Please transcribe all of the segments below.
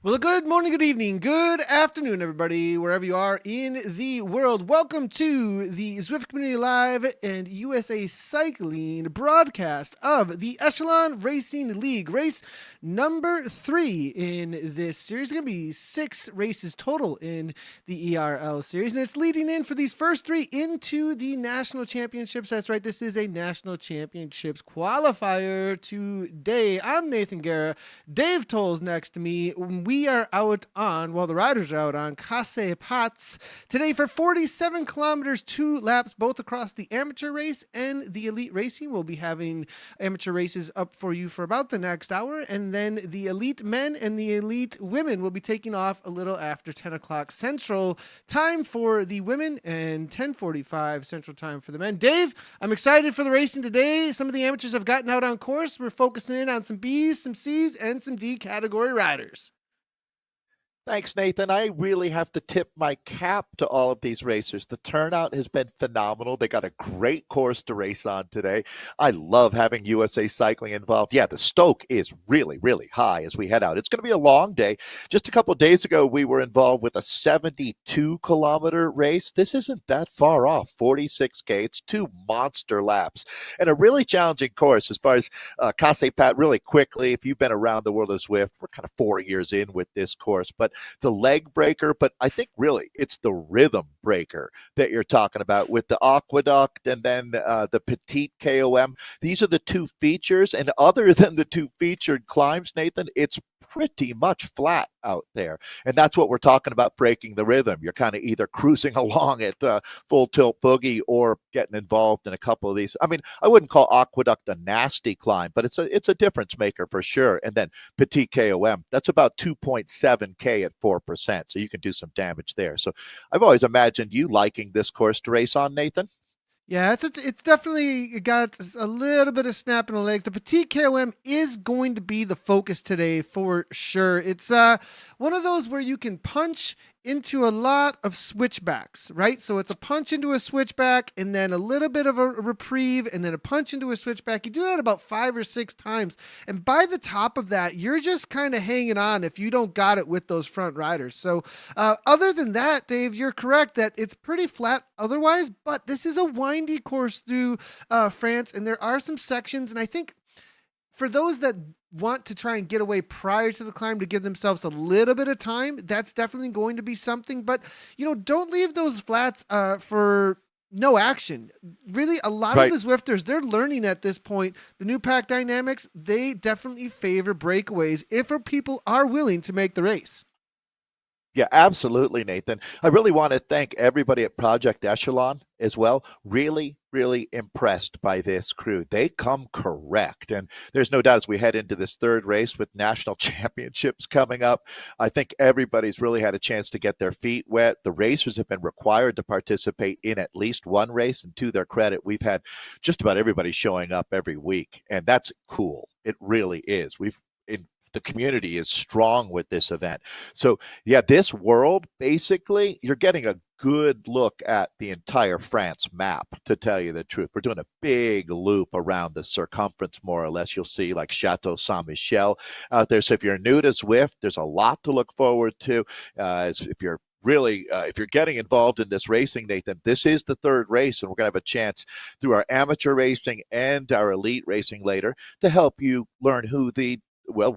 Well, good morning, good evening, good afternoon, everybody, wherever you are in the world. Welcome to the Zwift Community Live and USA Cycling broadcast of the Echelon Racing League. Race number 3 in this series. There's going to be 6 races total in the ERL series, and it's leading in for these first 3 into the National Championships. That's right, this is a National Championships qualifier today. I'm Nathan Guerra. Dave Toll's next to me. We are out on, well, the riders are out on Casse Pats today for 47 kilometers, 2 laps, both across the amateur race and the elite racing. We'll be having amateur races up for you for about the next hour, and then the elite men and the elite women will be taking off a little after 10 o'clock Central time for the women and 10:45 Central time for the men. Dave, I'm excited for the racing today. Some of the amateurs have gotten out on course. We're focusing in on some B's, some C's, and some D category riders. Thanks, Nathan. I really have to tip my cap to all of these racers. The turnout has been phenomenal. They got a great course to race on today. I love having USA Cycling involved. Yeah, the stoke is really, really high as we head out. It's going to be a long day. Just a couple of days ago, we were involved with a 72-kilometer race. This isn't that far off, 46K. It's 2 monster laps and a really challenging course as far as Casse Pat. Really quickly, if you've been around the world of Zwift, we're kind of 4 years in with this course, but the leg breaker, but I think really it's the rhythm breaker that you're talking about with the aqueduct and then the petite KOM. These are the 2 features, and other than the 2 featured climbs, Nathan, it's pretty much flat out there. And that's what we're talking about, breaking the rhythm. You're kind of either cruising along at full tilt boogie or getting involved in a couple of these. I mean, I wouldn't call aqueduct a nasty climb, but it's a difference maker for sure. And then petite KOM, that's about 2.7K at 4%. So you can do some damage there. So I've always imagined you liking this course to race on, Nathan. Yeah, it's definitely got a little bit of snap in the legs. The petite KOM is going to be the focus today for sure. It's one of those where you can punch into a lot of switchbacks, right? So it's a punch into a switchback and then a little bit of a reprieve and then a punch into a switchback. You do that about 5 or 6 times. And by the top of that, you're just kind of hanging on if you don't got it with those front riders. So other than that, Dave, you're correct that it's pretty flat otherwise, but this is a windy course through France, and there are some sections, and I think for those that want to try and get away prior to the climb to give themselves a little bit of time, that's definitely going to be something. But, don't leave those flats for no action. Really, a lot of the Zwifters, they're learning at this point, the new pack dynamics, they definitely favor breakaways if people are willing to make the race. Yeah, absolutely, Nathan. I really want to thank everybody at Project Echelon as well. Really, really impressed by this crew. They come correct. And there's no doubt as we head into this 3rd race with national championships coming up, I think everybody's really had a chance to get their feet wet. The racers have been required to participate in at least 1 race. And to their credit, we've had just about everybody showing up every week. And that's cool. It really is. The community is strong with this event. So yeah, this world, basically, you're getting a good look at the entire France map, to tell you the truth. We're doing a big loop around the circumference, more or less. You'll see like Chateau Saint-Michel out there. So if you're new to Zwift, there's a lot to look forward to. If you're getting involved in this racing, Nathan, this is the 3rd race, and we're going to have a chance through our amateur racing and our elite racing later to help you learn who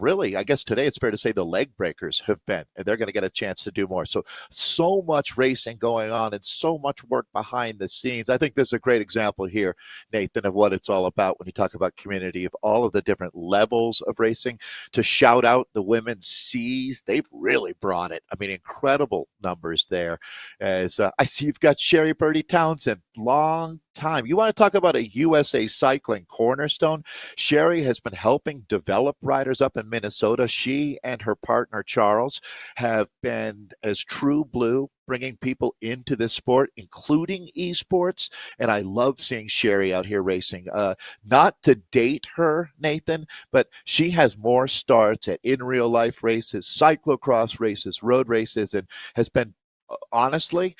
really, I guess today it's fair to say the leg breakers have been, and they're going to get a chance to do more. So much racing going on and so much work behind the scenes. I think there's a great example here, Nathan, of what it's all about when you talk about community, of all of the different levels of racing. To shout out the women's C's, they've really brought it. I mean, incredible numbers there. As I see you've got Sherry Birdie Townsend, long time. You want to talk about a USA Cycling cornerstone? Sherry has been helping develop riders up in Minnesota. She and her partner, Charles, have been as true blue, bringing people into this sport, including eSports. And I love seeing Sherry out here racing. Not to date her, Nathan, but she has more starts at in real life races, cyclocross races, road races, and has been honestly,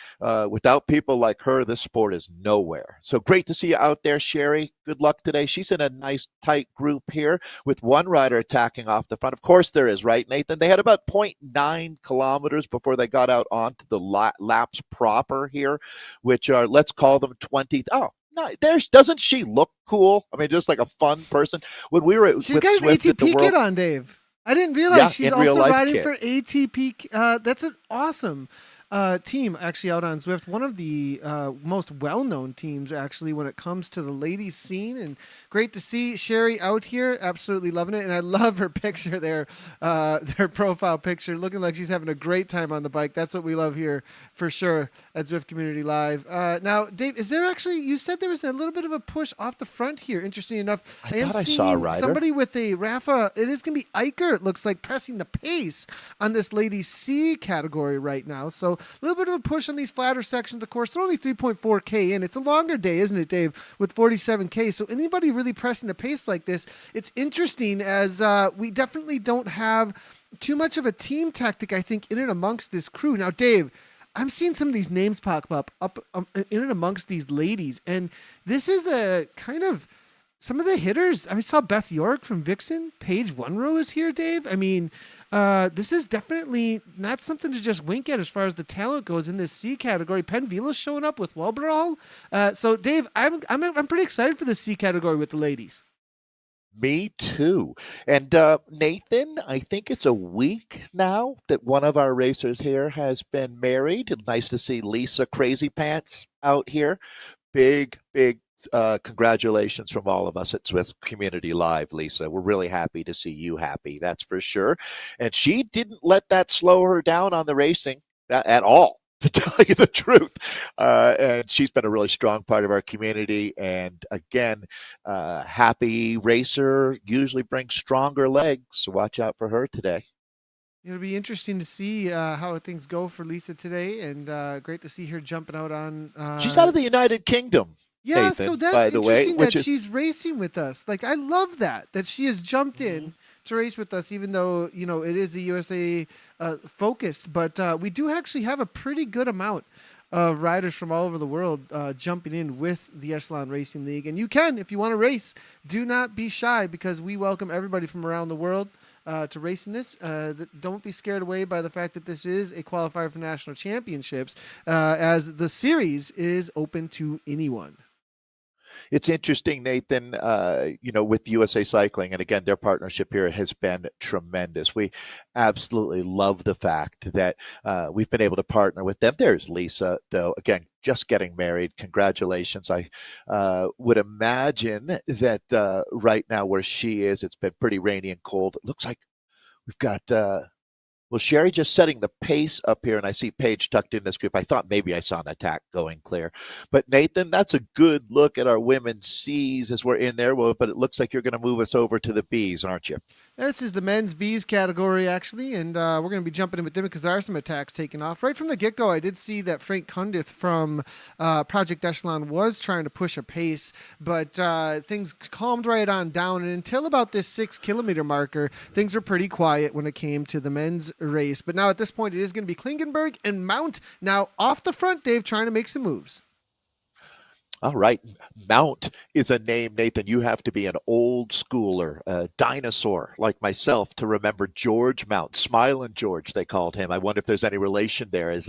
without people like her, this sport is nowhere. So great to see you out there, Sherry. Good luck today. She's in a nice, tight group here with one rider attacking off the front. Of course, there is, right, Nathan? They had about 0.9 kilometers before they got out onto the laps proper here, which are, let's call them 20. Oh, no, doesn't she look cool? I mean, just like a fun person. When we were She's with got an Swift at the ATP World, kit on, Dave. I didn't realize yeah, she's in real also life riding kit. for ATP. That's an awesome team, actually, out on Zwift. One of the most well-known teams, actually, when it comes to the ladies scene. And great to see Sherry out here. Absolutely loving it. And I love her picture there, their profile picture, looking like she's having a great time on the bike. That's what we love here, for sure, at Zwift Community Live. Now, Dave, is there actually, you said there was a little bit of a push off the front here. Interesting enough, I thought I saw a rider. Somebody with a Rafa. It is going to be Iker, it looks like, pressing the pace on this ladies C category right now. So a little bit of a push on these flatter sections of the course. They're only 3.4K in. It's a longer day, isn't it, Dave, with 47K. So anybody really pressing the pace like this, it's interesting, as we definitely don't have too much of a team tactic, I think, in and amongst this crew. Now, Dave, I'm seeing some of these names pop up in and amongst these ladies, and this is a kind of some of the hitters. I saw Beth York from Vixen. Paige One-Row is here, Dave. I mean, this is definitely not something to just wink at as far as the talent goes in this C category. Penn Velo's showing up with Welberall. So, Dave, I'm pretty excited for the C category with the ladies. Me too. And Nathan, I think it's a week now that one of our racers here has been married. Nice to see Lisa Crazy Pants out here. Big congratulations from all of us at Swift Community Live, Lisa. We're really happy to see you happy, that's for sure. And she didn't let that slow her down on the racing at all, to tell you the truth. And she's been a really strong part of our community. And again, happy racer usually brings stronger legs. So watch out for her today. It'll be interesting to see how things go for Lisa today, and great to see her jumping out on. She's out of the United Kingdom. Yeah, Nathan, so that's by the interesting way, that she's racing with us. Like, I love that she has jumped in to race with us, even though it is a USA focused. But we do actually have a pretty good amount of riders from all over the world jumping in with the Echelon Racing League. And you can, if you want to race, do not be shy, because we welcome everybody from around the world to race in this. Don't be scared away by the fact that this is a qualifier for national championships, as the series is open to anyone. It's interesting, Nathan, with USA Cycling, and again, their partnership here has been tremendous. We absolutely love the fact that we've been able to partner with them. There's Lisa, though, again, just getting married. Congratulations. I would imagine that right now where she is, it's been pretty rainy and cold. It looks like we've got well, Sherry just setting the pace up here, and I see Paige tucked in this group. I thought maybe I saw an attack going clear. But, Nathan, that's a good look at our women's C's as we're in there. Well, but it looks like you're going to move us over to the B's, aren't you? This is the men's B's category, actually, and we're going to be jumping in with them because there are some attacks taking off. Right from the get-go, I did see that Frank Cundith from Project Echelon was trying to push a pace, but things calmed right on down, and until about this 6-kilometer marker, things were pretty quiet when it came to the men's race. But now at this point, it is going to be Klingenberg and Mount now off the front, Dave, trying to make some moves. All right. Mount is a name, Nathan. You have to be an old schooler, a dinosaur like myself to remember George Mount. Smiling George, they called him. I wonder if there's any relation there. As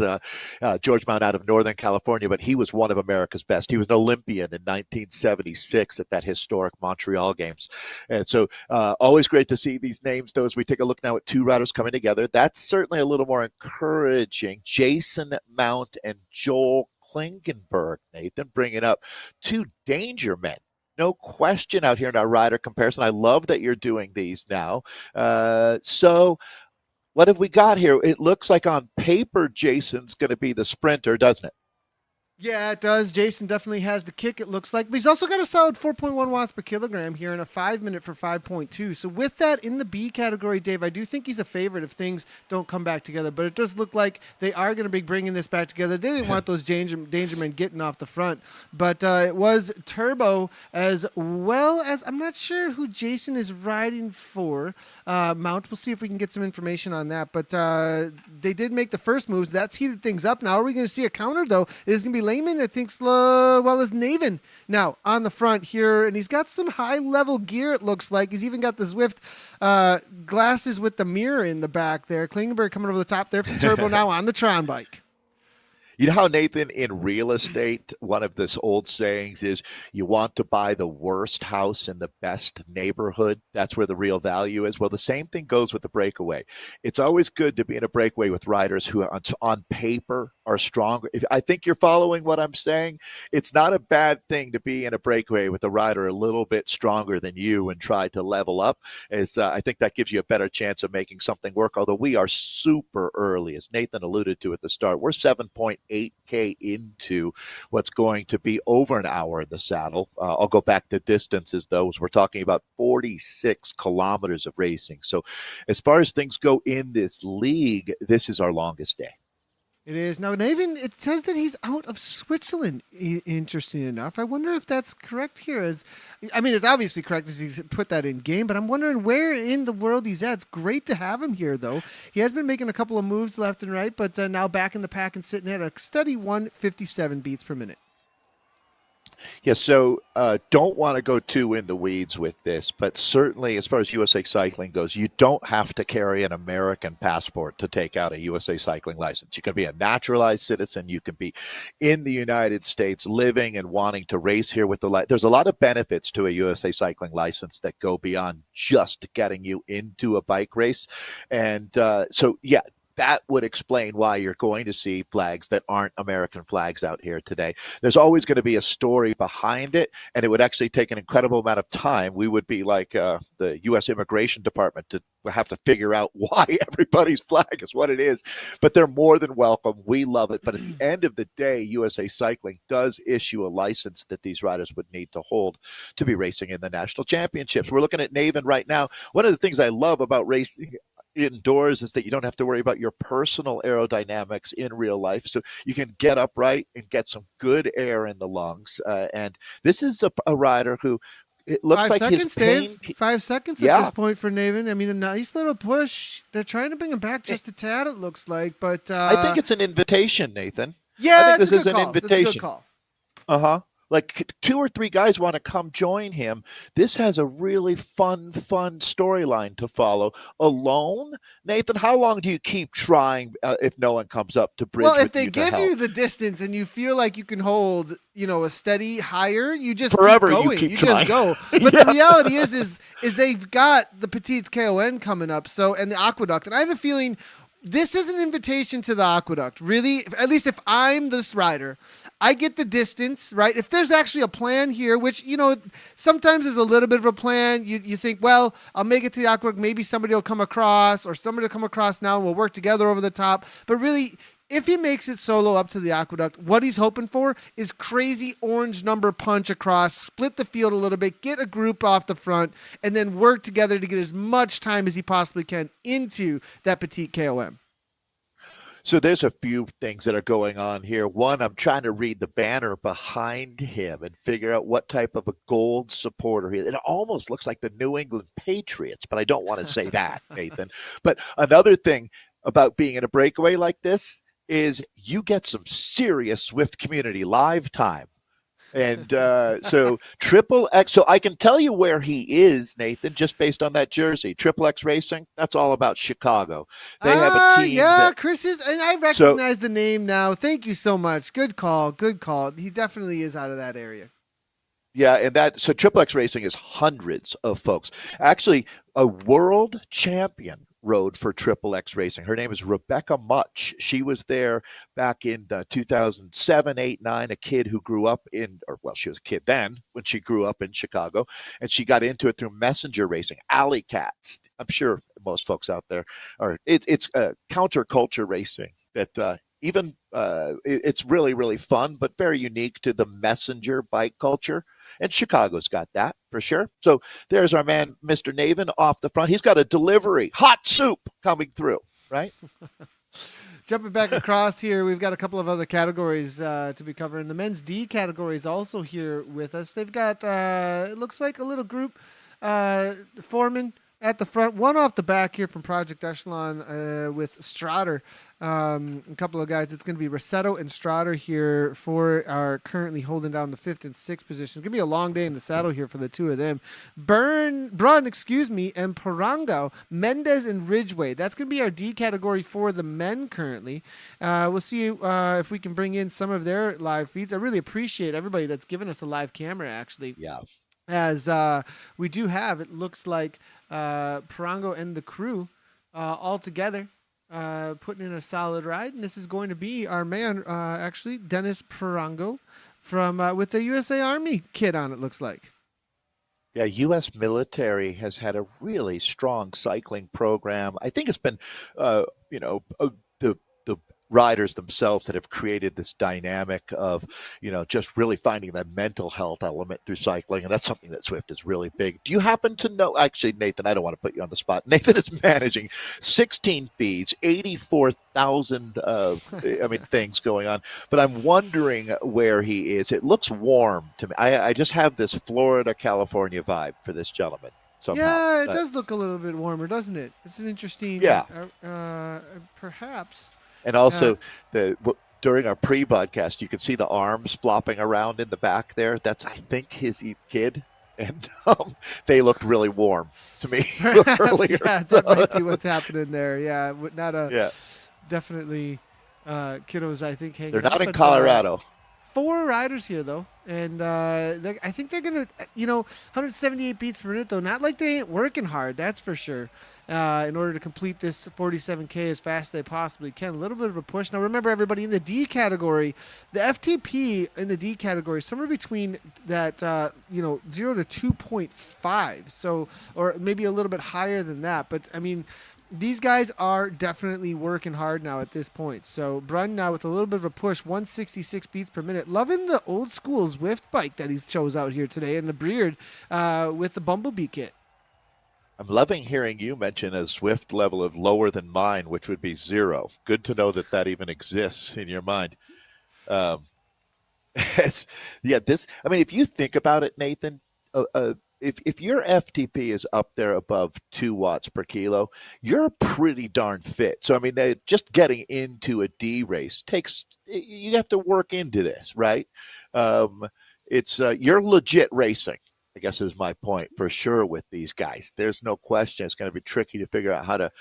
George Mount out of Northern California, but he was one of America's best. He was an Olympian in 1976 at that historic Montreal Games. And so always great to see these names, though, as we take a look now at two riders coming together. That's certainly a little more encouraging. Jason Mount and Joel Klingenberg, Nathan, bringing up two danger men. No question out here in our rider comparison. I love that you're doing these now. So what have we got here? It looks like on paper Jason's going to be the sprinter, doesn't it? Yeah, it does. Jason definitely has the kick, it looks like. But he's also got a solid 4.1 watts per kilogram here in a 5 minute for 5.2. So with that in the B category, Dave, I do think he's a favorite if things don't come back together. But it does look like they are going to be bringing this back together. They didn't want those danger men getting off the front. But it was Turbo as well as, I'm not sure who Jason is riding for. Mount, we'll see if we can get some information on that. But they did make the first moves. That's heated things up. Now, are we going to see a counter, though? It is going to be Layman, I think, well as Naven now on the front here, and he's got some high-level gear, it looks like. He's even got the Zwift glasses with the mirror in the back there. Klingenberg coming over the top there from Turbo now on the Tron bike. You know how, Nathan, in real estate, one of this old sayings is you want to buy the worst house in the best neighborhood. That's where the real value is. Well, the same thing goes with the breakaway. It's always good to be in a breakaway with riders who on paper are stronger. I think you're following what I'm saying. It's not a bad thing to be in a breakaway with a rider a little bit stronger than you and try to level up. I think that gives you a better chance of making something work, although we are super early, as Nathan alluded to at the start. We're 7.8K into what's going to be over an hour in the saddle. I'll go back to distances, though, as we're talking about 46 kilometers of racing. So as far as things go in this league, this is our longest day. It is. Now, Naven, it says that he's out of Switzerland, interesting enough. I wonder if that's correct here. It's obviously correct as he's put that in game, but I'm wondering where in the world he's at. It's great to have him here, though. He has been making a couple of moves left and right, but now back in the pack and sitting at a steady 157 beats per minute. Yeah, so don't want to go too in the weeds with this, but certainly as far as USA Cycling goes, you don't have to carry an American passport to take out a USA Cycling license. You can be a naturalized citizen. You can be in the United States living and wanting to race here with the There's a lot of benefits to a USA Cycling license that go beyond just getting you into a bike race. And yeah, that would explain why you're going to see flags that aren't American flags out here today. There's always going to be a story behind it, and it would actually take an incredible amount of time. We would be like the U.S. Immigration Department to have to figure out why everybody's flag is what it is. But they're more than welcome. We love it. But at the end of the day, USA Cycling does issue a license that these riders would need to hold to be racing in the national championships. We're looking at Naven right now. One of the things I love about racing indoors is that you don't have to worry about your personal aerodynamics in real life. So you can get upright and get some good air in the lungs. And this is a rider who it looks 5 like seconds, his pain. Dave. 5 seconds at this point for Naven. I mean, a nice little push. They're trying to bring him back just a tad, it looks like. But I think it's an invitation, Nathan. Yeah, I think this is an invitation. invitation. That's a good call. Uh-huh. Like 2 or 3 guys want to come join him. This has a really fun storyline to follow. Alone, Nathan, how long do you keep trying if no one comes up to bridge? Well, if they give you the distance and you feel like you can hold, a steady higher, you just forever keep going. you keep you trying. Just go. But the reality is they've got the Petite KON coming up, and the Aqueduct, and I have a feeling this is an invitation to the Aqueduct. Really, at least if I'm this rider, I get the distance, right? If there's actually a plan here, which, sometimes there's a little bit of a plan. You think, well, I'll make it to the Aqueduct. Maybe somebody will come across or somebody will come across now and we'll work together over the top. But really, if he makes it solo up to the Aqueduct, what he's hoping for is crazy orange number punch across, split the field a little bit, get a group off the front, and then work together to get as much time as he possibly can into that Petite KOM. So there's a few things that are going on here. One, I'm trying to read the banner behind him and figure out what type of a gold supporter he is. It almost looks like the New England Patriots, but I don't want to say that, Nathan. But another thing about being in a breakaway like this is you get some serious Zwift community live time. And so Triple X, so I can tell you where he is, Nathan, just based on that jersey. Triple X Racing, that's all about Chicago. They have a team. Yeah, Chris is, and I recognize the name now. Thank you so much. Good call. He definitely is out of that area. Yeah, and so Triple X Racing is hundreds of folks. Actually, a world champion rode for Triple X Racing. Her name is Rebecca Much. She was there back in 2007, 8, 9, a kid who grew up she was a kid then when she grew up in Chicago, and she got into it through messenger racing, alley cats. I'm sure most folks out there it's counterculture racing that even it's really, really fun, but very unique to the messenger bike culture. And Chicago's got that for sure. So there's our man, Mr. Naven, off the front. He's got a delivery, hot soup coming through, right? Jumping back across here, we've got a couple of other categories to be covering. The men's D category is also here with us. They've got, it looks like a little group, Foreman at the front, one off the back here from Project Echelon with Strader. A couple of guys. It's going to be Rossetto and Strader here are currently holding down the 5th and 6th position. It's going to be a long day in the saddle here for the two of them. Brun, and Parango, Mendez and Ridgway. That's going to be our D category for the men currently. We'll see if we can bring in some of their live feeds. I really appreciate everybody that's given us a live camera, actually. Yeah. As we do have, it looks like Parango and the crew all together. Putting in a solid ride, and this is going to be our man, actually Dennis Parango, from with the USA Army kit on. It looks like. Yeah, U.S. military has had a really strong cycling program. I think it's been, the riders themselves that have created this dynamic of, just really finding that mental health element through cycling. And that's something that Swift is really big. Do you happen to know, actually, Nathan, I don't want to put you on the spot. Nathan is managing 16 feeds, 84,000, things going on. But I'm wondering where he is. It looks warm to me. I just have this Florida, California vibe for this gentleman. Somehow. Yeah, it does look a little bit warmer, doesn't it? It's an interesting, perhaps. And also, during our pre-broadcast, you could see the arms flopping around in the back there. That's, I think, his kid. And they looked really warm to me earlier. Yeah, that might be what's happening there. Yeah, definitely kiddos, I think, hanging They're not out, in Colorado. 4 riders here, though. And I think they're going to, 178 beats per minute, though. Not like they ain't working hard, that's for sure. In order to complete this 47K as fast as they possibly can. A little bit of a push. Now, remember, everybody, in the D category, the FTP in the D category is somewhere between that, 0 to 2.5. So, or maybe a little bit higher than that. But, I mean, these guys are definitely working hard now at this point. So, Brun now with a little bit of a push, 166 beats per minute. Loving the old school Zwift bike that he's chose out here today, and the Breard with the Bumblebee kit. I'm loving hearing you mention a Zwift level of lower than mine, which would be 0. Good to know that even exists in your mind. If you think about it, Nathan, if your FTP is up there above 2 watts per kilo, you're pretty darn fit. So, just getting into a D race you have to work into this, right? You're legit racing, I guess is my point for sure with these guys. There's no question it's going to be tricky to figure out how to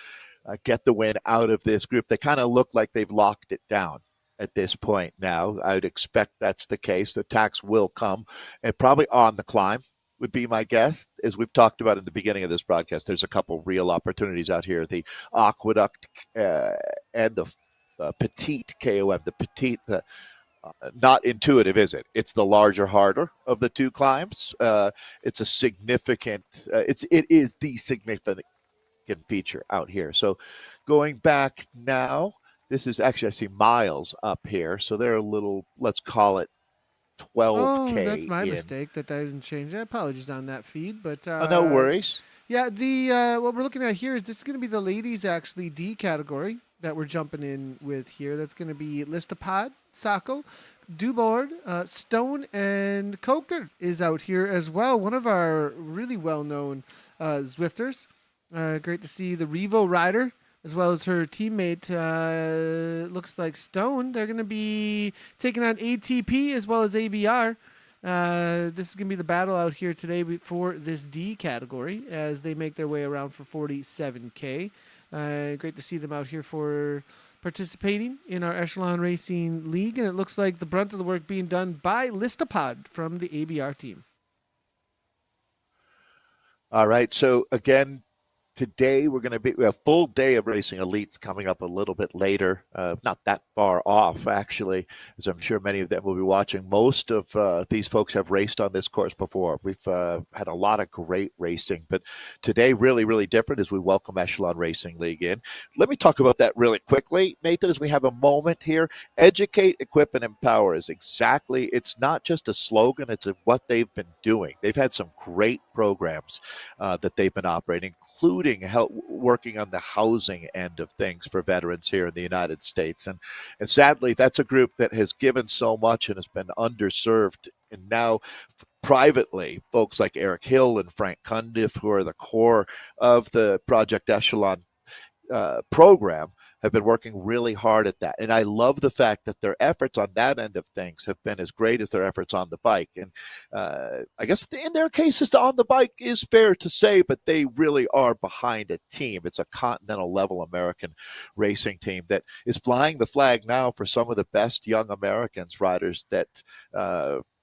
get the win out of this group. They kind of look like they've locked it down at this point now. I would expect that's the case. The attacks will come, and probably on the climb would be my guess. As we've talked about in the beginning of this broadcast, there's a couple real opportunities out here. The Aqueduct and the Petite KOM. The Petite, not intuitive, is it? It's the larger, harder of the 2 climbs. It's a significant. It is the significant feature out here. So, going back now, this is actually, I see miles up here. So they're a little. Let's call it 12K. Oh, that's my mistake that I didn't change. Apologies on that feed, but no worries. Yeah, the what we're looking at here is this is going to be the ladies actually D category that we're jumping in with here. That's going to be Listapod, Sacco, Dubord, Stone, and Coker is out here as well. One of our really well-known Zwifters. Great to see the Revo rider as well as her teammate. Looks like Stone. They're going to be taking on ATP as well as ABR. This is going to be the battle out here today for this D category as they make their way around for 47K. Great to see them out here for participating in our Echelon Racing League, and it looks like the brunt of the work being done by Listapod from the ABR team. All right, so again, Today, we have a full day of racing elites coming up a little bit later, not that far off, actually, as I'm sure many of them will be watching. Most of these folks have raced on this course before. We've had a lot of great racing, but today, really, really different as we welcome Echelon Racing League in. Let me talk about that really quickly, Nathan, as we have a moment here. Educate, equip, and empower is exactly, it's not just a slogan, it's what they've been doing. They've had some great programs that they've been operating, including working on the housing end of things for veterans here in the United States. And sadly, that's a group that has given so much and has been underserved. And now, privately, folks like Eric Hill and Frank Cundiff, who are the core of the Project Echelon program, have been working really hard at that. And I love the fact that their efforts on that end of things have been as great as their efforts on the bike. And I guess in their cases, on the bike is fair to say, but they really are behind a team. It's a continental level American racing team that is flying the flag now for some of the best young Americans riders that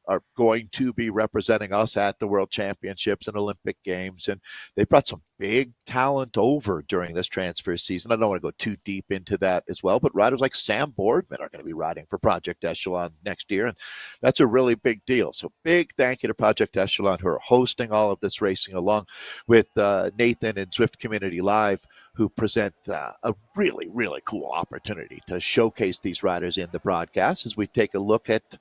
are going to be representing us at the World Championships and Olympic Games. And they brought some big talent over during this transfer season. I don't want to go too deep into that as well, but riders like Sam Boardman are going to be riding for Project Echelon next year. And that's a really big deal. So big thank you to Project Echelon, who are hosting all of this racing along with Nathan and Zwift Community Live, who present a really, really cool opportunity to showcase these riders in the broadcast as we take a look at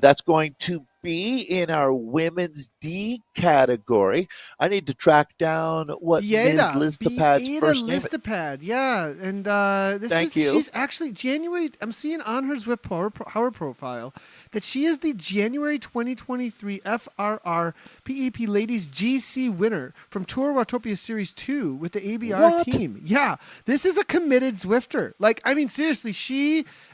that's going to be in our women's D category. I need to track down what Ms. Listapad's first name is. Listapad, yeah. And she's actually January, I'm seeing on her Zwift Power profile that she is the January 2023 FRR PEP Ladies GC winner from Tour Watopia Series 2 with the ABR team. Yeah, this is a committed Zwifter. Like, I mean, seriously,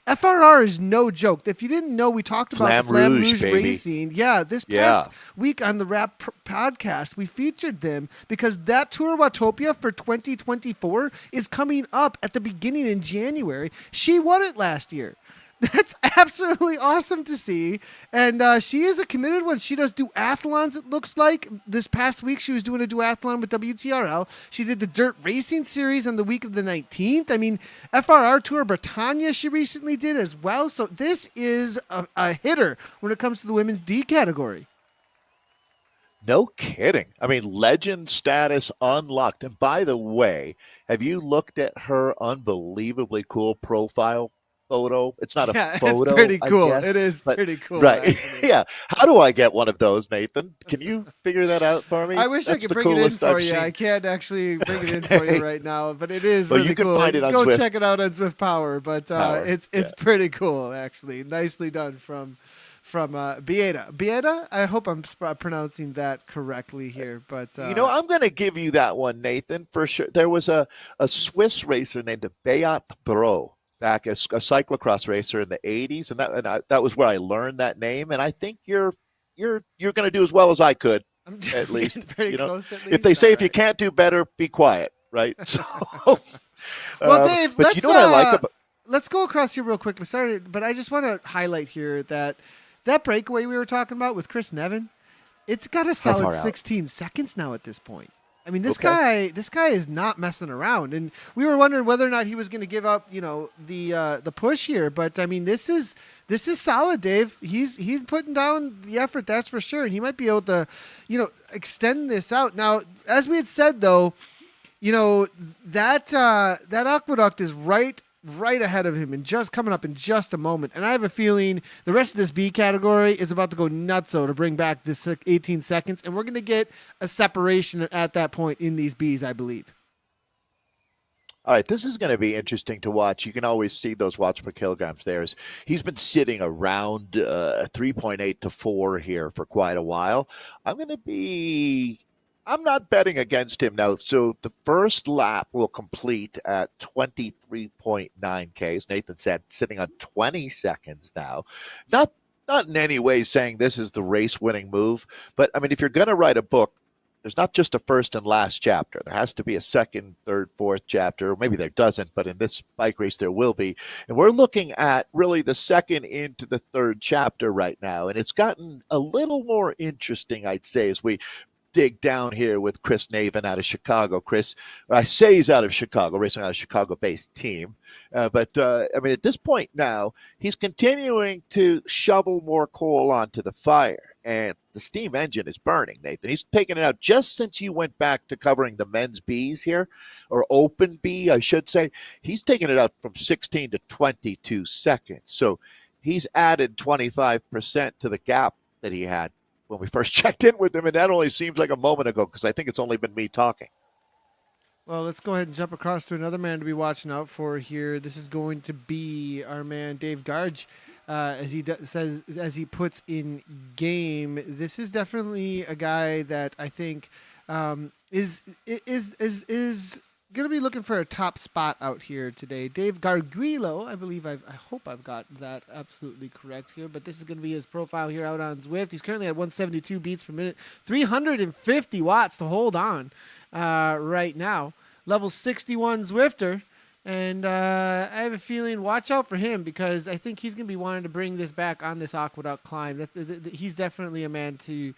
FRR is no joke. If you didn't know, we talked about Flamme Rouge Racing. Yeah, this past week on the Rap podcast, we featured them because that Tour Watopia for 2024 is coming up at the beginning in January. She won it last year. That's absolutely awesome to see. And she is a committed one. She does duathlons, it looks like. This past week, she was doing a duathlon with WTRL. She did the Dirt Racing Series on the week of the 19th. I mean, FRR Tour Bretagne she recently did as well. So this is a hitter when it comes to the women's D category. No kidding. I mean, legend status unlocked. And by the way, have you looked at her unbelievably cool profile photo? It's not a photo. It's pretty cool. It is pretty cool. Right. Yeah. How do I get one of those, Nathan? Can you figure that out for me? I wish I could bring it in for you. I can't actually bring it in for you right now, but it is really you can cool. Find it on Go Zwift. check it out on Zwift Power, but it's pretty cool, actually. Nicely done from Bieda. Bieda? I hope I'm pronouncing that correctly here. But I'm going to give you that one, Nathan, for sure. There was a Swiss racer named Beat Bro back, a cyclocross racer in the 80s, and that was where I learned that name. And I think you're going to do as well as I could, at least. Pretty close, at least. If they say if you can't do better, be quiet, right? So, well, Dave, but you know what I like about. Let's go across here real quickly. Sorry, but I just want to highlight here that breakaway we were talking about with Chris Nevin, it's got a solid 16 seconds now at this point. I mean, this guy is not messing around, and we were wondering whether or not he was going to give up, the push here. But I mean, this is solid, Dave. He's putting down the effort, that's for sure, and he might be able to, extend this out. Now, as we had said, though, that aqueduct is right ahead of him and just coming up in just a moment. And I have a feeling the rest of this B category is about to go nutso to bring back this 18 seconds. And we're going to get a separation at that point in these Bs, I believe. All right, this is going to be interesting to watch. You can always see those watch per kilograms there. He's been sitting around 3.8 to 4 here for quite a while. I'm not betting against him now. So the first lap will complete at 23.9 Ks. Nathan said sitting on 20 seconds now. Not in any way saying this is the race-winning move, but I mean, if you're going to write a book, there's not just a first and last chapter. There has to be a second, third, fourth chapter. Or maybe there doesn't, but in this bike race there will be. And we're looking at really the second into the third chapter right now. And it's gotten a little more interesting, I'd say, as we dig down here with Chris Navin out of Chicago. Chris, I say he's out of Chicago, racing on a Chicago-based team. But at this point now, he's continuing to shovel more coal onto the fire. And the steam engine is burning, Nathan. He's taken it out just since you went back to covering the men's Bs here, or open B, I should say. He's taken it out from 16 to 22 seconds. So he's added 25% to the gap that he had when we first checked in with him. And that only seems like a moment ago, because I think it's only been me talking. Well, let's go ahead and jump across to another man to be watching out for here. This is going to be our man Dave Garge. As he says, as he puts in game, this is definitely a guy that I think is going to be looking for a top spot out here today. Dave Garguilo, I believe I hope I've got that absolutely correct here, but this is going to be his profile here out on Zwift. He's currently at 172 beats per minute, 350 watts to hold on right now. Level 61 Zwifter. And I have a feeling, watch out for him, because I think he's going to be wanting to bring this back on this Aqueduct climb. He's definitely a man to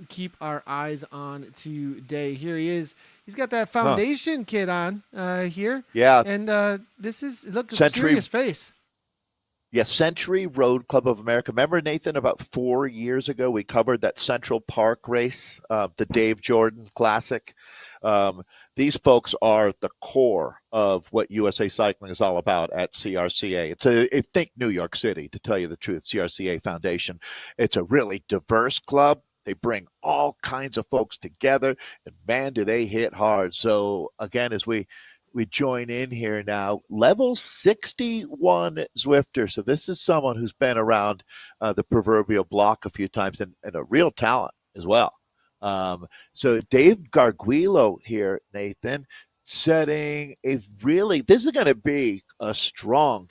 keep our eyes on today. Here he is. He's got that foundation kit on here. Yeah. And this is, look, a serious face. Yeah, Century Road Club of America. Remember, Nathan, about 4 years ago, we covered that Central Park race, the Dave Jordan Classic. These folks are the core of what USA Cycling is all about at CRCA. It's think New York City, to tell you the truth, CRCA Foundation. It's a really diverse club. They bring all kinds of folks together, and man, do they hit hard. So again, as we join in here now, level 61 Zwifter. So this is someone who's been around the proverbial block a few times, and a real talent as well. So Dave Garguilo here, Nathan, setting this is going to be a strong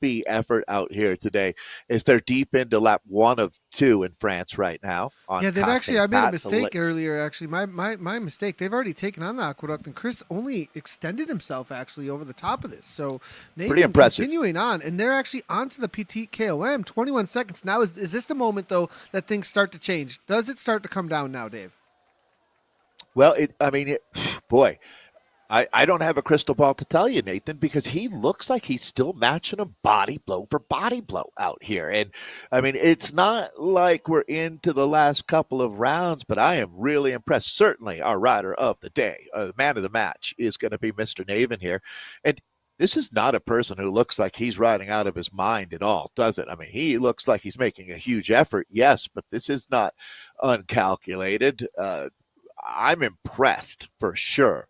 B effort out here today, as they're deep into lap 1 of 2 in France right now. Yeah, they've actually, I made a mistake earlier, actually. My mistake. They've already taken on the Aqueduct, and Chris only extended himself, actually, over the top of this. So pretty impressive. Continuing on, and they're actually onto the Petite KOM, 21 seconds. Now, is this the moment, though, that things start to change? Does it start to come down now, Dave? Well, boy, I don't have a crystal ball to tell you, Nathan, because he looks like he's still matching him body blow for body blow out here. And, it's not like we're into the last couple of rounds, but I am really impressed. Certainly our rider of the day, the man of the match, is going to be Mr. Navin here. And this is not a person who looks like he's riding out of his mind at all, does it? He looks like he's making a huge effort, yes, but this is not uncalculated. I'm impressed for sure.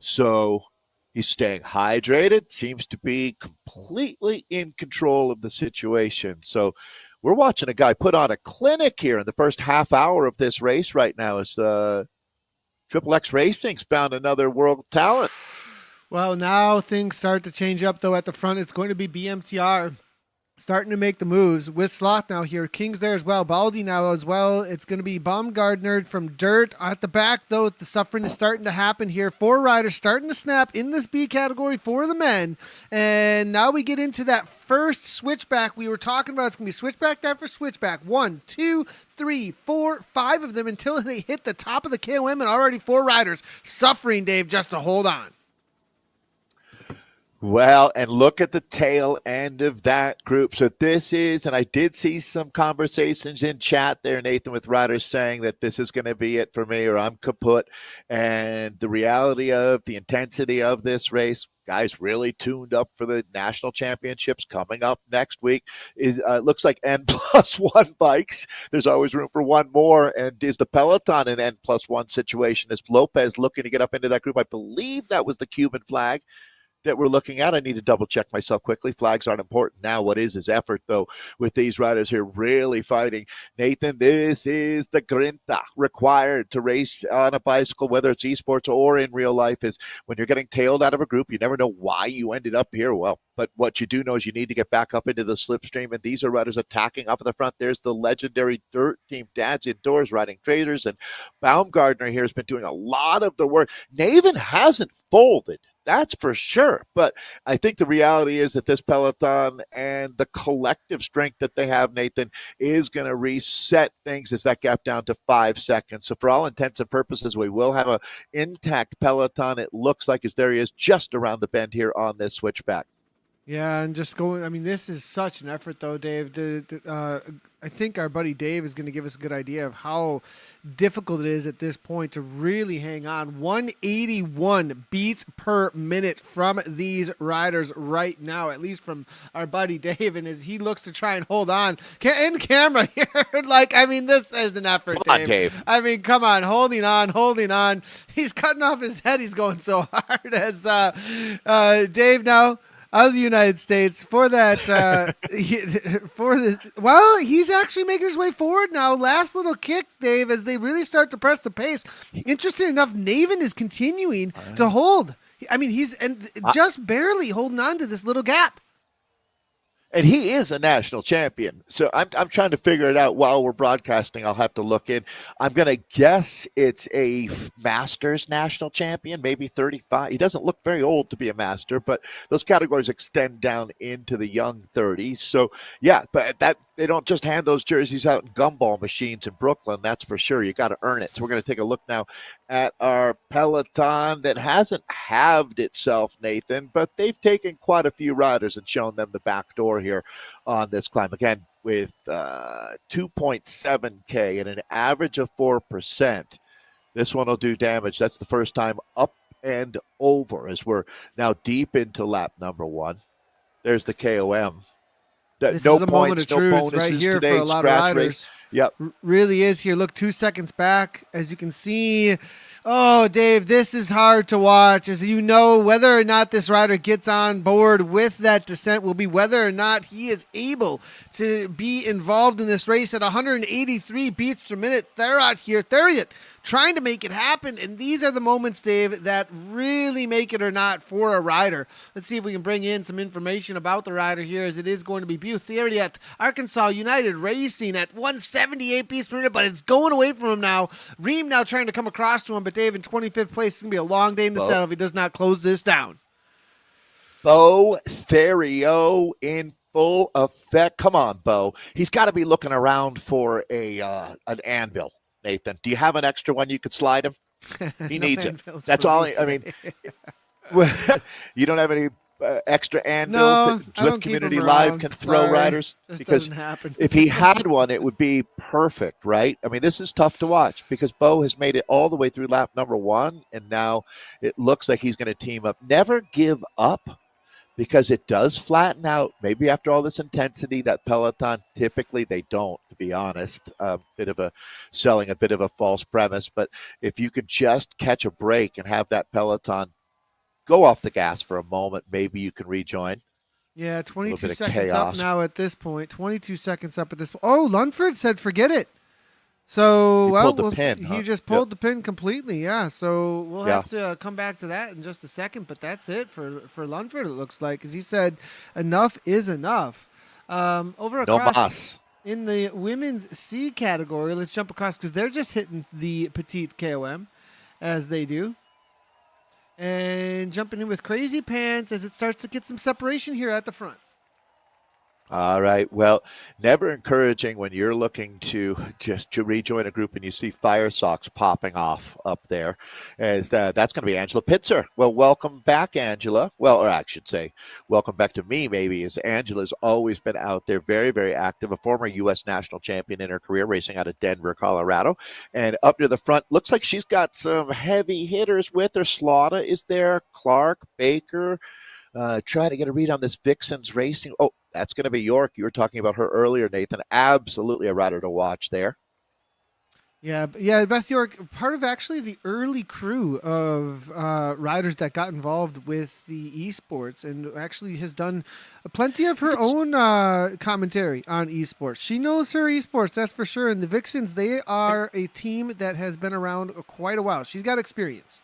So he's staying hydrated, seems to be completely in control of the situation. So we're watching a guy put on a clinic here in the first half hour of this race right now, as Triple X Racing's found another world talent. Well, now things start to change up, though. At the front, it's going to be BMTR starting to make the moves with Sloth now here. King's there as well. Baldy now as well. It's going to be Baumgardner from Dirt. At the back, though, the suffering is starting to happen here. 4 riders starting to snap in this B category for the men. And now we get into that first switchback we were talking about. It's going to be switchback after switchback. 1, 2, 3, 4, 5 of them until they hit the top of the KOM, and already 4 riders suffering, Dave, just to hold on. Well, and look at the tail end of that group. So this is, and I did see some conversations in chat there, Nathan, with riders saying that this is going to be it for me, or I'm kaput. And the reality of the intensity of this race, guys really tuned up for the national championships coming up next week. Is looks like N+1 bikes. There's always room for one more. And is the Peloton an N+1 situation? Is Lopez looking to get up into that group? I believe that was the Cuban flag that we're looking at. I need to double check myself quickly. Flags aren't important now. What is his effort, though, with these riders here really fighting? Nathan, this is the grinta required to race on a bicycle, whether it's esports or in real life, is when you're getting tailed out of a group, you never know why you ended up here. Well, but what you do know is you need to get back up into the slipstream, and these are riders attacking up in the front. There's the legendary Dirt Team Dads Indoors riding Traders, and Baumgardner here has been doing a lot of the work. Navin hasn't folded. That's for sure. But I think the reality is that this peloton and the collective strength that they have, Nathan, is going to reset things as that gap down to 5 seconds. So for all intents and purposes, we will have a intact peloton. It looks like as there he is just around the bend here on this switchback. Yeah, and just going. I mean, this is such an effort, though, Dave. I think our buddy Dave is going to give us a good idea of how difficult it is at this point to really hang on. 181 beats per minute from these riders right now, at least from our buddy Dave. And as he looks to try and hold on in camera here, like, I mean, this is an effort, Come on, Dave. I mean, come on, holding on. He's cutting off his head. He's going so hard as Dave now. Out of the United States for that, he's actually making his way forward now. Last little kick, Dave, as they really start to press the pace. Interesting enough, Naven is continuing to hold. I mean, he's just barely holding on to this little gap. And he is a national champion. So I'm trying to figure it out while we're broadcasting. I'll have to look in. I'm going to guess it's a Masters national champion, maybe 35. He doesn't look very old to be a master, but those categories extend down into the young 30s. So, yeah, but they don't just hand those jerseys out in gumball machines in Brooklyn. That's for sure. You got to earn it. So we're going to take a look now at our peloton that hasn't halved itself, Nathan, but they've taken quite a few riders and shown them the back door here on this climb. Again, with 2.7K and an average of 4%, this one will do damage. That's the first time up and over as we're now deep into lap number 1. There's the KOM. This no is a points, moment of no truth bonuses right here today. for a lot of Scratch riders. race. Yep. Really is here. Look, 2 seconds back, as you can see. Oh, Dave, this is hard to watch. As you know, whether or not this rider gets on board with that descent will be whether or not he is able to be involved in this race at 183 beats per minute. They're out here, trying to make it happen. And these are the moments, Dave, that really make it or not for a rider. Let's see if we can bring in some information about the rider here, as it is going to be Buthieri at Arkansas United Racing at 178 beats per minute, but it's going away from him now. Ream now trying to come across to him, but Dave in 25th place. It's going to be a long day in the saddle if he does not close this down. Bo Therio in full effect. Come on, Bo. He's got to be looking around for an anvil. Nathan, do you have an extra one you could slide him? He needs it. That's all. I mean, you don't have any extra anvils that Zwift Community Live can throw riders? Because if he had one, it would be perfect, right? I mean, this is tough to watch because Bo has made it all the way through lap number 1, and now it looks like he's going to team up. Never give up, because it does flatten out. Maybe after all this intensity, that peloton, typically they don't, to be honest. Selling a bit of a false premise. But if you could just catch a break and have that peloton go off the gas for a moment, maybe you can rejoin. Yeah, 22 seconds up now at this point. 22 seconds up at this point. Oh, Lunford said forget it. So, he just pulled the pin completely, yeah. So we'll have to come back to that in just a second, but that's it for Lunford, it looks like, because he said enough is enough. Over across in the women's C category, let's jump across, because they're just hitting the petite KOM, as they do. And jumping in with Crazy Pants as it starts to get some separation here at the front. All right. Well, never encouraging when you're looking to rejoin a group and you see Fire Socks popping off up there. That's going to be Angela Pitzer. Well, welcome back, Angela. Well, or I should say, welcome back to me, maybe, as Angela's always been out there, very, very active, a former U.S. national champion in her career, racing out of Denver, Colorado. And up near the front, looks like she's got some heavy hitters with her. Slaughter is there, Clark, Baker. Try to get a read on this Vixens Racing. Oh, that's going to be York. You were talking about her earlier, Nathan. Absolutely a rider to watch there. Yeah, Beth York, part of actually the early crew of riders that got involved with the eSports, and actually has done plenty of her own commentary on eSports. She knows her eSports, that's for sure. And the Vixens, they are a team that has been around quite a while. She's got experience.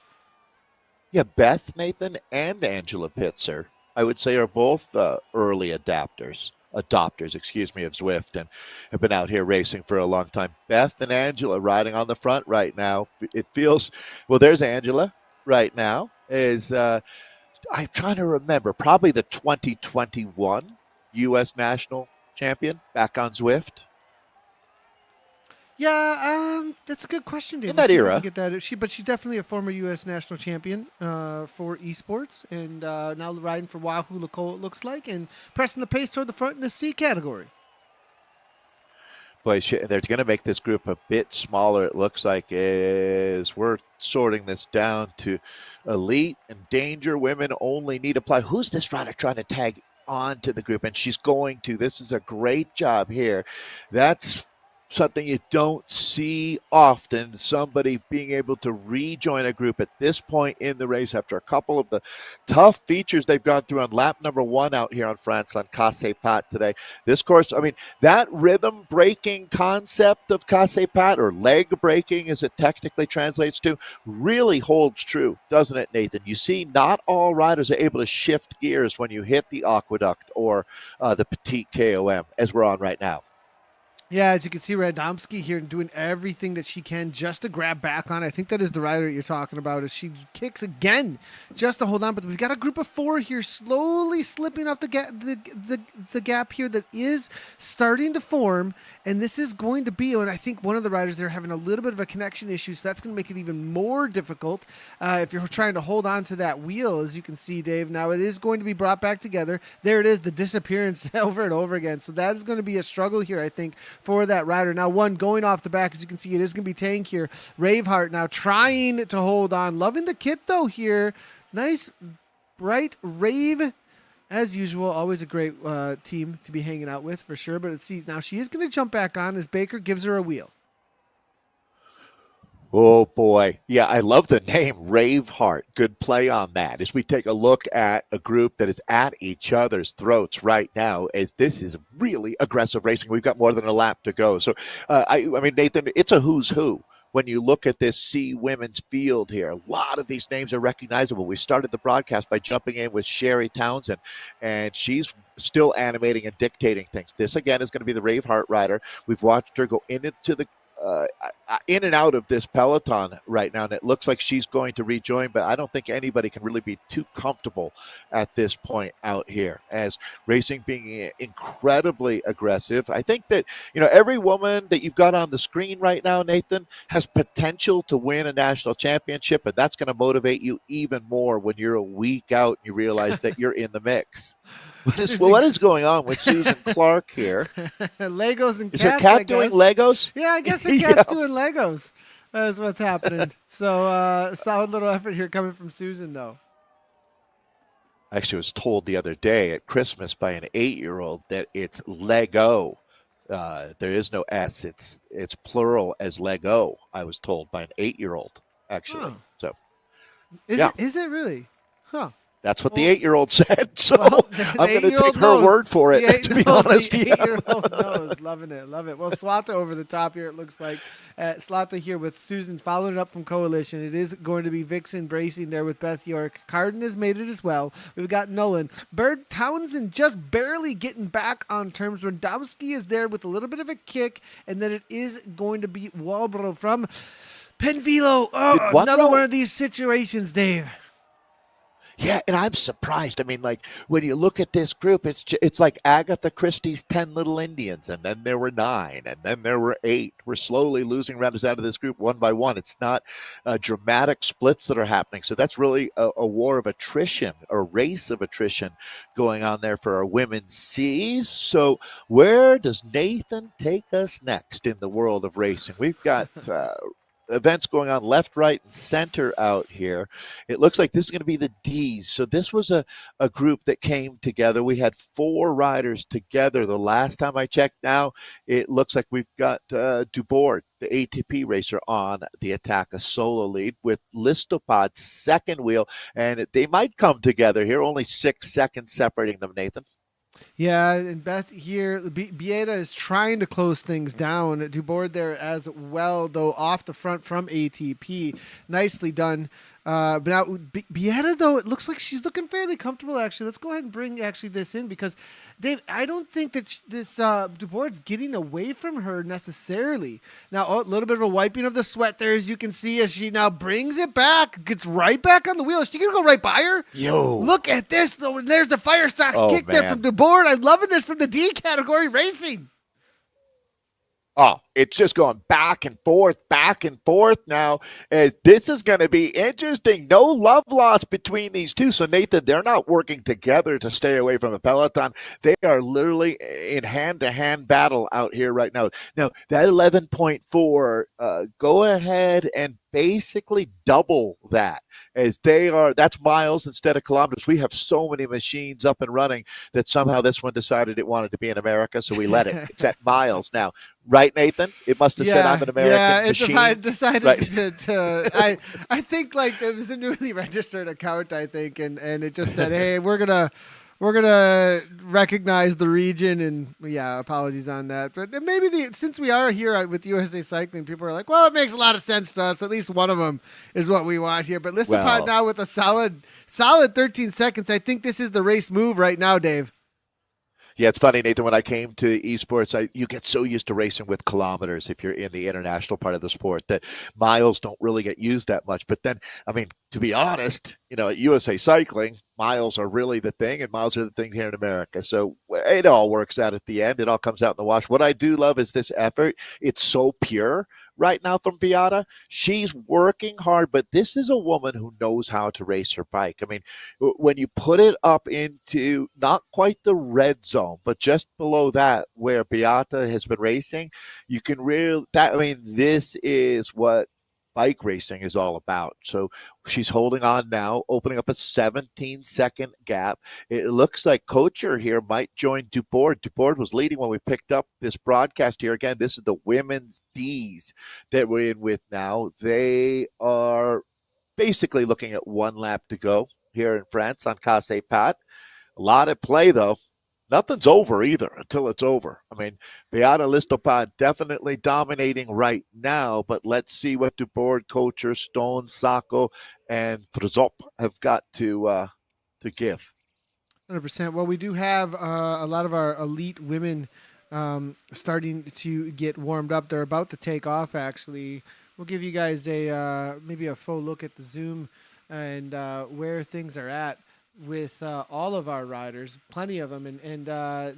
Yeah, Beth, Nathan, and Angela Pitzer, I would say, are both early adopters, of Zwift, and have been out here racing for a long time. Beth and Angela riding on the front right now. It feels, well, there's Angela right now, is I'm trying to remember, probably the 2021 U.S. national champion back on Zwift. Yeah, that's a good question, Dave. In that See if I can era. get that. But she's definitely a former U.S. national champion for esports, and now riding for Wahoo Lacole, it looks like, and pressing the pace toward the front in the C category. Boy, they're going to make this group a bit smaller, it looks like, as we're sorting this down to elite and danger. Women only need apply. Who's this rider trying to tag onto the group? And she's going to. This is a great job here. That's something you don't see often, somebody being able to rejoin a group at this point in the race after a couple of the tough features they've gone through on lap number 1 out here on France on Casse Pat today. This course, I mean, that rhythm breaking concept of Casse Pat, or leg breaking as it technically translates to, really holds true, doesn't it, Nathan? You see, not all riders are able to shift gears when you hit the aqueduct or the petite KOM, as we're on right now. Yeah, as you can see, Radomski here doing everything that she can just to grab back on. I think that is the rider you're talking about as she kicks again just to hold on. But we've got a group of 4 here slowly slipping off the gap here that is starting to form. And this is going to be, and I think one of the riders, they're having a little bit of a connection issue. So that's going to make it even more difficult if you're trying to hold on to that wheel, as you can see, Dave. Now it is going to be brought back together. There it is, the disappearance over and over again. So that is going to be a struggle here, I think, for that rider. Now one going off the back, as you can see, it is going to be Tank here. Raveheart now trying to hold on. Loving the kit though here. Nice, bright Rave. As usual, always a great team to be hanging out with for sure. But let's see, now she is going to jump back on as Baker gives her a wheel. Oh, boy. Yeah, I love the name Raveheart. Good play on that. As we take a look at a group that is at each other's throats right now, as this is really aggressive racing. We've got more than a lap to go. So, I mean, Nathan, it's a who's who. When you look at this C women's field here, a lot of these names are recognizable. We started the broadcast by jumping in with Sherry Townsend, and she's still animating and dictating things. This, again, is going to be the Raveheart rider. We've watched her go into the in and out of this peloton right now, and it looks like she's going to rejoin, but I don't think anybody can really be too comfortable at this point out here, as racing being incredibly aggressive. I think that, you know, every woman that you've got on the screen right now, Nathan, has potential to win a national championship, and that's going to motivate you even more when you're a week out and you realize that you're in the mix. What is going on with Susan Clark here? Legos and cats. Is her cat doing Legos? Yeah, I guess her cat's doing Legos. That's what's happening. So solid little effort here coming from Susan, though. I actually was told the other day at Christmas by an 8-year-old that it's Lego. There is no S. It's plural as Lego. I was told by an 8-year-old, actually. Oh. So, is it really? Huh. That's what the 8-year-old said, so I'm going to take her knows. word for it, to be honest. The 8-year-old knows. Loving it, love it. Well, Swata over the top here, it looks like. Slata here with Susan following it up from Coalition. It is going to be Vixen bracing there with Beth York. Carden has made it as well. We've got Nolan. Bird Townsend just barely getting back on terms. Radomski is there with a little bit of a kick, and then it is going to be Walbro from IndieVelo. Oh, another one of these situations, Dave. Yeah, and I'm surprised. I mean, like, when you look at this group, it's like Agatha Christie's 10 Little Indians, and then there were 9, and then there were 8. We're slowly losing riders out of this group one by one. It's not dramatic splits that are happening. So that's really a war of attrition, a race of attrition going on there for our women's C's. So where does Nathan take us next in the world of racing? We've got events going on left, right, and center out here. It looks like this is going to be the D's. So this was a group that came together. We had 4 riders together the last time I checked. Now it looks like we've got Dubord, the ATP racer, on the attack, a solo lead with Listopod's second wheel, and they might come together here. Only 6 seconds separating them, Nathan. Yeah, and Beth here, Bieda is trying to close things down. Dubord there as well, though off the front from ATP. Nicely done But now Beata, though, it looks like she's looking fairly comfortable. Actually, let's go ahead and bring this in because, Dave, I don't think that this Dubourd's getting away from her necessarily. Now, a little bit of a wiping of the sweat there, as you can see, as she now brings it back, gets right back on the wheel. Is she gonna go right by her? Yo, look at this! Though, there's the Firestocks kick man. there from Dubourd. I'm loving this from the D category racing. Oh, it's just going back and forth now. As this is going to be interesting. No love lost between these two. So, Nathan, they're not working together to stay away from the peloton. They are literally in hand-to-hand battle out here right now. Now, that 11.4, go ahead and basically double that, as that's miles instead of kilometers. We have so many machines up and running that somehow this one decided it wanted to be in America, so we let it. It's at miles now. Right, Nathan? It must have said I'm an American machine. Yeah, it decided right. to I think like it was a newly registered account, I think, and it just said, hey, we're gonna recognize the region, and yeah, apologies on that. But maybe since we are here with USA Cycling, people are like, well, it makes a lot of sense to us. At least one of them is what we want here. But Listapod now with a solid 13 seconds. I think this is the race move right now, Dave. Yeah, it's funny, Nathan, when I came to eSports, you get so used to racing with kilometers if you're in the international part of the sport that miles don't really get used that much. But then, I mean, to be honest, at USA Cycling, miles are really the thing, and miles are the thing here in America. So it all works out at the end. It all comes out in the wash. What I do love is this effort. It's so pure right now from Beata. She's working hard, but this is a woman who knows how to race her bike. I mean, when you put it up into not quite the red zone, but just below that where Beata has been racing, you can this is what bike racing is all about. So she's holding on now, opening up a 17-second gap. It looks like Kocher here might join Dubourd. Dubourd was leading when we picked up this broadcast here. Again, this is the women's Ds that we're in with now. They are basically looking at one lap to go here in France on Casse Pat. A lot at play, though. Nothing's over either until it's over. I mean, Beata Listopad definitely dominating right now, but let's see what Dubourd, Kocher, Stone, Sacco, and Trzop have got to give. 100%. Well, we do have a lot of our elite women starting to get warmed up. They're about to take off, actually. We'll give you guys maybe a full look at the Zoom and where things are at with all of our riders, plenty of them, and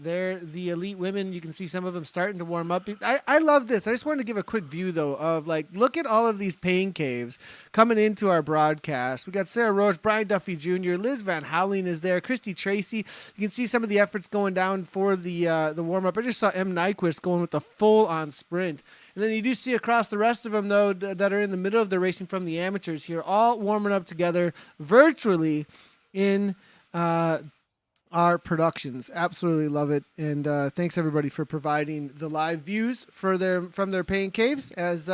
they're the elite women. You can see some of them starting to warm up. I love this. I just wanted to give a quick view, though, of look at all of these pain caves coming into our broadcast. We got Sarah Roche, Brian Duffy Jr., Liz Van Houweling is there, Christy Tracy. You can see some of the efforts going down for the warm-up. I just saw M. Nyquist going with the full-on sprint. And then you do see across the rest of them, though, that are in the middle of the racing from the amateurs here, all warming up together virtually in our productions. Absolutely love it. And thanks everybody for providing the live views from their pain caves as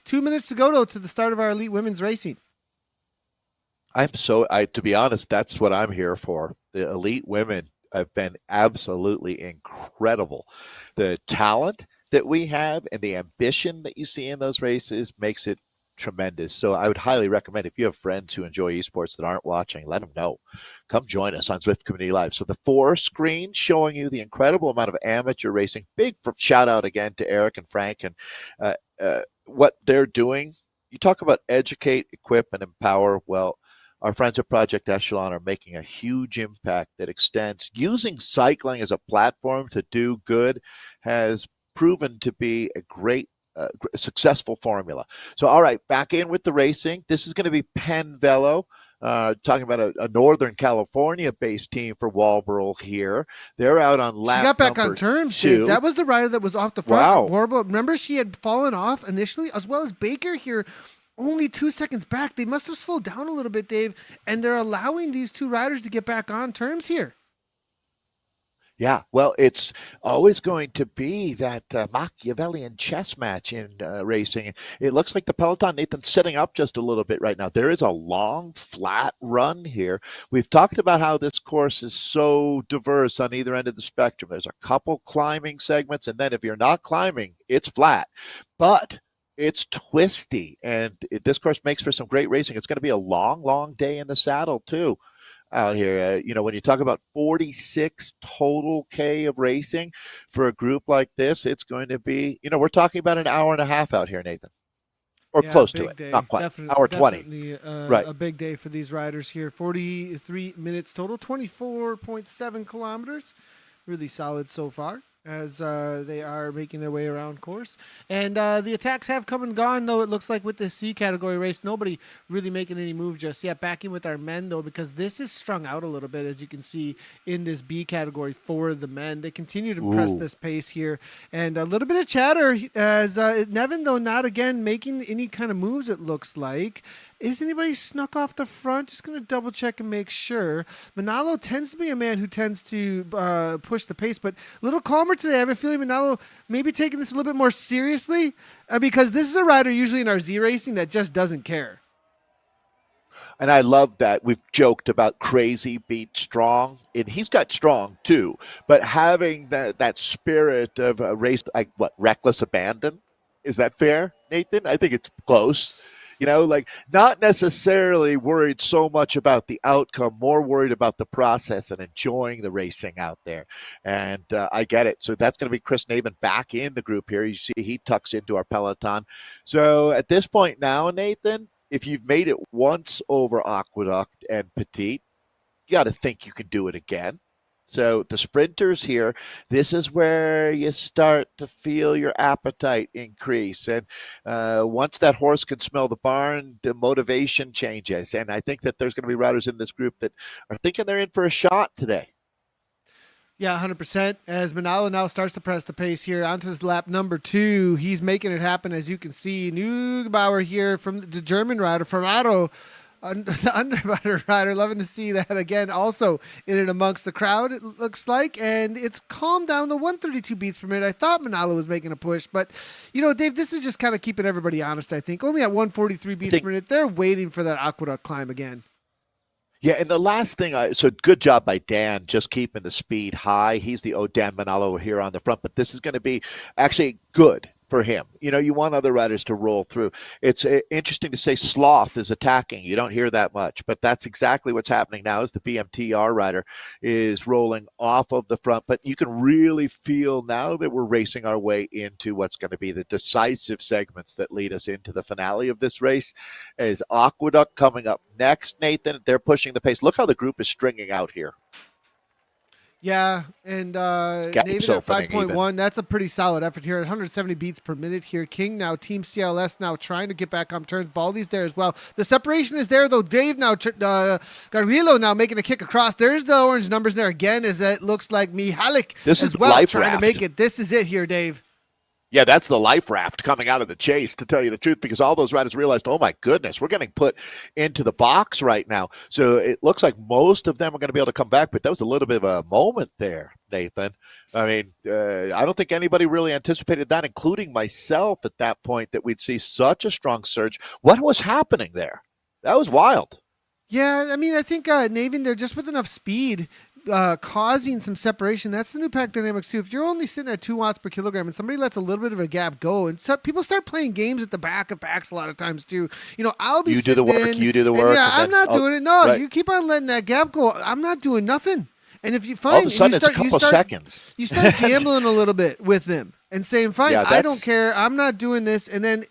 2 minutes to go to the start of our elite women's racing. To be honest, that's what I'm here for. The elite women have been absolutely incredible. The talent that we have and the ambition that you see in those races makes it tremendous. So I would highly recommend, if you have friends who enjoy esports that aren't watching, let them know. Come join us on Zwift Community Live. So the 4 screen showing you the incredible amount of amateur racing. Big shout out again to Eric and Frank and what they're doing. You talk about educate, equip, and empower. Well, our friends at Project Echelon are making a huge impact that extends. Using cycling as a platform to do good has proven to be a great successful formula. So, all right, back in with the racing. This is going to be Penn Velo, talking about a Northern California-based team for Walborough here. They're out on lap She got back on terms, 2. Dude. That was the rider that was off the front. Wow. Walborough, remember she had fallen off initially, as well as Baker here, only 2 seconds back. They must have slowed down a little bit, Dave, and they're allowing these two riders to get back on terms here. Yeah, well, it's always going to be that Machiavellian chess match in racing. It looks like the peloton, Nathan's setting up just a little bit right now. There is a long, flat run here. We've talked about how this course is so diverse on either end of the spectrum. There's a couple climbing segments, and then if you're not climbing, it's flat. But It's twisty, and this course makes for some great racing. It's going to be a long, long day in the saddle, too, out here. When you talk about 46 total K of racing for a group like this, it's going to be, we're talking about an hour and a half out here, Nathan. Or Yeah, close to big it. day. Not quite. Hour 20. Definitely Right. a big day for these riders here. 43 minutes total, 24.7 kilometers. Really solid so far as they are making their way around course. And the attacks have come and gone, though, it looks like with the C category race. Nobody really making any move just yet. Back in with our men, though, because this is strung out a little bit, as you can see in this B category for the men. They continue to press this pace here. And a little bit of chatter as Nevin, though, not again making any kind of moves, it looks like. Is anybody snuck off the front? Just going to double check and make sure. Manalo tends to be a man who tends to push the pace, but a little calmer today. I have a feeling Manalo maybe taking this a little bit more seriously because this is a rider usually in our Z racing that just doesn't care. And I love that. We've joked about crazy beat strong, and he's got strong too. But having that spirit of a race, like reckless abandon, is that fair, Nathan? I think it's close. Not necessarily worried so much about the outcome, more worried about the process and enjoying the racing out there. And I get it. So that's going to be Chris Navin back in the group here. You see he tucks into our peloton. So at this point now, Nathan, if you've made it once over Aqueduct and Petit, you got to think you can do it again. So the sprinters here, this is where you start to feel your appetite increase. And once that horse can smell the barn, the motivation changes. And I think that there's going to be riders in this group that are thinking they're in for a shot today. Yeah, 100%. As Manalo now starts to press the pace here onto his lap number 2, he's making it happen, as you can see. Neubauer here from the German rider, Ferraro, the underwater rider. Loving to see that again, also in and amongst the crowd, it looks like. And it's calmed down to 132 beats per minute. I thought Manalo was making a push, but, Dave, this is just kind of keeping everybody honest, I think. Only at 143 beats per minute. They're waiting for that Aqueduct climb again. Yeah, and the last thing, so good job by Dan, just keeping the speed high. He's the Dan Manalo here on the front, but this is going to be actually good for him. You want other riders to roll through. It's interesting to say Sloth is attacking. You don't hear that much, but that's exactly what's happening now as the BMTR rider is rolling off of the front. But you can really feel now that we're racing our way into what's going to be the decisive segments that lead us into the finale of this race. Is Aqueduct coming up next, Nathan? They're pushing the pace. Look how the group is stringing out here. Yeah, and David at 5.1, that's a pretty solid effort here at 170 beats per minute here. King now, Team CLS now trying to get back on turns. Baldy's there as well. The separation is there, though. Dave now, Garillo now making a kick across. There's the orange numbers there again, as it looks like Mihalik this as is well, life trying raft. to make it. This is it here, Dave. Yeah, that's the life raft coming out of the chase, to tell you the truth, because all those riders realized, oh, my goodness, we're getting put into the box right now. So it looks like most of them are going to be able to come back, but that was a little bit of a moment there, Nathan. I mean, I don't think anybody really anticipated that, including myself at that point, that we'd see such a strong surge. What was happening there? That was wild. Yeah, I mean, I think Navin, they're just with enough speed causing some separation. That's the new pack dynamics too. If you're only sitting at 2 watts per kilogram and somebody lets a little bit of a gap go, and people start playing games at the back of packs a lot of times too. I'll be you do the work, you do the work. Yeah, I'm not doing it. No, right. You keep on letting that gap go. I'm not doing nothing. And if you find all of a sudden it's a couple seconds, you start gambling a little bit with them and saying, "Fine, yeah, I don't care. I'm not doing this." And then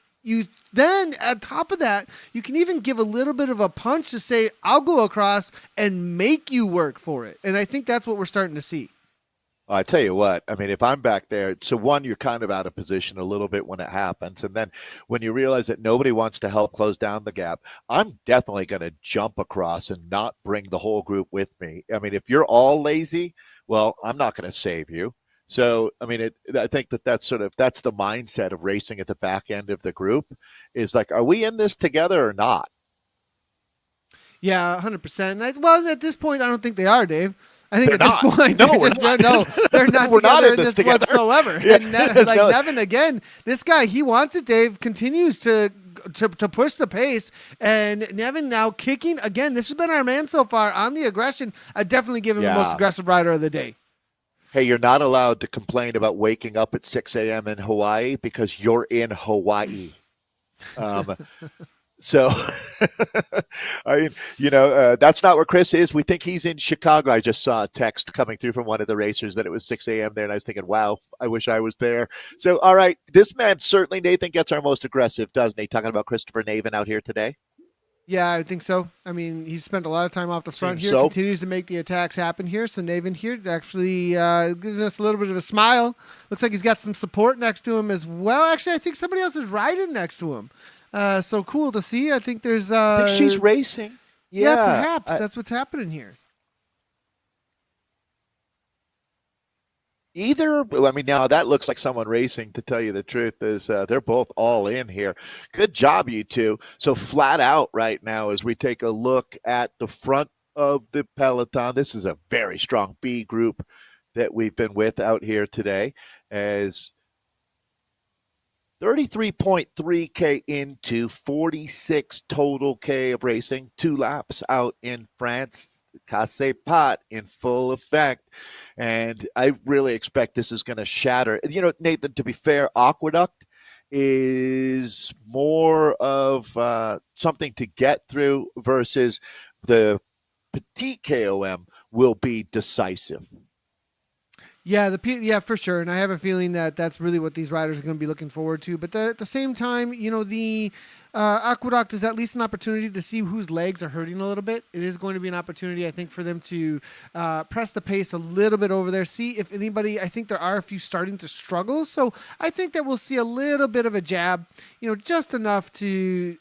then on top of that, you can even give a little bit of a punch to say, I'll go across and make you work for it. And I think that's what we're starting to see. Well, I tell you what, I mean, if I'm back there, so one, you're kind of out of position a little bit when it happens. And then when you realize that nobody wants to help close down the gap, I'm definitely going to jump across and not bring the whole group with me. I mean, if you're all lazy, well, I'm not going to save you. So, I mean, I think that's the mindset of racing at the back end of the group is like, are we in this together or not? Yeah, 100%. Well, at this point, I don't think they are, Dave. I think they're at this point, no, they're not we're together not in this together whatsoever. Yeah. And Nevin, again, this guy, he wants it, Dave, continues to push the pace. And Nevin now kicking. Again, this has been our man so far on the aggression. I definitely give him the most aggressive rider of the day. Hey, you're not allowed to complain about waking up at 6 a.m. in Hawaii because you're in Hawaii. Um, so, that's not where Chris is. We think he's in Chicago. I just saw a text coming through from one of the racers that it was 6 a.m. there, and I was thinking, wow, I wish I was there. So, all right, this man certainly, Nathan, gets our most aggressive, doesn't he? Talking about Christopher Navin out here today. Yeah, I think so. I mean, he's spent a lot of time off the front Seems here, so. continues to make the attacks happen here. So Navin here actually gives us a little bit of a smile. Looks like he's got some support next to him as well. Actually, I think somebody else is riding next to him. So cool to see. I think there's. I think she's racing. Yeah, perhaps that's what's happening here. Now that looks like someone racing, to tell you the truth. They're both all in here. Good job, you two. So flat out right now, as we take a look at the front of the peloton, this is a very strong B group that we've been with out here today, as 33.3K into 46 total K of racing, 2 laps out in France, Casse Pat in full effect. And I really expect this is going to shatter. Nathan, to be fair, Aqueduct is more of something to get through versus the Petite KOM will be decisive. Yeah, for sure. And I have a feeling that that's really what these riders are going to be looking forward to. But at the same time, the Aqueduct is at least an opportunity to see whose legs are hurting a little bit. It is going to be an opportunity, I think, for them to press the pace a little bit over there. See if anybody, I think there are a few starting to struggle. So I think that we'll see a little bit of a jab, just enough to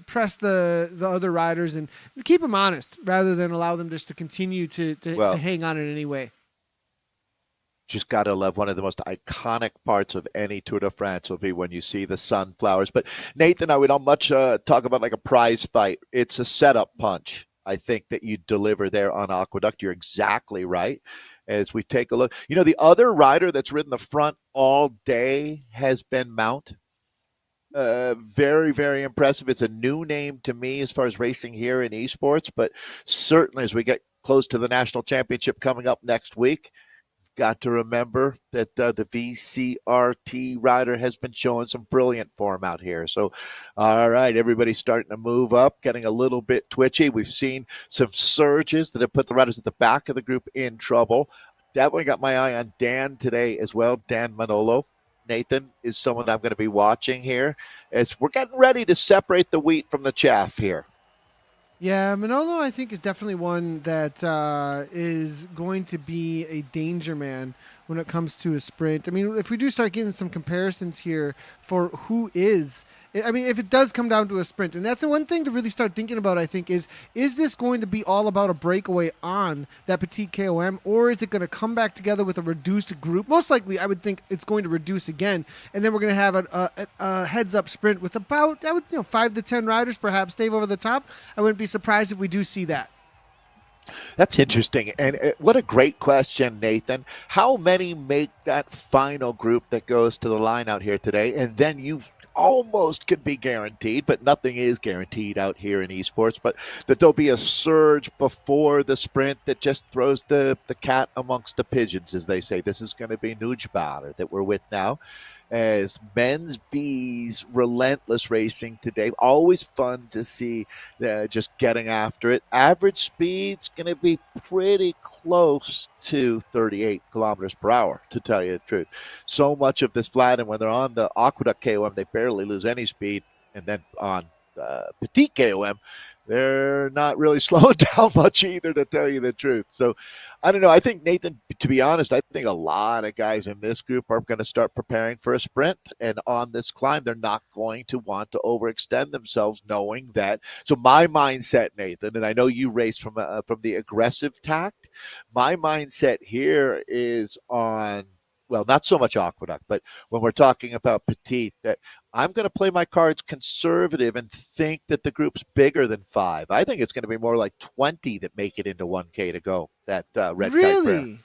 press the other riders and keep them honest rather than allow them just to continue to hang on in any way. Just got to love, one of the most iconic parts of any Tour de France will be when you see the sunflowers. But Nathan, I would not much talk about like a prize fight. It's a setup punch, I think, that you deliver there on Aqueduct. You're exactly right. As we take a look, the other rider that's ridden the front all day has been Mount. Very, very impressive. It's a new name to me as far as racing here in eSports, but certainly as we get close to the national championship coming up next week, got to remember that the VCRT rider has been showing some brilliant form out here. So, all right, everybody's starting to move up, getting a little bit twitchy. We've seen some surges that have put the riders at the back of the group in trouble. Definitely got my eye on Dan today as well, Dan Manolo. Nathan is someone I'm going to be watching here as we're getting ready to separate the wheat from the chaff here. Yeah, Manolo, I think, is definitely one that is going to be a danger man when it comes to a sprint. I mean, if we do start getting some comparisons here for who is, I mean, if it does come down to a sprint, and that's the one thing to really start thinking about, I think, is this going to be all about a breakaway on that Petite KOM, or is it going to come back together with a reduced group? Most likely, I would think it's going to reduce again, and then we're going to have a heads-up sprint with about 5 to 10 riders, perhaps, Dave, over the top. I wouldn't be surprised if we do see that. That's interesting. And what a great question, Nathan. How many make that final group that goes to the line out here today? And then you almost could be guaranteed, but nothing is guaranteed out here in esports, but that there'll be a surge before the sprint that just throws the cat amongst the pigeons, as they say. This is going to be Nujbar that we're with now, as men's B's relentless racing today. Always fun to see just getting after it. Average speed's going to be pretty close to 38 kilometers per hour, to tell you the truth. So much of this flat, and when they're on the Aqueduct KOM, they barely lose any speed. And then on Petite KOM, they're not really slowing down much either, to tell you the truth. So, I don't know. I think, Nathan, to be honest, I think a lot of guys in this group are going to start preparing for a sprint. And on this climb, they're not going to want to overextend themselves, knowing that. So my mindset, Nathan, and I know you race from the aggressive tact, my mindset here is on, well, not so much Aqueduct, but when we're talking about Petite, that I'm going to play my cards conservative and think that the group's bigger than 5. I think it's going to be more like 20 that make it into 1K to go, that red Really?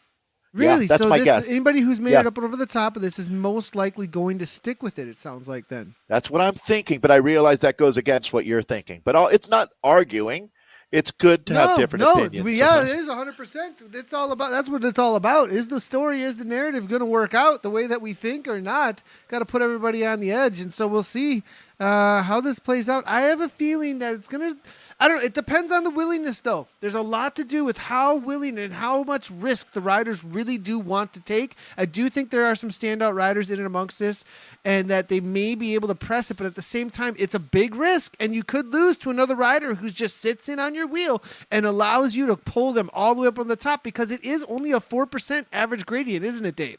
Yeah, that's so my guess. Anybody who's made it up over the top of this is most likely going to stick with it, it sounds like then. That's what I'm thinking, but I realize that goes against what you're thinking. But it's not arguing. It's good to have different opinions. Yeah, it is 100%. It's all about. That's what it's all about. Is the story, is the narrative going to work out the way that we think or not? Got to put everybody on the edge, and so we'll see how this plays out. I have a feeling that it's going to. I don't know. It depends on the willingness, though. There's a lot to do with how willing and how much risk the riders really do want to take. I do think there are some standout riders in and amongst this, and that they may be able to press it, but at the same time, it's a big risk, and you could lose to another rider who just sits in on your wheel and allows you to pull them all the way up on the top, because it is only a 4% average gradient, isn't it, Dave?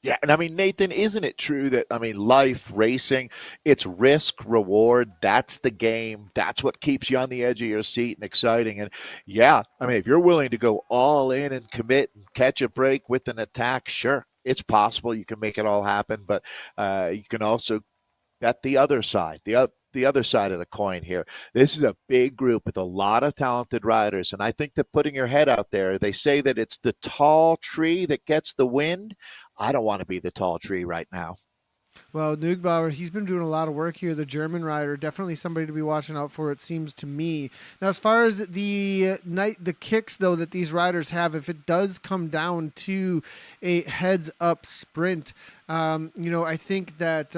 Yeah, and I mean, Nathan, isn't it true that, I mean, life, racing, it's risk, reward. That's the game. That's what keeps you on the edge of your seat and exciting. And yeah, I mean, if you're willing to go all in and commit and catch a break with an attack, sure, it's possible you can make it all happen. But you can also bet the other side, the other side of the coin here. This is a big group with a lot of talented riders, and I think that putting your head out there, they say that it's the tall tree that gets the wind. I don't want to be the tall tree right now. Well, Neugbauer, he's been doing a lot of work here. The German rider, definitely somebody to be watching out for, it seems to me. Now, as far as the kicks, though, that these riders have, if it does come down to a heads-up sprint, I think that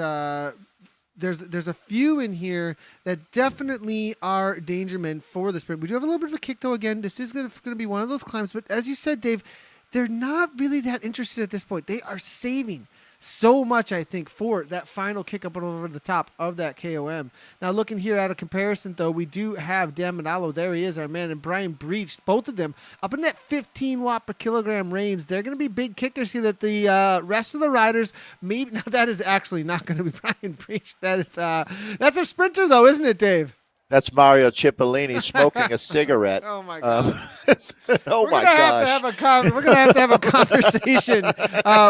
there's a few in here that definitely are danger men for the sprint. We do have a little bit of a kick, though. Again, this is going to be one of those climbs. But as you said, Dave, they're not really that interested at this point. They are saving so much, I think, for that final kick up and over the top of that KOM. Now, looking here at a comparison, though, we do have Dan Manalo. There he is, our man, and Brian Breach, both of them up in that 15 watt per kilogram range. They're going to be big kickers here that the rest of the riders, maybe, now that is actually not going to be Brian Breach. That's a sprinter, though, isn't it, Dave? That's Mario Cipollini smoking a cigarette. Oh, my God. Oh, my gosh. We're going to have to have a conversation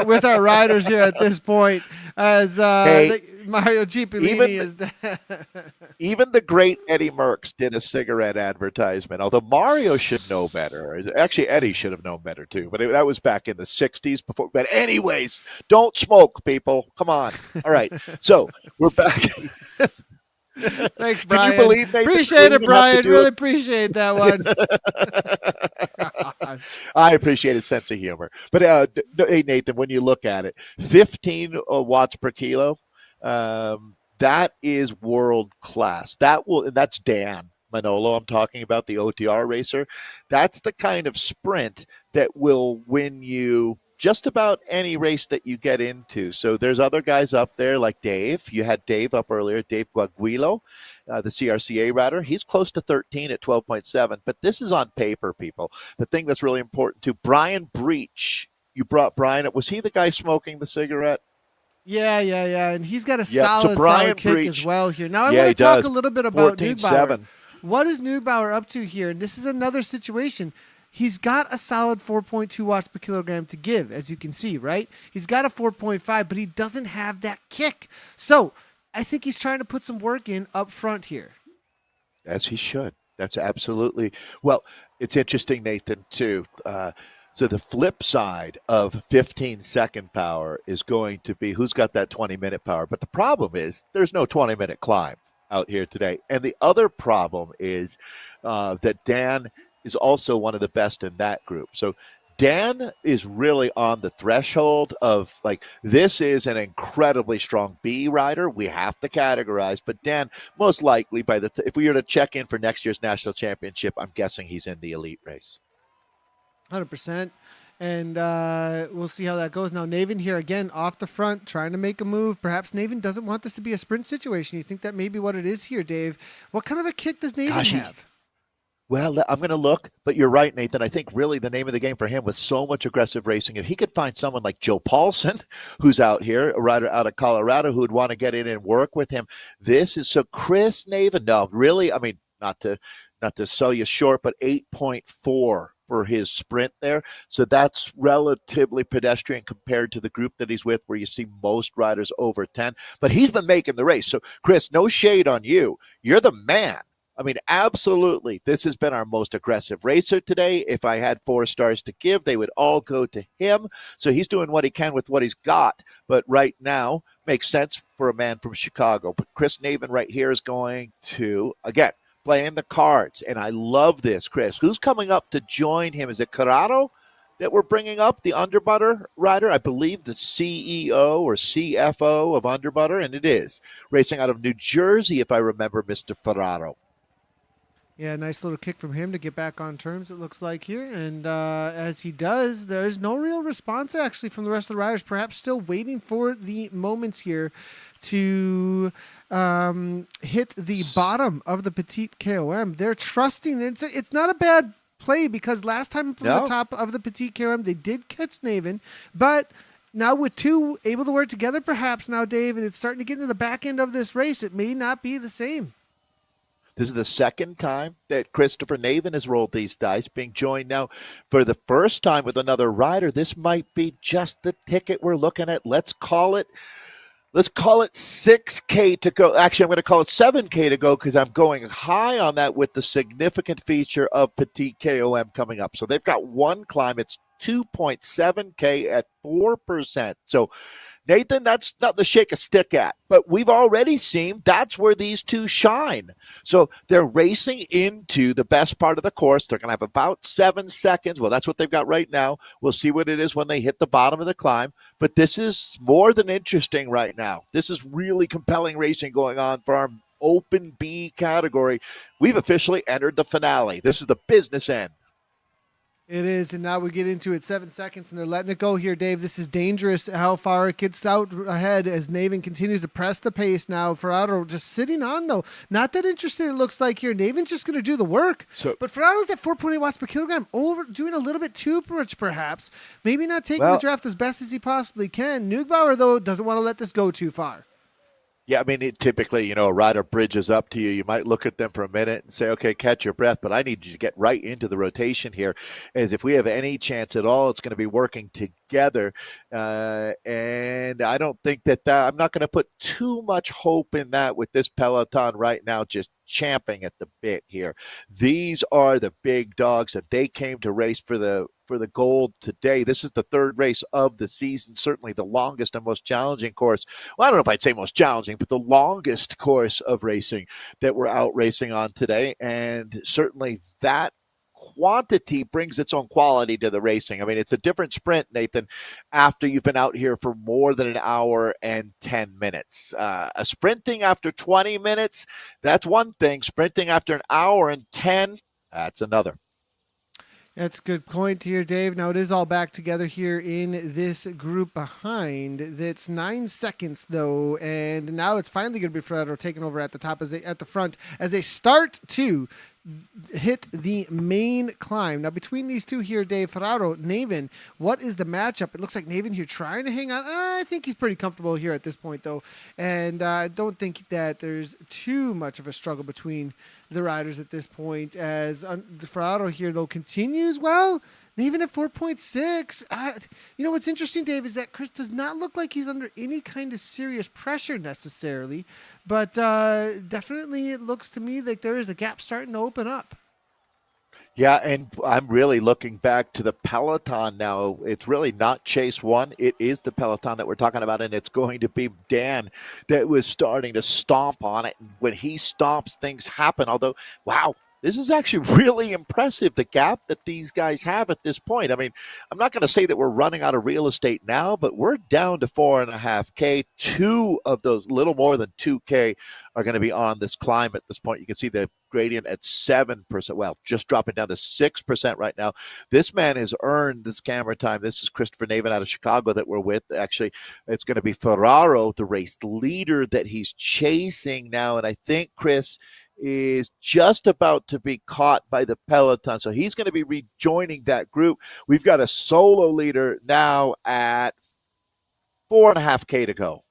with our riders here at this point, as Mario Cipollini is even the great Eddie Merckx did a cigarette advertisement, although Mario should know better. Actually, Eddie should have known better, too. But that was back in the 60s. Before. But anyways, don't smoke, people. Come on. All right. So we're back. Thanks, Brian. Can you believe, Nathan? Appreciate it, Brian. Really appreciate that one. I appreciate his sense of humor. But hey, Nathan, when you look at it, 15 watts per kilo, that is world class. That's Dan Manolo I'm talking about, the OTR racer. That's the kind of sprint that will win you just about any race that you get into. So there's other guys up there like Dave. You had Dave up earlier, Dave Guaguilo, the CRCA rider. He's close to 13 at 12.7. But this is on paper, people. The thing that's really important too, Brian Breach. You brought Brian up. Was he the guy smoking the cigarette? Yeah. And he's got a solid kick Breach, as well here. Now I want to talk a little bit about Neugbauer. 14.7. What is Neugbauer up to here? And this is another situation. He's got a solid 4.2 watts per kilogram to give, as you can see, right? He's got a 4.5, but he doesn't have that kick. So I think he's trying to put some work in up front here. As he should. That's absolutely. Well, it's interesting, Nathan, too. So the flip side of 15-second power is going to be who's got that 20-minute power. But the problem is there's no 20-minute climb out here today. And the other problem is that Dan is also one of the best in that group. So Dan is really on the threshold of, like, this is an incredibly strong B rider. We have to categorize, but Dan, most likely, if we were to check in for next year's national championship, I'm guessing he's in the elite race. 100%. And we'll see how that goes. Now, Naven here again off the front, trying to make a move. Perhaps Naven doesn't want this to be a sprint situation. You think that may be what it is here, Dave? What kind of a kick does Naven have? Well, I'm going to look, but you're right, Nathan. I think really the name of the game for him with so much aggressive racing, if he could find someone like Joe Paulson, who's out here, a rider out of Colorado, who would want to get in and work with him. This is so Chris Naven. No, really, I mean, not to sell you short, but 8.4 for his sprint there. So that's relatively pedestrian compared to the group that he's with, where you see most riders over 10. But he's been making the race. So, Chris, no shade on you. You're the man. I mean, absolutely. This has been our most aggressive racer today. If I had 4 stars to give, they would all go to him. So he's doing what he can with what he's got. But right now, makes sense for a man from Chicago. But Chris Naven right here is going to, again, playing the cards. And I love this, Chris. Who's coming up to join him? Is it Corrado that we're bringing up, the Underbutter rider? I believe the CEO or CFO of Underbutter, and it is. Racing out of New Jersey, if I remember, Mr. Ferraro. Yeah, nice little kick from him to get back on terms, it looks like here. And as he does, there's no real response actually from the rest of the riders, perhaps still waiting for the moments here to hit the bottom of the Petite KOM. They're trusting. It's not a bad play because last time from the top of the Petite KOM, they did catch Naven, but now with two able to work together, perhaps now, Dave, and it's starting to get into the back end of this race, it may not be the same. This is the second time that Christopher Naven has rolled these dice, being joined now for the first time with another rider. This might be just the ticket we're looking at. Let's call it 6K to go. Actually, I'm going to call it 7K to go because I'm going high on that with the significant feature of Petite KOM coming up. So they've got one climb. It's 2.7K at 4%. So Nathan, that's not to shake a stick at, but we've already seen that's where these two shine. So they're racing into the best part of the course. They're going to have about 7 seconds. Well, that's what they've got right now. We'll see what it is when they hit the bottom of the climb, but this is more than interesting right now. This is really compelling racing going on for our Open B category. We've officially entered the finale. This is the business end. It is, and now we get into it. 7 seconds, and they're letting it go here, Dave. This is dangerous how far it gets out ahead as Naven continues to press the pace now. Ferraro just sitting on, though. Not that interested, it looks like here. Naven's just going to do the work. But Ferraro's at 4.8 watts per kilogram, doing a little bit too much, perhaps. Maybe not taking the draft as best as he possibly can. Neugbauer, though, doesn't want to let this go too far. Yeah, I mean, typically, a rider bridges up to you. You might look at them for a minute and say, okay, catch your breath, but I need you to get right into the rotation here, as if we have any chance at all, it's going to be working together. And I don't think that I'm not going to put too much hope in that with this peloton right now, just champing at the bit here. These are the big dogs that they came to race for the gold today. This is the third race of the season, certainly the longest and most challenging course. Well, I don't know if I'd say most challenging, but the longest course of racing that we're out racing on today. And certainly that quantity brings its own quality to the racing. I mean, it's a different sprint, Nathan, after you've been out here for more than an hour and 10 minutes. A sprinting after 20 minutes, that's one thing. Sprinting after an hour and 10, that's another. That's a good point here, Dave. Now it is all back together here in this group behind. That's 9 seconds though, and now it's finally going to be Ferraro taking over at the top at the front as they start to hit the main climb. Now between these two here, Dave, Ferraro, Naven, what is the matchup? It looks like Naven here trying to hang on. I think he's pretty comfortable here at this point though, and I don't think that there's too much of a struggle between the riders at this point as the Ferraro here though continues well. Naven at 4.6. What's interesting, Dave, is that Chris does not look like he's under any kind of serious pressure necessarily, but definitely it looks to me like there is a gap starting to open up. Yeah, and I'm really looking back to the peloton now. It's really not Chase 1. It is the peloton that we're talking about, and it's going to be Dan that was starting to stomp on it. When he stomps, things happen. Although, wow, this is actually really impressive, the gap that these guys have at this point. I mean, I'm not going to say that we're running out of real estate now, but we're down to 4.5K. Two of those, little more than 2K, are going to be on this climb at this point. You can see the gradient at 7%. Well, just dropping down to 6% right now. This man has earned this camera time. This is Christopher Naven out of Chicago that we're with. Actually, it's going to be Ferraro, the race leader that he's chasing now. And I think, Chris, is just about to be caught by the peloton. So he's going to be rejoining that group. We've got a solo leader now at 4.5K to go.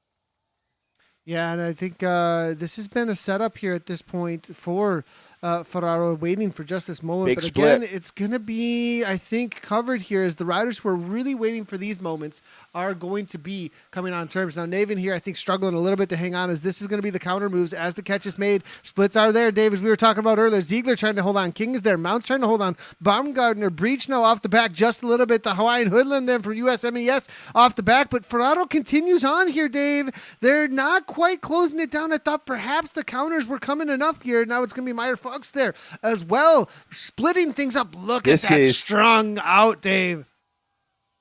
Yeah, and I think this has been a setup here at this point for Ferraro, waiting for just this moment. Big but split. Again, it's going to be, I think, covered here as the riders who are really waiting for these moments are going to be coming on terms. Now, Naven here, I think, struggling a little bit to hang on as this is going to be the counter moves as the catch is made. Splits are there, Dave, as we were talking about earlier. Ziegler trying to hold on. King is there. Mount's trying to hold on. Baumgartner, Breach now off the back just a little bit. The Hawaiian Hoodlum then for USMES off the back. But Ferraro continues on here, Dave. They're not quite closing it down. I thought perhaps the counters were coming enough here. Now it's going to be Meyer trucks there as well, splitting things up. Look at that strung out, Dave.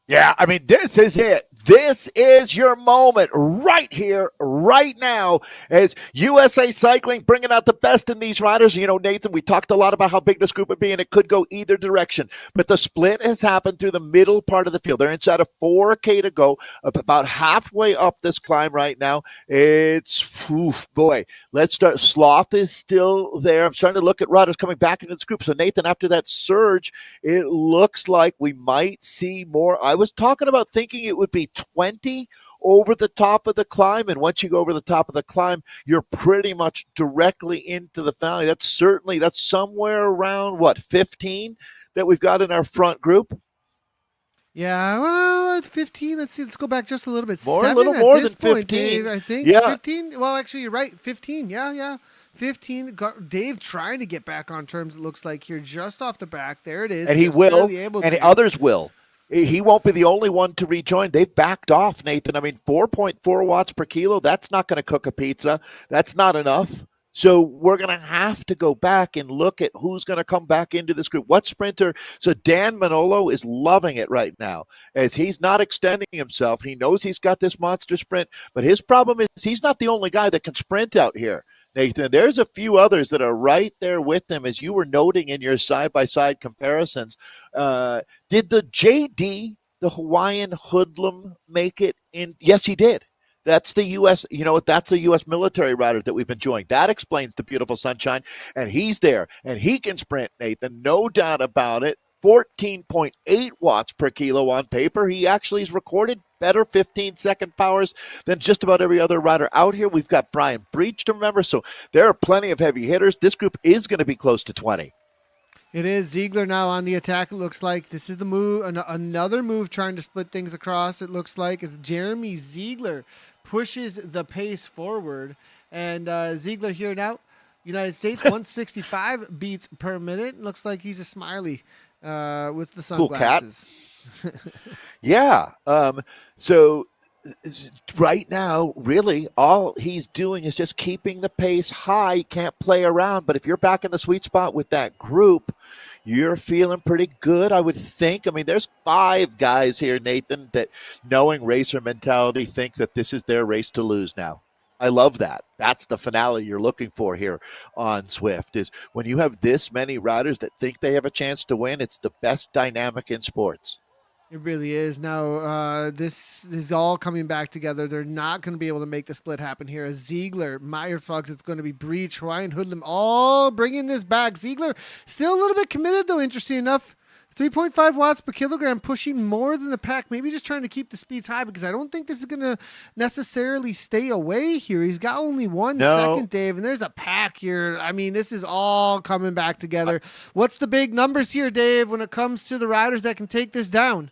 Yeah, I mean, this is it. This is your moment right here, right now, as USA Cycling bringing out the best in these riders. You know, Nathan, we talked a lot about how big this group would be, and it could go either direction. But the split has happened through the middle part of the field. They're inside of 4K to go, about halfway up this climb right now. It's, boy, let's start. Sloth is still there. I'm starting to look at riders coming back into this group. So, Nathan, after that surge, it looks like we might see more. I was talking about thinking it would be 20 over the top of the climb, and once you go over the top of the climb, you're pretty much directly into the finale. That's somewhere around 15 that we've got in our front group. Yeah, well, at 15. Let's see. Let's go back just a little bit. A little more than 15, point, Dave, I think. Yeah, 15. Well, actually, you're right. 15. Yeah. 15. Dave trying to get back on terms. It looks like here, just off the back. There it is. And he will, and others will. He won't be the only one to rejoin. They've backed off, Nathan. I mean, 4.4 watts per kilo, that's not going to cook a pizza. That's not enough. So we're going to have to go back and look at who's going to come back into this group. What sprinter? So Dan Manolo is loving it right now as he's not extending himself. He knows he's got this monster sprint, but his problem is he's not the only guy that can sprint out here. Nathan, there's a few others that are right there with them, as you were noting in your side-by-side comparisons. Did the JD, the Hawaiian hoodlum, make it in? Yes, he did. That's the U.S., that's a U.S. military rider that we've been enjoying. That explains the beautiful sunshine, and he's there, and he can sprint, Nathan, no doubt about it. 14.8 watts per kilo on paper. He actually has recorded better 15-second powers than just about every other rider out here. We've got Brian Breach to remember, so there are plenty of heavy hitters. This group is going to be close to 20. It is Ziegler now on the attack. It looks like this is the move, another move trying to split things across. It looks like as Jeremy Ziegler pushes the pace forward, and Ziegler here now, United States 165 beats per minute. Looks like he's a smiley with the sunglasses. Cool cat. Yeah. So right now, really, all he's doing is just keeping the pace high. He can't play around. But if you're back in the sweet spot with that group, you're feeling pretty good, I would think. I mean, there's 5 guys here, Nathan, that knowing racer mentality think that this is their race to lose now. I love that. That's the finale you're looking for here on Zwift, is when you have this many riders that think they have a chance to win, it's the best dynamic in sports. It really is. Now, this is all coming back together. They're not going to be able to make the split happen here. As Ziegler, Meyer Fox, it's going to be Breach, Hawaiian Hoodlum, all bringing this back. Ziegler still a little bit committed, though, interesting enough. 3.5 watts per kilogram, pushing more than the pack. Maybe just trying to keep the speeds high, because I don't think this is going to necessarily stay away here. He's got only 1 second, Dave, and there's a pack here. I mean, this is all coming back together. What's the big numbers here, Dave, when it comes to the riders that can take this down?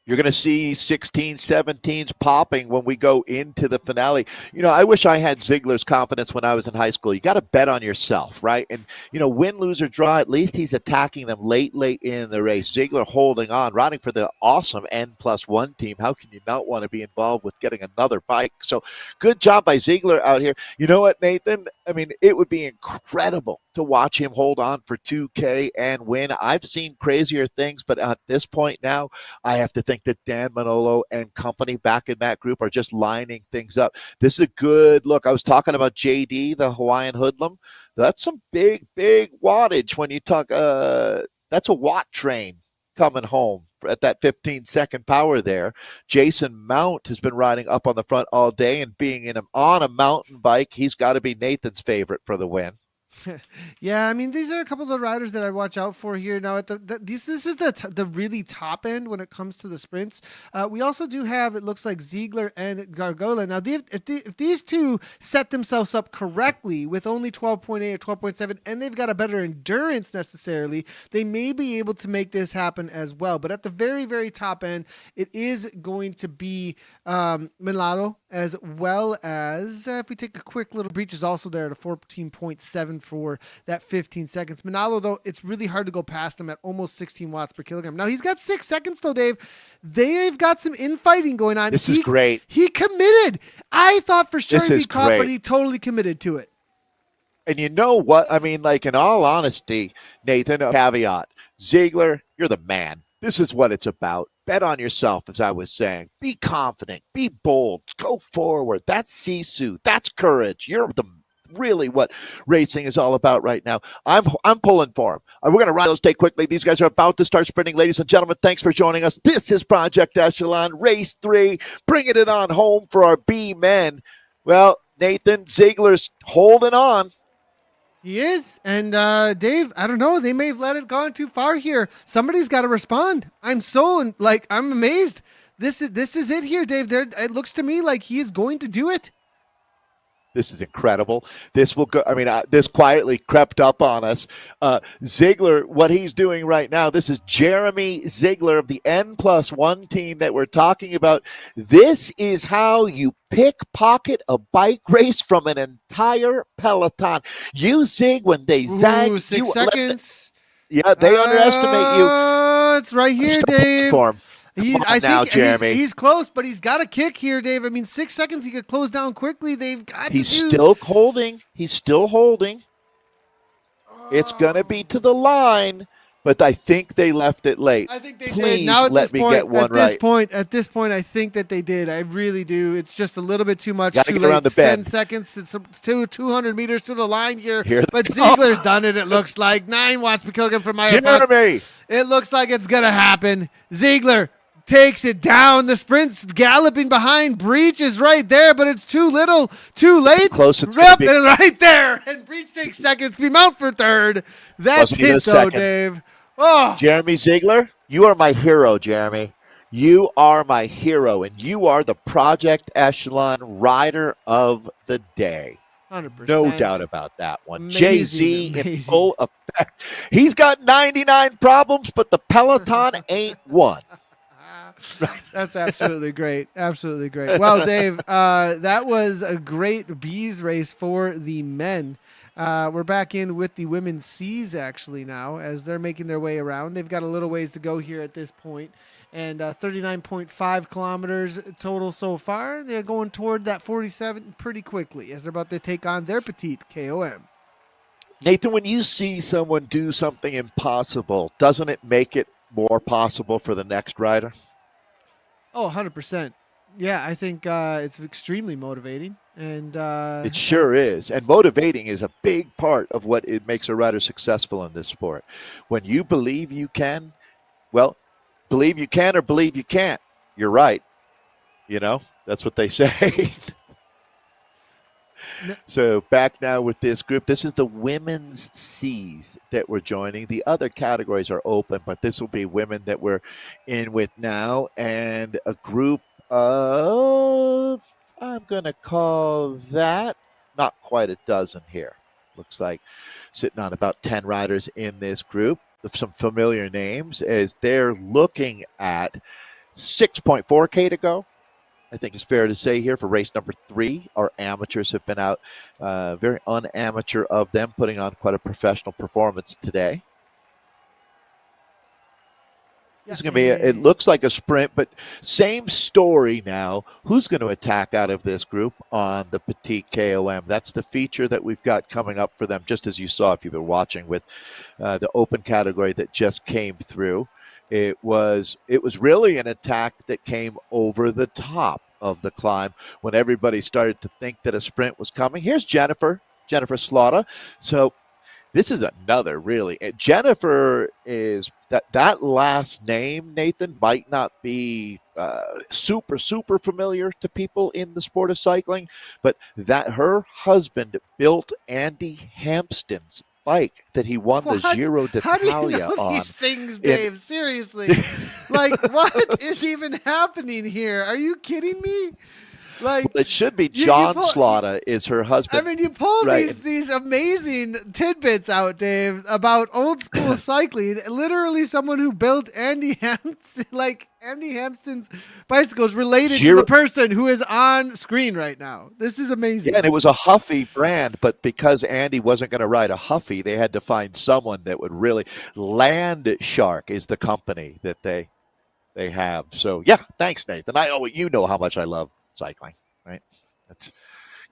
You're going to see 16, 17s popping when we go into the finale. I wish I had Ziegler's confidence when I was in high school. You got to bet on yourself, right? And, win, lose, or draw, at least he's attacking them late in the race. Ziegler holding on, riding for the awesome N+1 team. How can you not want to be involved with getting another bike? So good job by Ziegler out here. You know what, Nathan? I mean, it would be incredible to watch him hold on for 2K and win. I've seen crazier things, but at this point now, I have to think that Dan Manolo and company back in that group are just lining things up. This is a good look. I was talking about JD, the Hawaiian hoodlum. That's some big wattage when you talk. That's a watt train coming home at that 15-second power there. Jason Mount has been riding up on the front all day, and being on a mountain bike, he's got to be Nathan's favorite for the win. Yeah, I mean, these are a couple of the riders that I watch out for here. Now, this is the really top end when it comes to the sprints. We also do have, it looks like, Ziegler and Gargola. Now, if these two set themselves up correctly with only 12.8 or 12.7, and they've got a better endurance necessarily, they may be able to make this happen as well. But at the very, very top end, it is going to be Milano, as well as, if we take a quick little Breach, is also there at a 14.7 for that 15 seconds. Manalo, though, it's really hard to go past him at almost 16 watts per kilogram. Now, he's got 6 seconds, though, Dave. They've got some infighting going on. This is great. He committed. I thought for sure he'd be caught, but he totally committed to it. And you know what? I mean, like, in all honesty, Nathan, a caveat. Ziegler, you're the man. This is what it's about. Bet on yourself, as I was saying. Be confident. Be bold. Go forward. That's Sisu. That's courage. You're the really what racing is all about right now. I'm pulling for him. We're going to run those take quickly. These guys are about to start sprinting. Ladies and gentlemen, thanks for joining us. This is Project Echelon, Race 3, bringing it on home for our B men. Well, Nathan, Ziegler's holding on. He is. And Dave, I don't know. They may have let it gone too far here. Somebody's got to respond. I'm amazed. This is it here, Dave. It looks to me like he is going to do it. This is incredible. This will go. I mean, this quietly crept up on us. Ziegler, what he's doing right now, this is Jeremy Ziegler of the N+1 team that we're talking about. This is how you pickpocket a bike race from an entire peloton. You zig when they zag. Ooh, 6 seconds. They underestimate you. It's right here, Dave. For him. I think Jeremy. He's close, but he's got a kick here, Dave. I mean, 6 seconds, he could close down quickly. He's still holding. He's still holding. It's going to be to the line, but I think they left it late. I think they Please did. Now let me get one right. At this point, I think that they did. I really do. It's just a little bit too much. Gotta too get late. around the 10 bend. seconds. It's 200 meters to the line here. But Ziegler's done it, it looks like. 9 watts per kilogram from my Jeremy. It looks like it's going to happen. Ziegler takes it down. The sprint's galloping behind. Breach is right there, but it's too little, too late. Close it's Rip, and right there. And Breach takes second. It's going to be Mount for third. That's it, though, Dave. Oh. Jeremy Ziegler, you are my hero, Jeremy. You are my hero, and you are the Project Echelon Rider of the Day. 100%. No doubt about that one. Amazing, Jay-Z in amazing. full effect. He's got 99 problems, but the Peloton ain't one. Right. That's absolutely great. Absolutely great. Well, Dave, that was a great bees race for the men. We're back in with the women's C's actually now as they're making their way around. They've got a little ways to go here at this point, and 39.5 kilometers total so far. They're going toward that 47 pretty quickly as they're about to take on their petite KOM. Nathan, when you see someone do something impossible, doesn't it make it more possible for the next rider? Oh, 100%. Yeah, I think it's extremely motivating. And it sure is. And motivating is a big part of what it makes a rider successful in this sport. When you believe you can, well, believe you can or believe you can't. You're right. You know, that's what they say. So back now with this group. This is the women's C's that we're joining. The other categories are open, but this will be women that we're in with now. And a group of, I'm going to call that not quite a dozen here. Looks like sitting on about 10 riders in this group. Some familiar names as they're looking at 6.4K to go. I think it's fair to say here for race number 3, our amateurs have been out, very unamateur of them, putting on quite a professional performance today. It's going to be, it looks like a sprint, but same story now. Who's going to attack out of this group on the petite KOM? That's the feature that we've got coming up for them, just as you saw if you've been watching with the open category that just came through. It was really an attack that came over the top of the climb when everybody started to think that a sprint was coming. Here's Jennifer Slaughter. So this is another really. Jennifer is that last name, Nathan, might not be super familiar to people in the sport of cycling, but that her husband built Andy Hampston's bike that he won the Giro d'Italia How do you know on. These things, Dave? Seriously, like what is even happening here? Are you kidding me? Like, well, it should be John Slaughter is her husband. I mean, you pull right. these amazing tidbits out, Dave, about old school cycling. Literally, someone who built Andy Hampston's bicycles related to the person who is on screen right now. This is amazing. Yeah, and it was a Huffy brand, but because Andy wasn't going to ride a Huffy, they had to find someone that would really. Land Shark is the company that they have. So yeah, thanks, Nathan. You know how much I love cycling, right? That's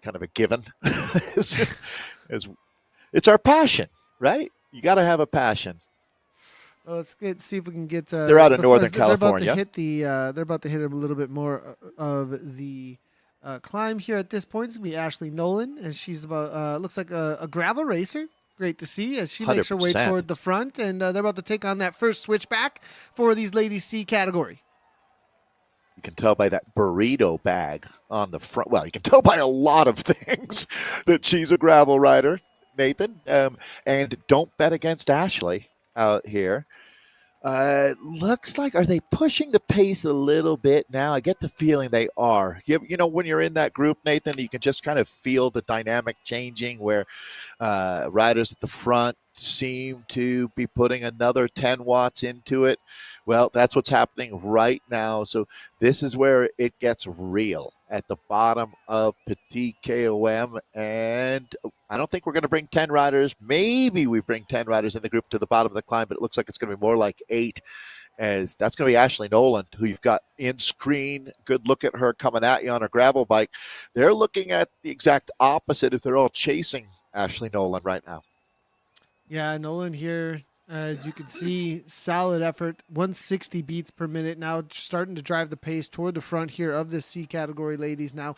kind of a given. as It's our passion, right? You got to have a passion. Well, see if we can get. They're out of Northern California. They're about to hit a little bit more of the climb here at this point. It's gonna be Ashley Nolan, and she's about looks like a gravel racer. Great to see as she makes her way 100%. toward the front, and they're about to take on that first switchback for these ladies C category. You can tell by that burrito bag on the front. Well, you can tell by a lot of things that she's a gravel rider, Nathan. And don't bet against Ashley out here. Looks like, are they pushing the pace a little bit now? I get the feeling they are. You know, when you're in that group, Nathan, you can just kind of feel the dynamic changing where riders at the front seem to be putting another 10 watts into it. Well, that's what's happening right now. So this is where it gets real at the bottom of Petit KOM. And I don't think we're going to bring 10 riders. Maybe we bring 10 riders in the group to the bottom of the climb, but it looks like it's going to be more like 8, as that's going to be Ashley Nolan, who you've got in screen. Good look at her coming at you on a gravel bike. They're looking at the exact opposite as they're all chasing Ashley Nolan right now. Yeah, Nolan here, as you can see, solid effort, 160 beats per minute. Now starting to drive the pace toward the front here of this C category ladies. Now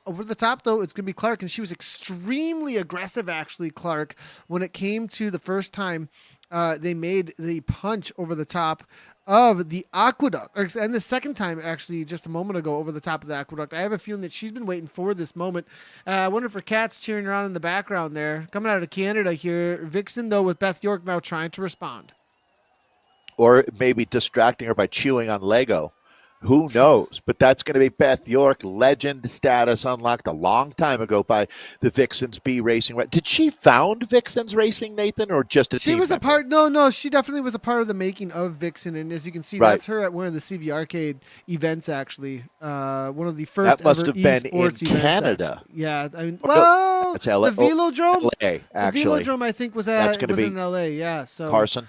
over the top, though, it's going to be Clark, and she was extremely aggressive, actually, Clark, when it came to the first time they made the punch over the top of the aqueduct, and the second time, actually, just a moment ago, over the top of the aqueduct. I have a feeling that she's been waiting for this moment. I wonder if her cat's cheering around in the background there. Coming out of Canada here. Vixen, though, with Beth York now trying to respond. Or maybe distracting her by chewing on Lego. Who knows? But that's going to be Beth York, legend status unlocked a long time ago by the Vixens B Racing. Did she found Vixens Racing, Nathan, or just a team? She was member? a part. No, she definitely was a part of the making of Vixen, and as you can see, that's her at one of the CV Arcade events. Actually, one of the first. That must have been in Canada. Actually. Yeah, I mean, well, that's LA. The Velodrome. LA, actually. The Velodrome, I think, was in LA. Yeah, so Carson.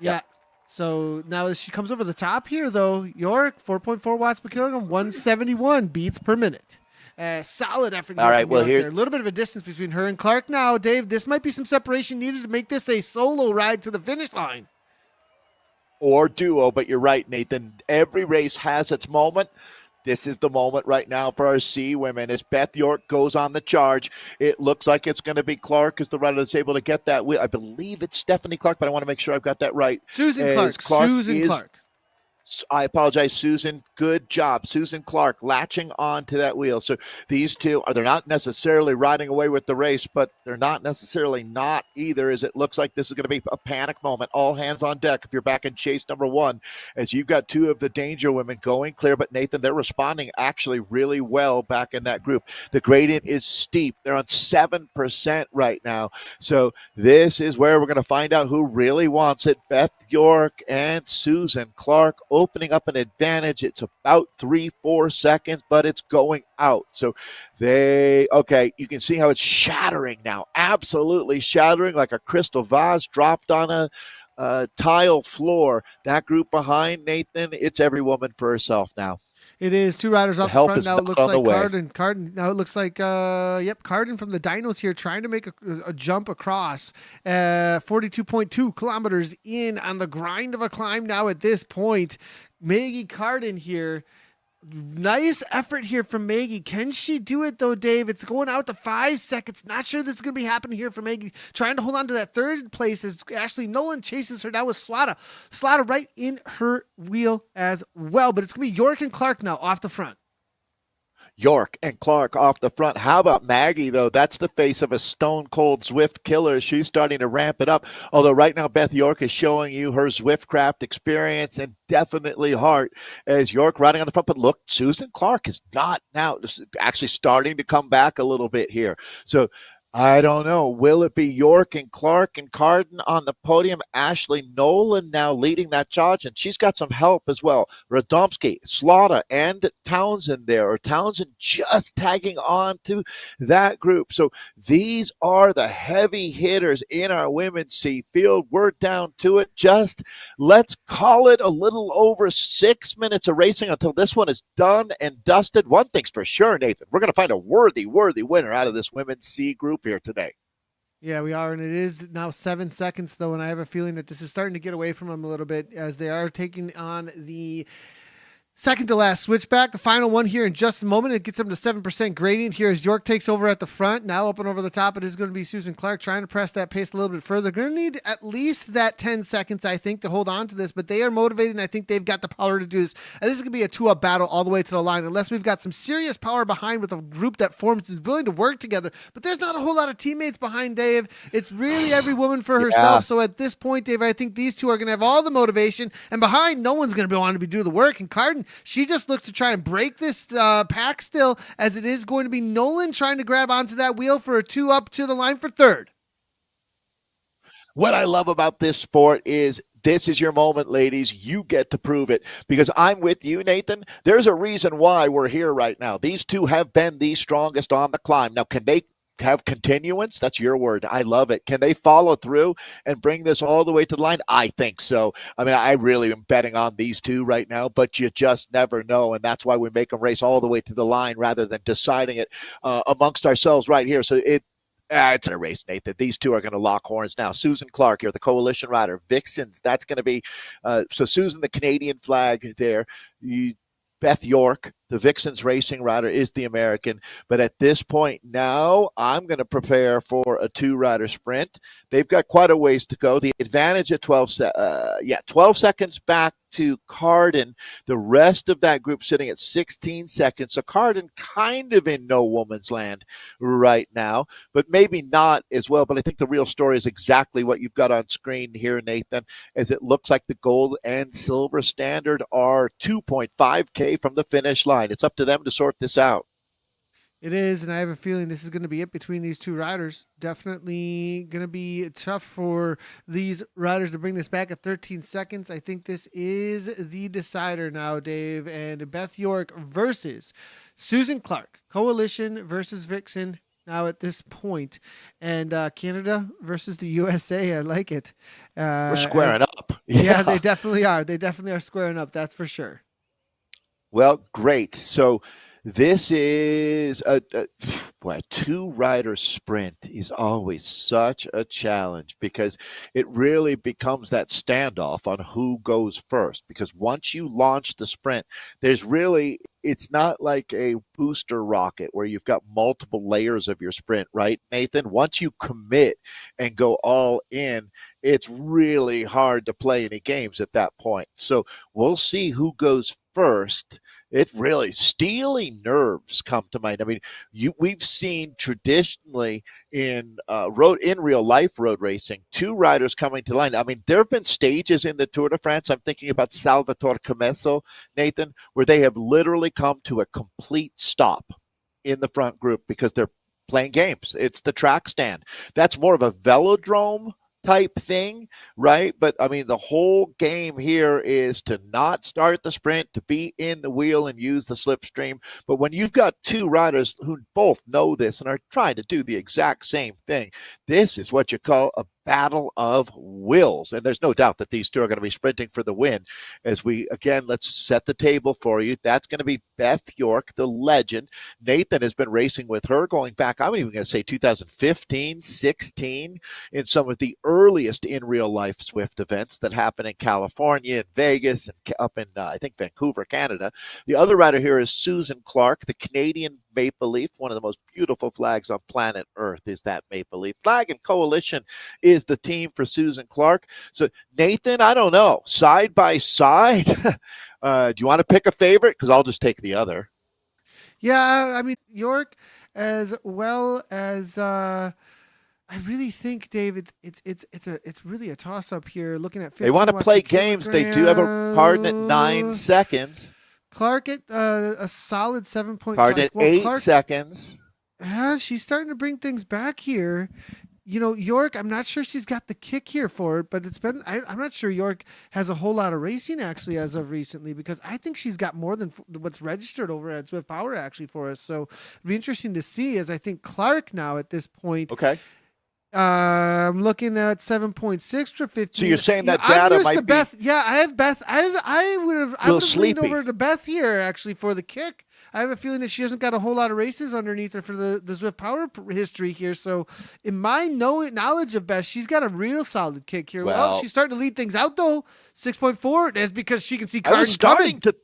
Yeah. Yep. So now as she comes over the top here, though, York, 4.4 watts per kilogram, 171 beats per minute. Solid effort. All right, well, here. A little bit of a distance between her and Clark now, Dave. This might be some separation needed to make this a solo ride to the finish line. Or duo, but you're right, Nathan. Every race has its moment. This is the moment right now for our C women as Beth York goes on the charge. It looks like it's going to be Clark as the rider that's able to get that wheel. I believe it's Stephanie Clark, but I want to make sure I've got that right. Susan Clark. I apologize, Susan. Good job. Susan Clark latching on to that wheel. So these two, they're not necessarily riding away with the race, but they're not necessarily not either, as it looks like this is going to be a panic moment. All hands on deck if you're back in chase number 1, as you've got 2 of the danger women going clear. But, Nathan, they're responding actually really well back in that group. The gradient is steep. They're on 7% right now. So this is where we're going to find out who really wants it. Beth York and Susan Clark opening up an advantage. It's about 3-4 seconds, but it's going out. So you can see how it's shattering now. Absolutely shattering like a crystal vase dropped on a tile floor. That group behind, Nathan, it's every woman for herself now. It is 2 riders off the front now. It looks like Carden. Now it looks like Carden from the Dinos here trying to make a jump across. 42.2 kilometers in on the grind of a climb now at this point. Maggie Carden here. Nice effort here from Maggie. Can she do it though, Dave? It's going out to 5 seconds. Not sure this is going to be happening here for Maggie. Trying to hold on to that third place as Ashley Nolan chases her down with Slaughter. Slaughter right in her wheel as well. But it's going to be York and Clark now off the front. York and Clark off the front. How about Maggie, though? That's the face of a stone-cold Zwift killer. She's starting to ramp it up. Although right now Beth York is showing you her Zwiftcraft experience and definitely heart as York riding on the front. But look, Susan Clark is not now actually starting to come back a little bit here. So I don't know. Will it be York and Clark and Carden on the podium? Ashley Nolan now leading that charge, and she's got some help as well. Radomski, Slaughter, and Townsend there, or Townsend just tagging on to that group. So these are the heavy hitters in our women's C field. We're down to it. Just let's call it a little over 6 minutes of racing until this one is done and dusted. One thing's for sure, Nathan, we're going to find a worthy winner out of this women's C group here today. Yeah, we are, and it is now 7 seconds though, and I have a feeling that this is starting to get away from them a little bit as they are taking on the second to last switchback, the final one here in just a moment. It gets them to 7% gradient here as York takes over at the front. Now up and over the top, it is going to be Susan Clark trying to press that pace a little bit further. Going to need at least that 10 seconds, I think, to hold on to this, but they are motivated, and I think they've got the power to do this. And this is going to be a 2-up battle all the way to the line, unless we've got some serious power behind with a group that forms is willing to work together. But there's not a whole lot of teammates behind Dave. It's really every woman for herself. So at this point, Dave, I think these two are going to have all the motivation, and behind, no one's going to be wanting to do the work. And Carden, she just looks to try and break this pack still, as it is going to be Nolan trying to grab onto that wheel for a 2-up to the line for third. What I love about this sport is this is your moment, ladies. You get to prove it, because I'm with you, Nathan. There's a reason why we're here right now. These two have been the strongest on the climb. Now, can they have continuance? That's your word. I love it. Can they follow through and bring this all the way to the line? I think so. I mean, I really am betting on these two right now, but you just never know, and that's why we make them race all the way to the line rather than deciding it amongst ourselves right here. So it's a race, Nathan. These two are going to lock horns now. Susan Clark here, the coalition rider. Vixens, that's going to be so Susan, the Canadian flag there. Beth York, the Vixens racing rider, is the American. But at this point now, I'm going to prepare for a two-rider sprint. They've got quite a ways to go. The advantage at 12 seconds back to Carden. The rest of that group sitting at 16 seconds. So Carden kind of in no woman's land right now, but maybe not as well. But I think the real story is exactly what you've got on screen here, Nathan, as it looks like the gold and silver standard are 2.5K from the finish line. It's up to them to sort this out. It is, and I have a feeling this is going to be it between these two riders. Definitely going to be tough for these riders to bring this back at 13 seconds. I think this is the decider now, Dave, and Beth York versus Susan Clark. Coalition versus Vixen now at this point. And Canada versus the USA. I like it. We're squaring up. Yeah, they definitely are. They definitely are squaring up. That's for sure. Well, great. So this is a two-rider sprint is always such a challenge, because it really becomes that standoff on who goes first. Because once you launch the sprint, it's not like a booster rocket where you've got multiple layers of your sprint, right, Nathan? Once you commit and go all in, it's really hard to play any games at that point. So we'll see who goes first. It really, steely nerves come to mind. I mean, we've seen traditionally in real life road racing, two riders coming to line. I mean, there have been stages in the Tour de France. I'm thinking about Salvatore Comesso, Nathan, where they have literally come to a complete stop in the front group because they're playing games. It's the track stand. That's more of a velodrome type thing, right? But I mean, the whole game here is to not start the sprint, to be in the wheel and use the slipstream. But when you've got two riders who both know this and are trying to do the exact same thing, this is what you call a battle of wills. And there's no doubt that these two are going to be sprinting for the win. As let's set the table for you. That's going to be Beth York, the legend. Nathan has been racing with her going back, I'm even going to say 2015, 16, in some of the earliest in real life Swift events that happen in California and Vegas and up in, I think, Vancouver, Canada. The other rider here is Susan Clark, the Canadian maple leaf. One of the most beautiful flags on planet Earth is that maple leaf flag, and Coalition is the team for Susan Clark. So Nathan, I don't know, side by side, do you want to pick a favorite? Because I'll just take the other. Yeah, I mean, York, as well as I really think, Dave, it's really a toss up here. Looking at they want to play games. They do have a Carden at 9 seconds. Clark at a solid 7.5. Carden at 8 seconds. She's starting to bring things back here. You know, York, I'm not sure she's got the kick here for it, but I'm not sure York has a whole lot of racing actually as of recently, because I think she's got more than what's registered over at Swift Power actually for us. So it'd be interesting to see, as I think Clark now at this point. Okay. I'm looking at 7.6 for 15. So you're saying that I'm data used to might be Beth. Yeah, I have Beth. I a would little have leaned sleepy. over to Beth here actually for the kick. I have a feeling that she hasn't got a whole lot of races underneath her for the Zwift Power history here. So, in my knowledge of Beth, she's got a real solid kick here. Well, Well, she's starting to lead things out though. 6.4. That's because she can see I was Carden starting coming. to.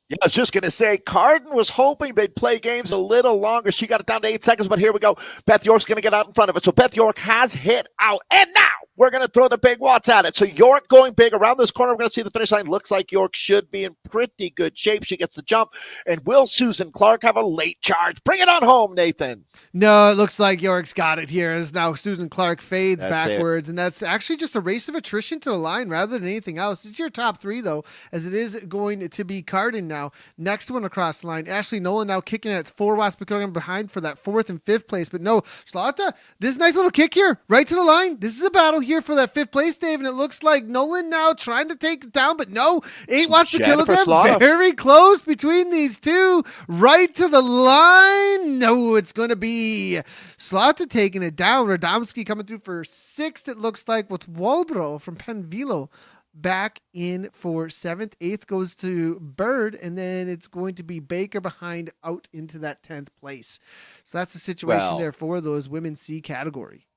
Yeah, I was just going to say, Carden was hoping they'd play games a little longer. She got it down to 8 seconds, but here we go. Beth York's going to get out in front of it. So Beth York has hit out. And now we're going to throw the big watts at it. So York going big around this corner. We're going to see the finish line. Looks like York should be in pretty good shape. She gets the jump. And will Susan Clark have a late charge? Bring it on home, Nathan. No, it looks like York's got it here as now Susan Clark fades That's backwards. And that's actually just a race of attrition to the line rather than anything else. It's your top three, though, as it is going to be Carden now. Next one across the line. Ashley Nolan now kicking at 4 watts behind for that 4th and 5th place. But no, Slaughter, this nice little kick here, right to the line. This is a battle here for that 5th place, Dave. And it looks like Nolan now trying to take it down, but no, 8 watts per kilogram. Slaughter. Very close between these two. Right to the line. No, it's going to be Slaughter taking it down. Radomski coming through for 6th, it looks like, with Walbro from Penvilo back in for 7th. 8th goes to Bird, and then it's going to be Baker behind out into that 10th place. So that's the situation there for those women's C category.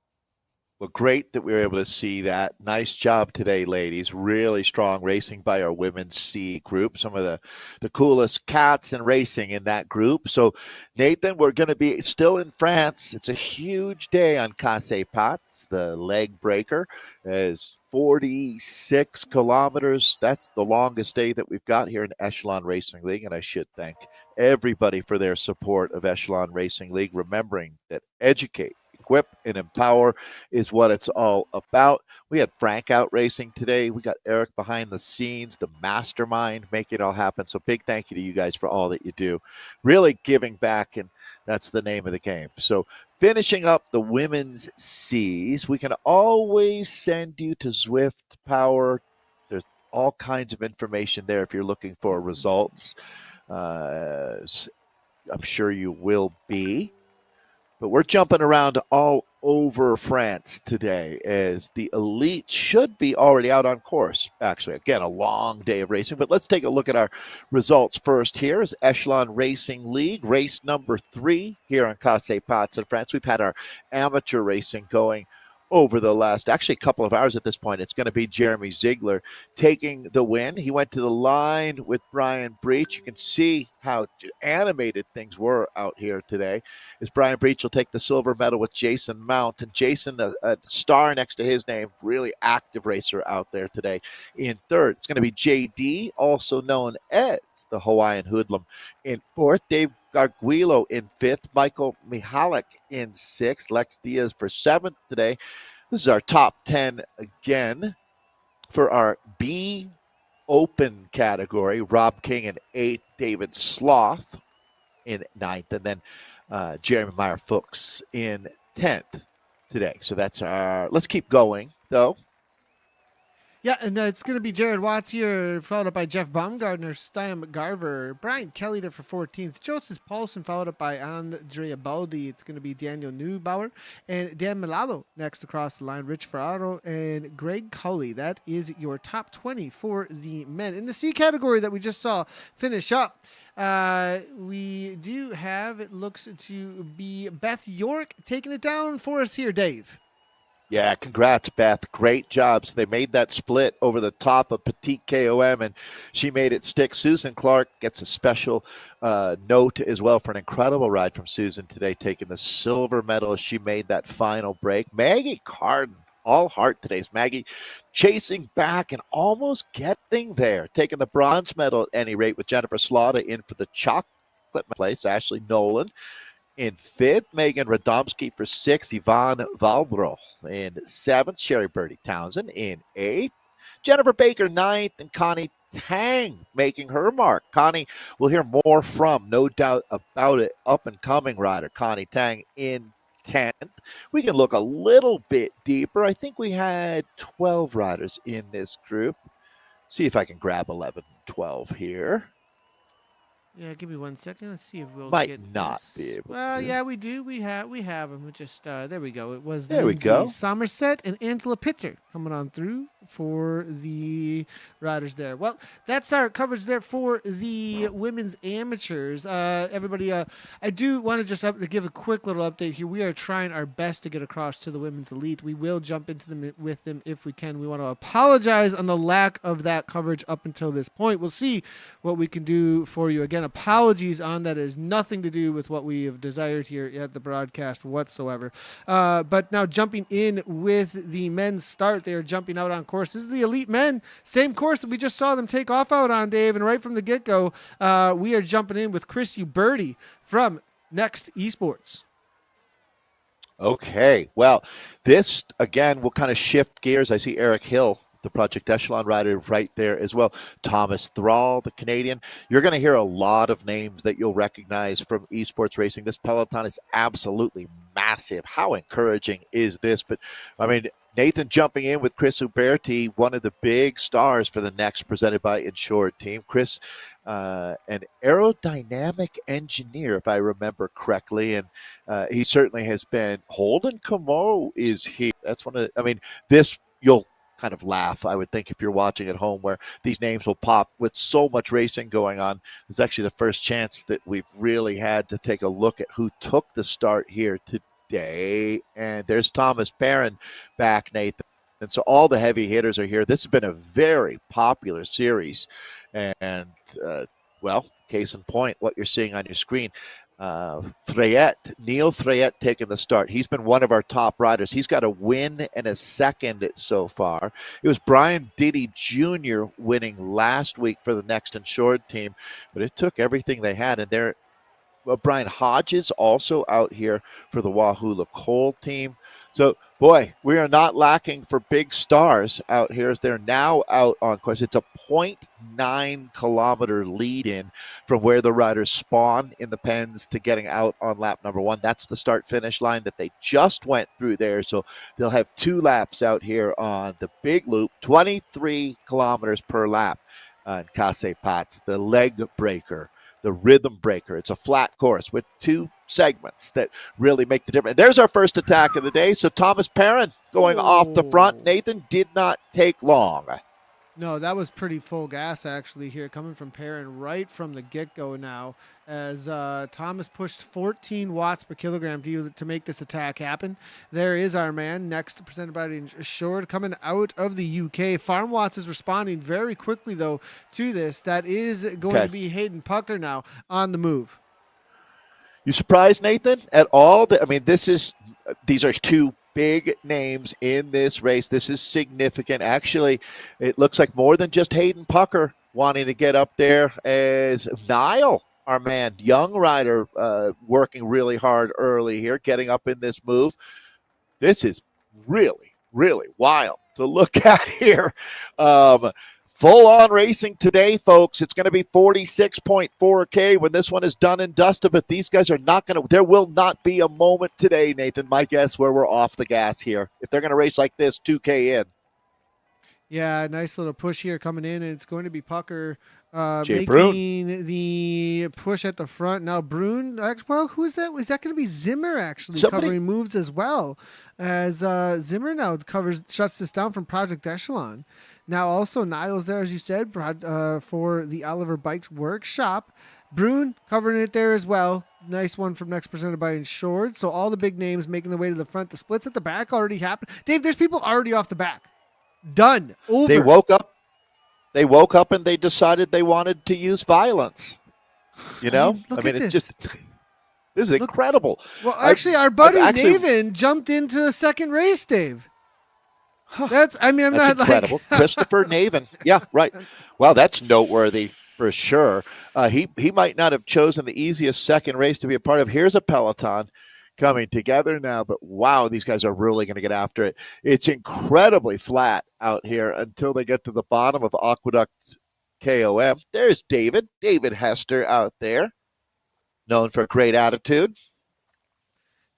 Well, great that we were able to see that. Nice job today, ladies. Really strong racing by our women's C group. Some of the coolest cats in racing in that group. So, Nathan, we're going to be still in France. It's a huge day on Casse Pats. The leg breaker is 46 kilometers. That's the longest day that we've got here in Echelon Racing League. And I should thank everybody for their support of Echelon Racing League, remembering that educate, equip, and empower is what it's all about. We had Frank out racing today. We got Eric behind the scenes, the mastermind, making it all happen. So big thank you to you guys for all that you do. Really giving back, and that's the name of the game. So finishing up the women's C's, we can always send you to Zwift Power. There's all kinds of information there if you're looking for results. I'm sure you will be. But we're jumping around all over France today as the elite should be already out on course. Actually, again, a long day of racing. But let's take a look at our results first here is Echelon Racing League, race number 3 here on Casse Pats in France. We've had our amateur racing going over the last, actually, a couple of hours at this point. It's going to be Jeremy Ziegler taking the win. He went to the line with Brian Breach. You can see how animated things were out here today. As Brian Breach will take the silver medal with Jason Mount. And Jason, a star next to his name, really active racer out there today in 3rd. It's going to be JD, also known as the Hawaiian Hoodlum, in 4th. Dave Garguilo in 5th, Michael Mihalik in 6th, Lex Diaz for 7th today. This is our top 10 again for our B Open category. Rob King in 8th, David Sloth in 9th, and then Jeremy Meyer-Fuchs in 10th today. So that's our, let's keep going though. Yeah, and it's going to be Jared Watts here, followed up by Jeff Baumgartner, Stiam Garver, Brian Kelly there for 14th, Joseph Paulson, followed up by Andrea Baldi. It's going to be Daniel Neubauer and Dan Milano next across the line, Rich Ferraro and Greg Cully. That is your top 20 for the men. In the C category that we just saw finish up, we do have, it looks to be Beth York taking it down for us here, Dave. Yeah, congrats, Beth. Great job. So they made that split over the top of Petite KOM, and she made it stick. Susan Clark gets a special note as well for an incredible ride from Susan today, taking the silver medal as she made that final break. Maggie Carden, all heart today. Maggie chasing back and almost getting there, taking the bronze medal at any rate with Jennifer Slaughter in for the chocolate place. Ashley Nolan in 5th, Megan Radomski for 6th, Yvonne Valbro in 7th, Sherry Birdie Townsend in 8th, Jennifer Baker 9th, and Connie Tang making her mark. Connie, we'll hear more from, no doubt about it, up-and-coming rider Connie Tang in 10th. We can look a little bit deeper. I think we had 12 riders in this group. See if I can grab 11 and 12 here. Yeah, give me 1 second. Let's see if we'll Might get not this. be able Well, to. yeah, we do. We have them. Just there we go. It was There we Lindsay go. Somerset and Angela Pitzer coming on through for the riders there. Well, that's our coverage there for the women's amateurs. Everybody, I do want to just give a quick little update here. We are trying our best to get across to the women's elite. We will jump into them with them if we can. We want to apologize on the lack of that coverage up until this point. We'll see what we can do for you. Again, apologies on that. It has nothing to do with what we have desired here at the broadcast whatsoever. But now jumping in with the men's start, they are jumping out on course. This is the elite men, same course that we just saw them take off out on, Dave. And right from the get-go, we are jumping in with Chris Uberti from Next Esports. Okay. Well, this, again, will kind of shift gears. I see Eric Hill, the Project Echelon rider, right there as well. Thomas Thrall, the Canadian. You're going to hear a lot of names that you'll recognize from esports racing. This peloton is absolutely massive. How encouraging is this? But, I mean, Nathan jumping in with Chris Uberti, one of the big stars for the next presented by Insured team. Chris, an aerodynamic engineer, if I remember correctly, and he certainly has been. Holden Camo is here. That's one of, I mean, this, you'll kind of laugh, I would think, if you're watching at home, where these names will pop with so much racing going on. It's actually the first chance that we've really had to take a look at who took the start here today. And there's Thomas Perrin back, Nathan. And so all the heavy hitters are here. This has been a very popular series. And, well, case in point, what you're seeing on your screen, Neil Freyette taking the start. He's been one of our top riders. He's got a win and a second so far. It was Brian Diddy Jr. winning last week for the Next Insured team, but it took everything they had. And there, Brian Hodges also out here for the Wahoo Cole team. So, boy, we are not lacking for big stars out here as they're now out on course. It's a 0.9 kilometer lead in from where the riders spawn in the pens to getting out on lap number one. That's the start finish line that they just went through there. So they'll have 2 laps out here on the big loop, 23 kilometers per lap on Casse Pats, the leg breaker, the rhythm breaker. It's a flat course with 2 segments that really make the difference. There's our first attack of the day. So Thomas Perrin going off the front. Nathan, did not take long. No, that was pretty full gas actually here, coming from Perrin right from the get-go now, as Thomas pushed 14 watts per kilogram to make this attack happen. There is our man, next presented by Insured, coming out of the UK. Farm Watts is responding very quickly, though, to this. That is going to be Hayden Pucker now on the move. You surprised, Nathan, at all? I mean, these are 2 big names in this race. This is significant. Actually, it looks like more than just Hayden Pucker wanting to get up there, as Niall, our man, young rider, working really hard early here, getting up in this move. This is really, really wild to look at here. Full-on racing today, folks. It's going to be 46.4K when this one is done and dusted, but these guys are not going to – there will not be a moment today, Nathan, my guess, where we're off the gas here. If they're going to race like this, 2K in. Yeah, nice little push here coming in, and it's going to be Pucker making Brun. the push at the front. Now, Brun, well, who's that? Is that going to be Zimmer, actually, covering moves as well, as Zimmer now shuts this down from Project Echelon. Now, also, Niles there, as you said, for the Oliver Bikes Workshop. Brun covering it there as well. Nice one from Next presented by Insured. So all the big names making their way to the front. The splits at the back already happened. Dave, there's people already off the back. Done. Over. They woke up and they decided they wanted to use violence. You know? I mean it's just... This is incredible. Well, actually, our buddy Naven jumped into the second race, Dave. That's incredible. Christopher Naven. Yeah, right. Well, that's noteworthy for sure. He might not have chosen the easiest second race to be a part of. Here's a peloton coming together now, but wow, these guys are really going to get after it. It's incredibly flat out here until they get to the bottom of Aqueduct KOM. There's David Hester out there, known for great attitude.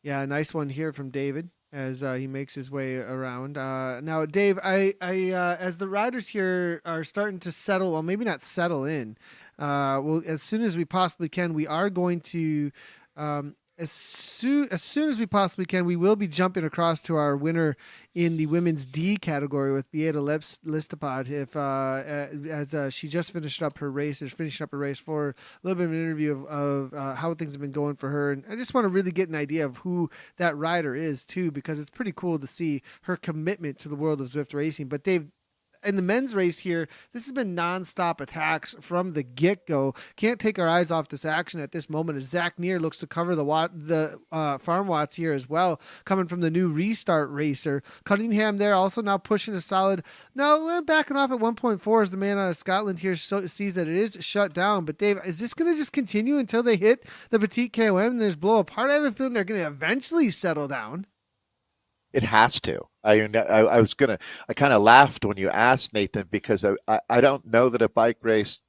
Yeah, nice one here from David as he makes his way around. Now, Dave, I as the riders here are starting to settle, well, maybe not settle in, well, as soon as we possibly can, we are going to. As soon as we possibly can, we will be jumping across to our winner in the women's D category with Beata Listapod. If as she just finished up her race, is finishing up her race for a little bit of an interview of how things have been going for her, and I just want to really get an idea of who that rider is too, because it's pretty cool to see her commitment to the world of Zwift racing. But Dave, in the men's race here, this has been nonstop attacks from the get-go. Can't take our eyes off this action at this moment as Zach Neer looks to cover the farm watts here as well, coming from the new Restart racer. Cunningham there also now pushing a solid. Now backing off at 1.4 as the man out of Scotland here sees that it is shut down. But Dave, is this going to just continue until they hit the Petite KOM and there's blow apart? I have a feeling they're going to eventually settle down. It has to. I kind of laughed when you asked, Nathan, because I don't know that a bike race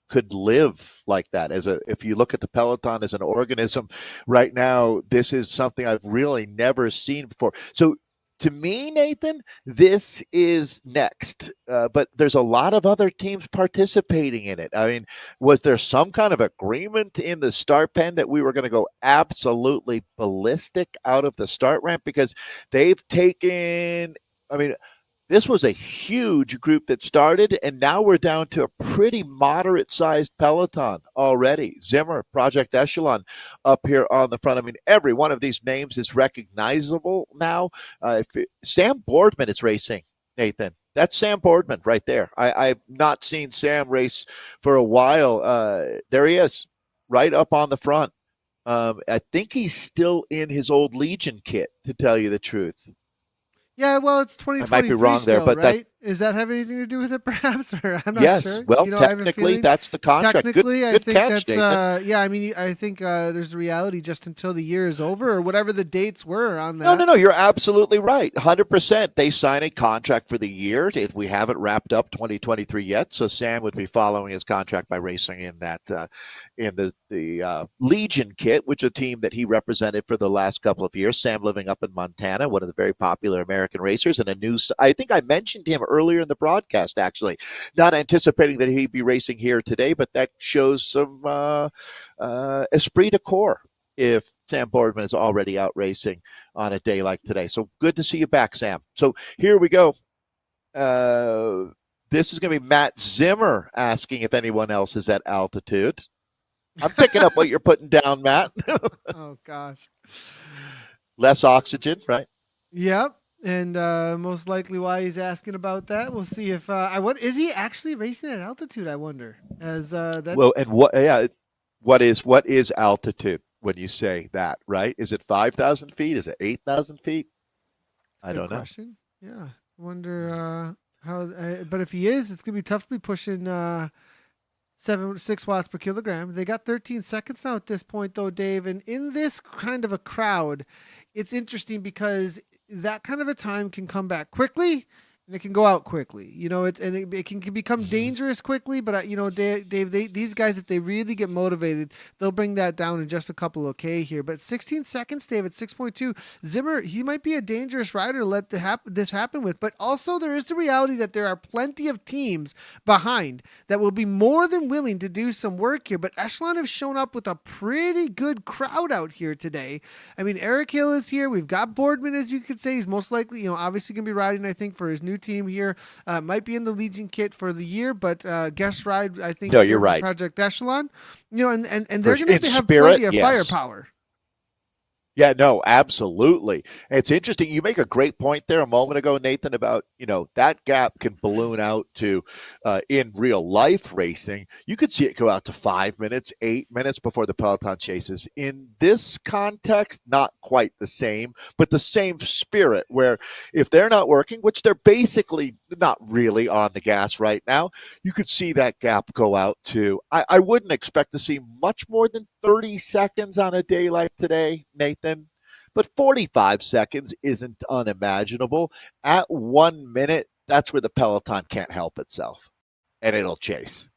could live like that. If you look at the peloton as an organism right now, this is something I've really never seen before. So to me, Nathan, this is next. But there's a lot of other teams participating in it. I mean, was there some kind of agreement in the start pen that we were going to go absolutely ballistic out of the start ramp? Because they've taken, I mean, this was a huge group that started, and now we're down to a pretty moderate-sized peloton already. Zimmer, Project Echelon up here on the front. I mean, every one of these names is recognizable now. Sam Boardman is racing, Nathan. That's Sam Boardman right there. I've not seen Sam race for a while. There he is, right up on the front. I think he's still in his old Legion kit, to tell you the truth. Yeah, well, it's 2023 I might be wrong still, there, but right? Does that have anything to do with it, perhaps? Or I'm not yes. sure. Well, technically, that's the contract. Technically, good I think catch, Nathan. yeah, I mean, I think there's a reality just until the year is over or whatever the dates were on that. No, you're absolutely right. 100%. They sign a contract for the year. We haven't wrapped up 2023 yet, so Sam would be following his contract by racing in that in the Legion kit, which is a team that he represented for the last couple of years. Sam living up in Montana, one of the very popular American racers, and I think I mentioned him earlier in the broadcast, actually, not anticipating that he'd be racing here today, but that shows some esprit de corps if Sam Boardman is already out racing on a day like today. So good to see you back, Sam. So here we go. This is going to be Matt Zimmer asking if anyone else is at altitude. I'm picking up what you're putting down, Matt. Oh, gosh. Less oxygen, right? Yep. And most likely why he's asking about that. We'll see if what is he actually racing at altitude? I wonder. As that's... Well, and what is altitude when you say that? Right? Is it 5,000 feet? Is it 8,000 feet? I don't know. Question. Yeah, wonder how. But if he is, it's gonna be tough to be pushing 6 watts per kilogram. They got 13 seconds now at this point, though, Dave. And in this kind of a crowd, it's interesting because that kind of a time can come back quickly and it can go out quickly. You know, it can become dangerous quickly. But you know, Dave, these guys, if they really get motivated, they'll bring that down in just a couple of K here. But 16 seconds, Dave, at 6.2. Zimmer, he might be a dangerous rider to let this happen with. But also, there is the reality that there are plenty of teams behind that will be more than willing to do some work here. But Echelon have shown up with a pretty good crowd out here today. I mean, Eric Hill is here. We've got Boardman, as you could say. He's most likely, you know, obviously going to be riding, I think, for his new team here. Might be in the Legion kit for the year, but guest ride, I think. No, you're right. Project Echelon, you know, and they're going to have spirit, plenty of firepower. Yeah, no, absolutely. It's interesting. You make a great point there a moment ago, Nathan, about, you know, that gap can balloon out to in real life racing. You could see it go out to 5 minutes, 8 minutes before the peloton chases. In this context, not quite the same, but the same spirit where if they're not working, which they're basically not really on the gas right now, you could see that gap go out to, I wouldn't expect to see much more than 30 seconds on a day like today, Nathan, but 45 seconds isn't unimaginable. At 1 minute, that's where the peloton can't help itself, and it'll chase.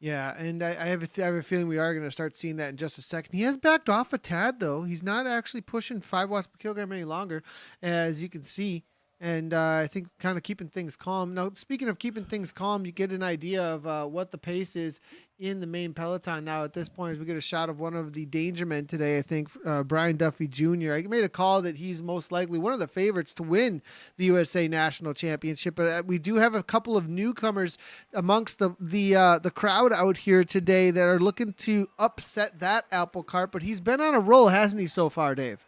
Yeah, and I have a feeling we are going to start seeing that in just a second. He has backed off a tad, though. He's not actually pushing 5 watts per kilogram any longer, as you can see. And I think kind of keeping things calm. Now, speaking of keeping things calm, you get an idea of what the pace is in the main peloton now at this point as we get a shot of one of the danger men today. I think Brian Duffy Jr. I made a call that he's most likely one of the favorites to win the USA National Championship, but we do have a couple of newcomers amongst the crowd out here today that are looking to upset that apple cart. But he's been on a roll, hasn't he, so far, Dave?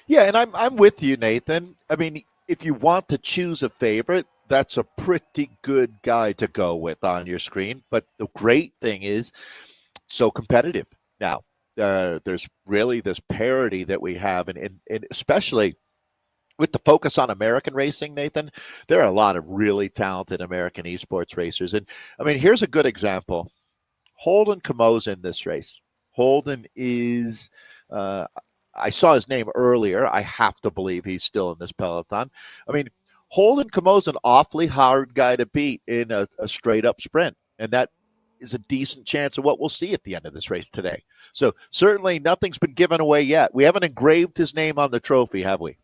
Yeah, and I'm with you, Nathan. I mean, if you want to choose a favorite, that's a pretty good guy to go with on your screen. But the great thing is, so competitive now. There's really this parity that we have, and especially with the focus on American racing, Nathan, there are a lot of really talented American esports racers. And I mean, here's a good example. Holden Camo's in this race. Holden is I saw his name earlier. I have to believe he's still in this peloton. I mean, Holden Camo's an awfully hard guy to beat in a straight-up sprint, and that is a decent chance of what we'll see at the end of this race today. So certainly nothing's been given away yet. We haven't engraved his name on the trophy, have we?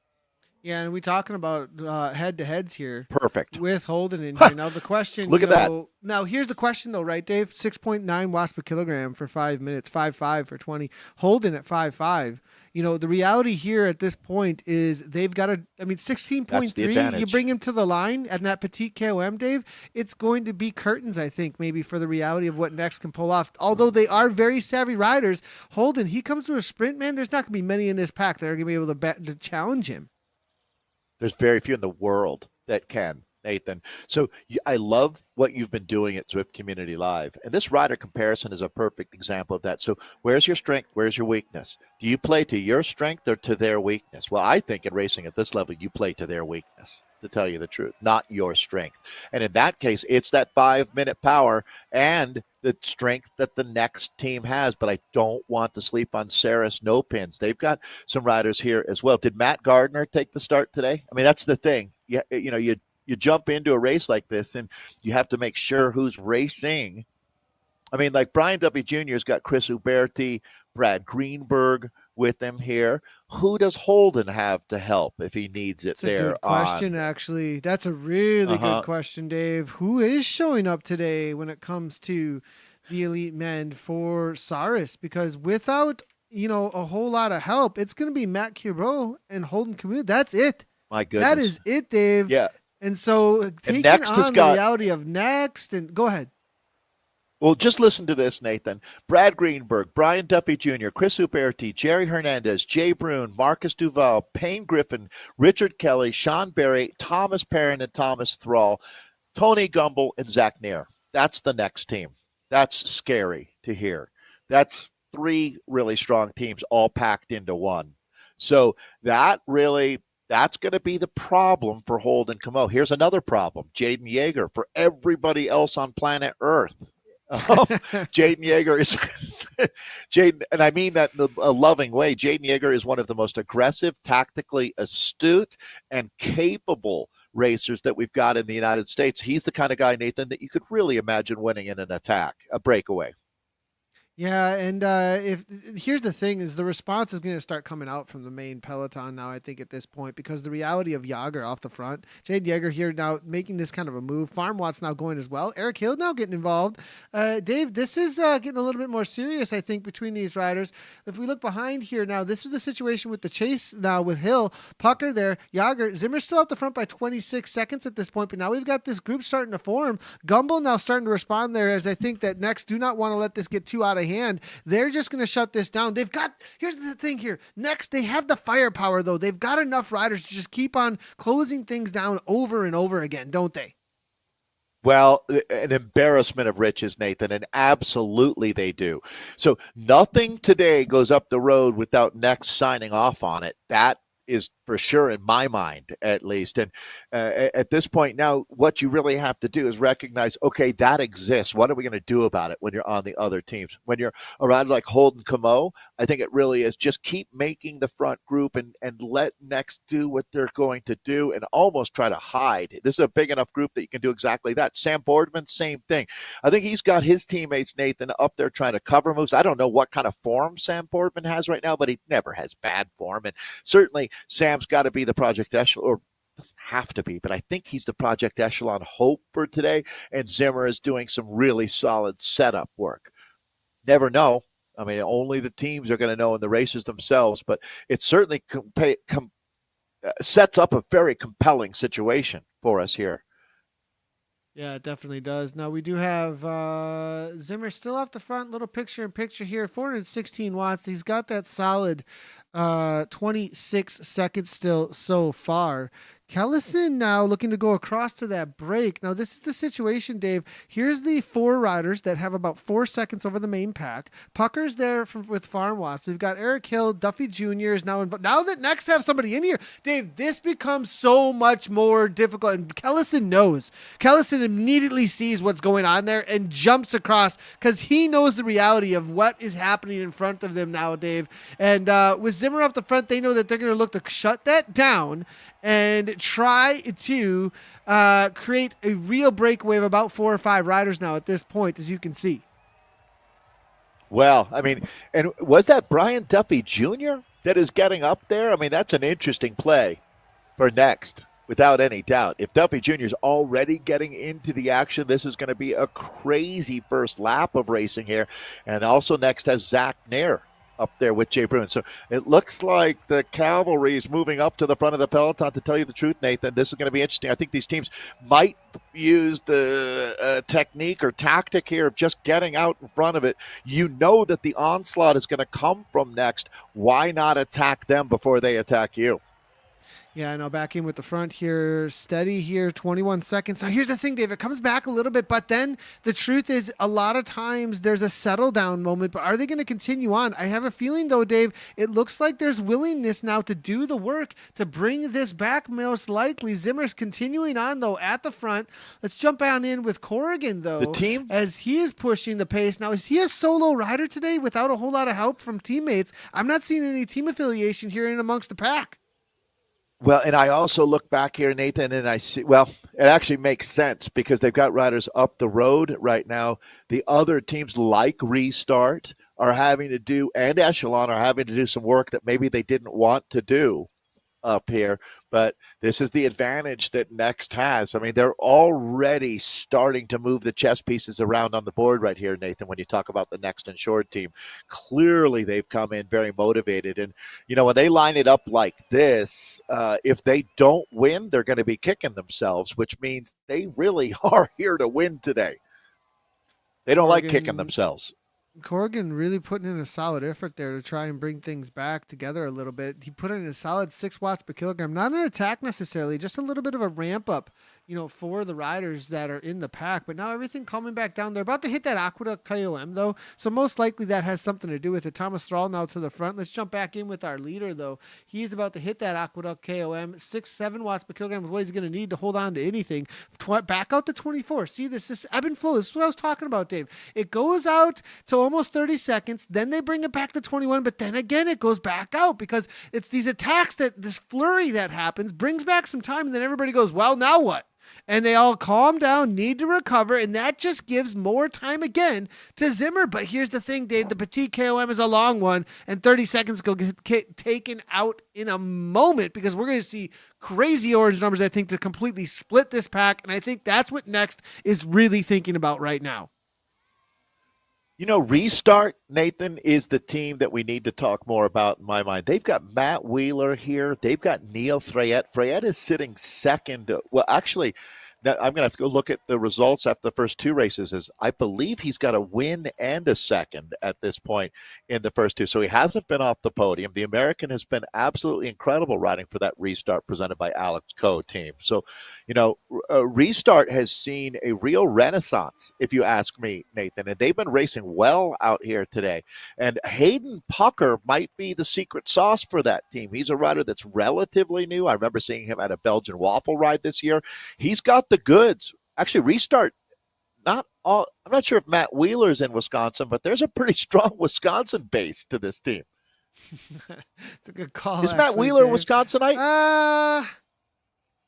Yeah, and we're talking about head-to-heads here. Perfect. With Holden in here. Now, the question... Look at that. Now, here's the question, though, right, Dave? 6.9 watts per kilogram for 5 minutes, 5.5 for 20. Holden at 5.5. The reality here at this point is they've got 16.3, you bring him to the line at that petite KOM, Dave, it's going to be curtains, I think, maybe for the reality of what Next can pull off. Although they are very savvy riders, Holden, he comes to a sprint, man, there's not going to be many in this pack that are going to be able to challenge him. There's very few in the world that can, Nathan. So I love what you've been doing at Zwift Community Live. And this rider comparison is a perfect example of that. So where's your strength? Where's your weakness? Do you play to your strength or to their weakness? Well, I think in racing at this level, you play to their weakness, to tell you the truth, not your strength. And in that case, it's that 5-minute power and the strength that the next team has. But I don't want to sleep on Saris No Pins. They've got some riders here as well. Did Matt Gardner take the start today? I mean, that's the thing. You jump into a race like this and you have to make sure who's racing. I mean, like Brian W. Jr.'s got Chris Uberti, Brad Greenberg with him here. Who does Holden have to help if he needs it? That's there? That's a good question, actually. That's a really good question, Dave. Who is showing up today when it comes to the elite men for Saris? Because without, a whole lot of help, it's going to be Matt Kibro and Holden Camus. That's it. My goodness. That is it, Dave. Yeah. And so taking Next on the reality of Next, and go ahead. Well, just listen to this, Nathan. Brad Greenberg, Brian Duffy Jr., Chris Uberti, Jerry Hernandez, Jay Brune, Marcus Duval, Payne Griffin, Richard Kelly, Sean Berry, Thomas Perrin, and Thomas Thrall, Tony Gumbel, and Zach Nair. That's the next team. That's scary to hear. That's 3 really strong teams all packed into one. So that's going to be the problem for Holden Camo. Here's another problem. Jaden Yeager, for everybody else on planet Earth. Jaden Yeager is Jaden, and I mean that in a loving way. Jaden Yeager is one of the most aggressive, tactically astute, and capable racers that we've got in the United States. He's the kind of guy, Nathan, that you could really imagine winning in an attack, a breakaway. Yeah, and here's the thing is the response is going to start coming out from the main peloton now, I think, at this point, because the reality of Yager off the front, Jade Yeager here now making this kind of a move. Farm Watt's now going as well. Eric Hill now getting involved. Dave, this is getting a little bit more serious, I think, between these riders. If we look behind here now, this is the situation with the chase now with Hill, Pucker there, Yager, Zimmer's still out the front by 26 seconds at this point, but now we've got this group starting to form. Gumbel now starting to respond there, as I think that Next do not want to let this get too out of hand. They're just going to shut this down. Here's the thing here. Next, they have the firepower, though. They've got enough riders to just keep on closing things down over and over again, don't they? Well, an embarrassment of riches, Nathan, and absolutely they do. So nothing today goes up the road without Next signing off on it. That is for sure in my mind, at least. And at this point now, what you really have to do is recognize, okay, that exists. What are we going to do about it when you're on the other teams? When you're around like Holden Camo, I think it really is just keep making the front group and let Next do what they're going to do and almost try to hide. This is a big enough group that you can do exactly that. Sam Boardman, same thing. I think he's got his teammates, Nathan, up there trying to cover moves. I don't know what kind of form Sam Boardman has right now, but he never has bad form. And certainly Sam's got to be the Project Echelon, or doesn't have to be, but I think he's the Project Echelon hope for today. And Zimmer is doing some really solid setup work. Never know. I mean, only the teams are going to know in the races themselves, but it certainly sets up a very compelling situation for us here. Yeah, it definitely does. Now we do have Zimmer still off the front, little picture here, 416 watts. He's got that solid 26 seconds still so far. Kellison now looking to go across to that break. Now, this is the situation, Dave. Here's the 4 riders that have about 4 seconds over the main pack. Pucker's there with Farm Watts. We've got Eric Hill, Duffy Jr. is now involved. Now that next have somebody in here, Dave, this becomes so much more difficult. And Kellison knows. Kellison immediately sees what's going on there and jumps across because he knows the reality of what is happening in front of them now, Dave. And with Zimmer up the front, they know that they're going to look to shut that down and try to create a real breakaway of about 4 or 5 riders now at this point, as you can see. Well, I mean, and was that Brian Duffy Jr. that is getting up there? I mean, that's an interesting play for next, without any doubt. If Duffy Jr. is already getting into the action, this is going to be a crazy first lap of racing here. And also next has Zach Nair up there with Jay Bruin. So it looks like the cavalry is moving up to the front of the peloton. To tell you the truth, Nathan, this is going to be interesting. I think these teams might use the technique or tactic here of just getting out in front of it. You know that the onslaught is going to come from next. Why not attack them before they attack you? Yeah, now back in with the front here, steady here, 21 seconds. Now here's the thing, Dave, it comes back a little bit, but then the truth is a lot of times there's a settle down moment, but are they going to continue on? I have a feeling though, Dave, it looks like there's willingness now to do the work to bring this back most likely. Zimmer's continuing on though at the front. Let's jump on in with Corrigan though. The team? As he is pushing the pace. Now, is he a solo rider today without a whole lot of help from teammates? I'm not seeing any team affiliation here in amongst the pack. Well, and I also look back here, Nathan, and I see, well, it actually makes sense because they've got riders up the road right now. The other teams like Restart are having to do, and Echelon are having to do some work that maybe they didn't want to do up here. But this is the advantage that Next has. I mean, they're already starting to move the chess pieces around on the board right here, Nathan, when you talk about the Next and Short team. Clearly, they've come in very motivated. And, you know, when they line it up like this, if they don't win, they're going to be kicking themselves, which means they really are here to win today. They don't like kicking themselves. Corrigan really putting in a solid effort there to try and bring things back together a little bit. He put in a solid 6 watts per kilogram, not an attack necessarily, just a little bit of a ramp up, you know, for the riders that are in the pack. But now everything coming back down. They're about to hit that Aqueduct KOM though, so most likely that has something to do with it. Thomas Thrall now to the front. Let's jump back in with our leader though. He's about to hit that Aqueduct KOM. 7 watts per kilogram is what he's going to need to hold on to anything. Back out to 24. See, this is ebb and flow. This is what I was talking about, Dave. It goes out to almost 30 seconds. Then they bring it back to 21, but then again it goes back out because it's these attacks, that this flurry that happens brings back some time, and then everybody goes, well, now what? And they all calm down, need to recover, and that just gives more time again to Zimmer. But here's the thing, Dave, the Petit KOM is a long one, and 30 seconds go get taken out in a moment because we're going to see crazy orange numbers, I think, to completely split this pack, and I think that's what Next is really thinking about right now. You know, Restart, Nathan, is the team that we need to talk more about in my mind. They've got Matt Wheeler here. They've got Neil Freyette. Freyette is sitting second. Well, actually, now I'm going to have to go look at the results after the first 2 races. As I believe he's got a win and a second at this point in the first 2. So he hasn't been off the podium. The American has been absolutely incredible riding for that Restart presented by Alex Coe team. So, you know, Restart has seen a real renaissance, if you ask me, Nathan. And they've been racing well out here today. And Hayden Pucker might be the secret sauce for that team. He's a rider that's relatively new. I remember seeing him at a Belgian waffle ride this year. He's got the goods. Actually, Restart, not all. I'm not sure if Matt Wheeler's in Wisconsin, but there's a pretty strong Wisconsin base to this team. It's a good call. Is Matt Wheeler a Wisconsinite?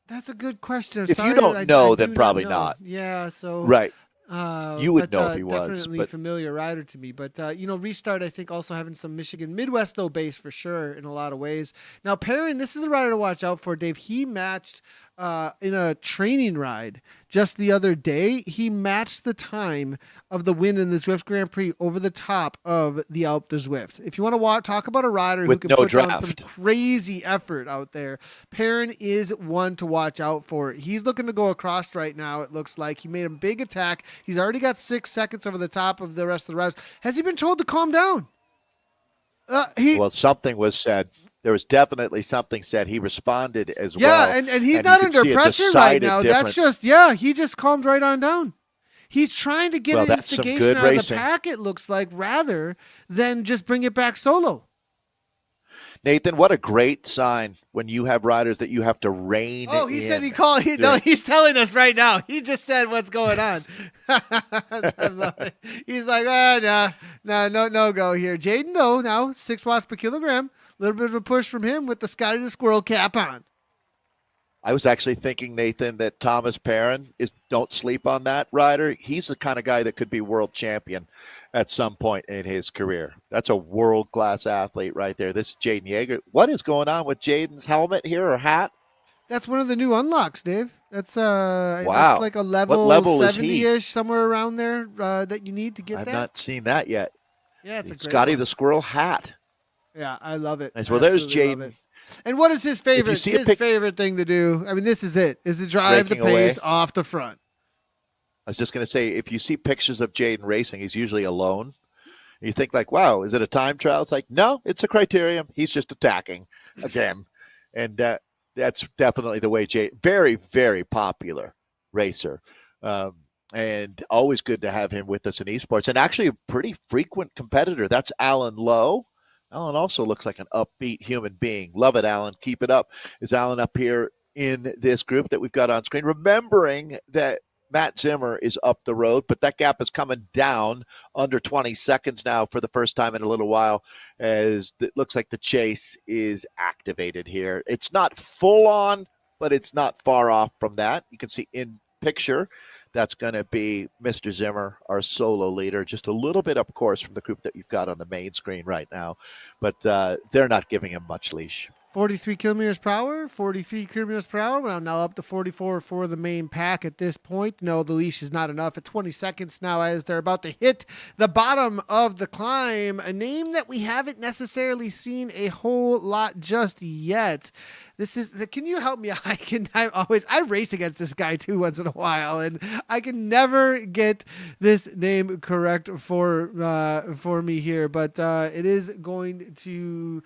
That's a good question. If you don't know, then probably not. Yeah, so right. You would But know if he was, definitely but familiar rider to me. But Restart, I think, also having some Michigan Midwest though base for sure in a lot of ways. Now, Perrin, this is a rider to watch out for, Dave. He matched in a training ride just the other day. He matched the time of the win in the Zwift Grand Prix over the top of the Alpe d'Huez Zwift. If you want to talk about a rider who with can no put down some draft. crazy effort out there, Perrin is one to watch out for. He's looking to go across right now. It looks like he made a big attack. He's already got 6 seconds over the top of the rest of the riders. Has he been told to calm down? Well, something was said. There was definitely something said. He responded as well. Yeah, and he's and not you could under see a pressure right decided now. difference. That's just, he just calmed right on down. He's trying to get Well, an that's some instigation good out of the racing. pack, it looks like, rather than just bring it back solo. Nathan, what a great sign when you have riders that you have to rein in. Oh, he said he called. No, he's telling us right now. He just said what's going on. I love it. He's like, no go here. Jaden, though, now 6 watts per kilogram. A little bit of a push from him with the Scotty the Squirrel cap on. I was actually thinking, Nathan, that Thomas Perrin don't sleep on that rider. He's the kind of guy that could be world champion at some point in his career. That's a world-class athlete right there. This is Jaden Yeager. What is going on with Jaden's helmet here or hat? That's one of the new unlocks, Dave. That's wow. That's like a level, what level 70-ish, somewhere around there that you need to get I've that. I've not seen that yet. Yeah, it's a great Scotty one. the Squirrel hat. Yeah, I love it. Nice. Well, there's Absolutely Jaden. And what is his favorite? His favorite thing to do? I mean, this is it: is to drive the pace off the front. I was just going to say, if you see pictures of Jaden racing, he's usually alone. You think like, wow, is it a time trial? It's like, no, it's a criterium. He's just attacking again. And that's definitely the way Jaden, very, very popular racer. And always good to have him with us in esports. And actually a pretty frequent competitor. That's Alan Lowe. Alan also looks like an upbeat human being. Love it, Alan. Keep it up. Is Alan up here in this group that we've got on screen? Remembering that Matt Zimmer is up the road, but that gap is coming down under 20 seconds now for the first time in a little while, as it looks like the chase is activated here. It's not full on, but it's not far off from that. You can see in picture, that's going to be Mr. Zimmer, our solo leader, just a little bit up course from the group that you've got on the main screen right now, but they're not giving him much leash. 43 kilometers per hour, 43 kilometers per hour. We're now up to 44 for the main pack at this point. No, the leash is not enough at 20 seconds now as they're about to hit the bottom of the climb. A name that we haven't necessarily seen a whole lot just yet. Can you help me? I race against this guy too once in a while, and I can never get this name correct for me here, but it is going to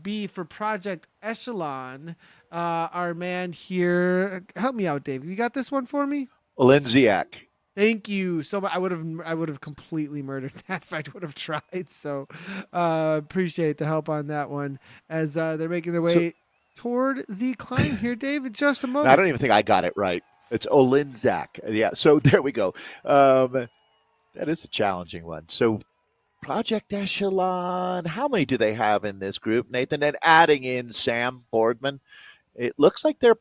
be for Project Echelon. Our man here, help me out, Dave. You got this one for me? Olenziak. Thank you so much. I would have completely murdered that if I would have tried. So appreciate the help on that one as they're making their way toward the climb here, Dave. In just a moment. I don't even think I got it right. It's Olenziak. Yeah. So there we go. That is a challenging one. So Project Echelon, how many do they have in this group, Nathan? And adding in Sam Boardman, it looks like they're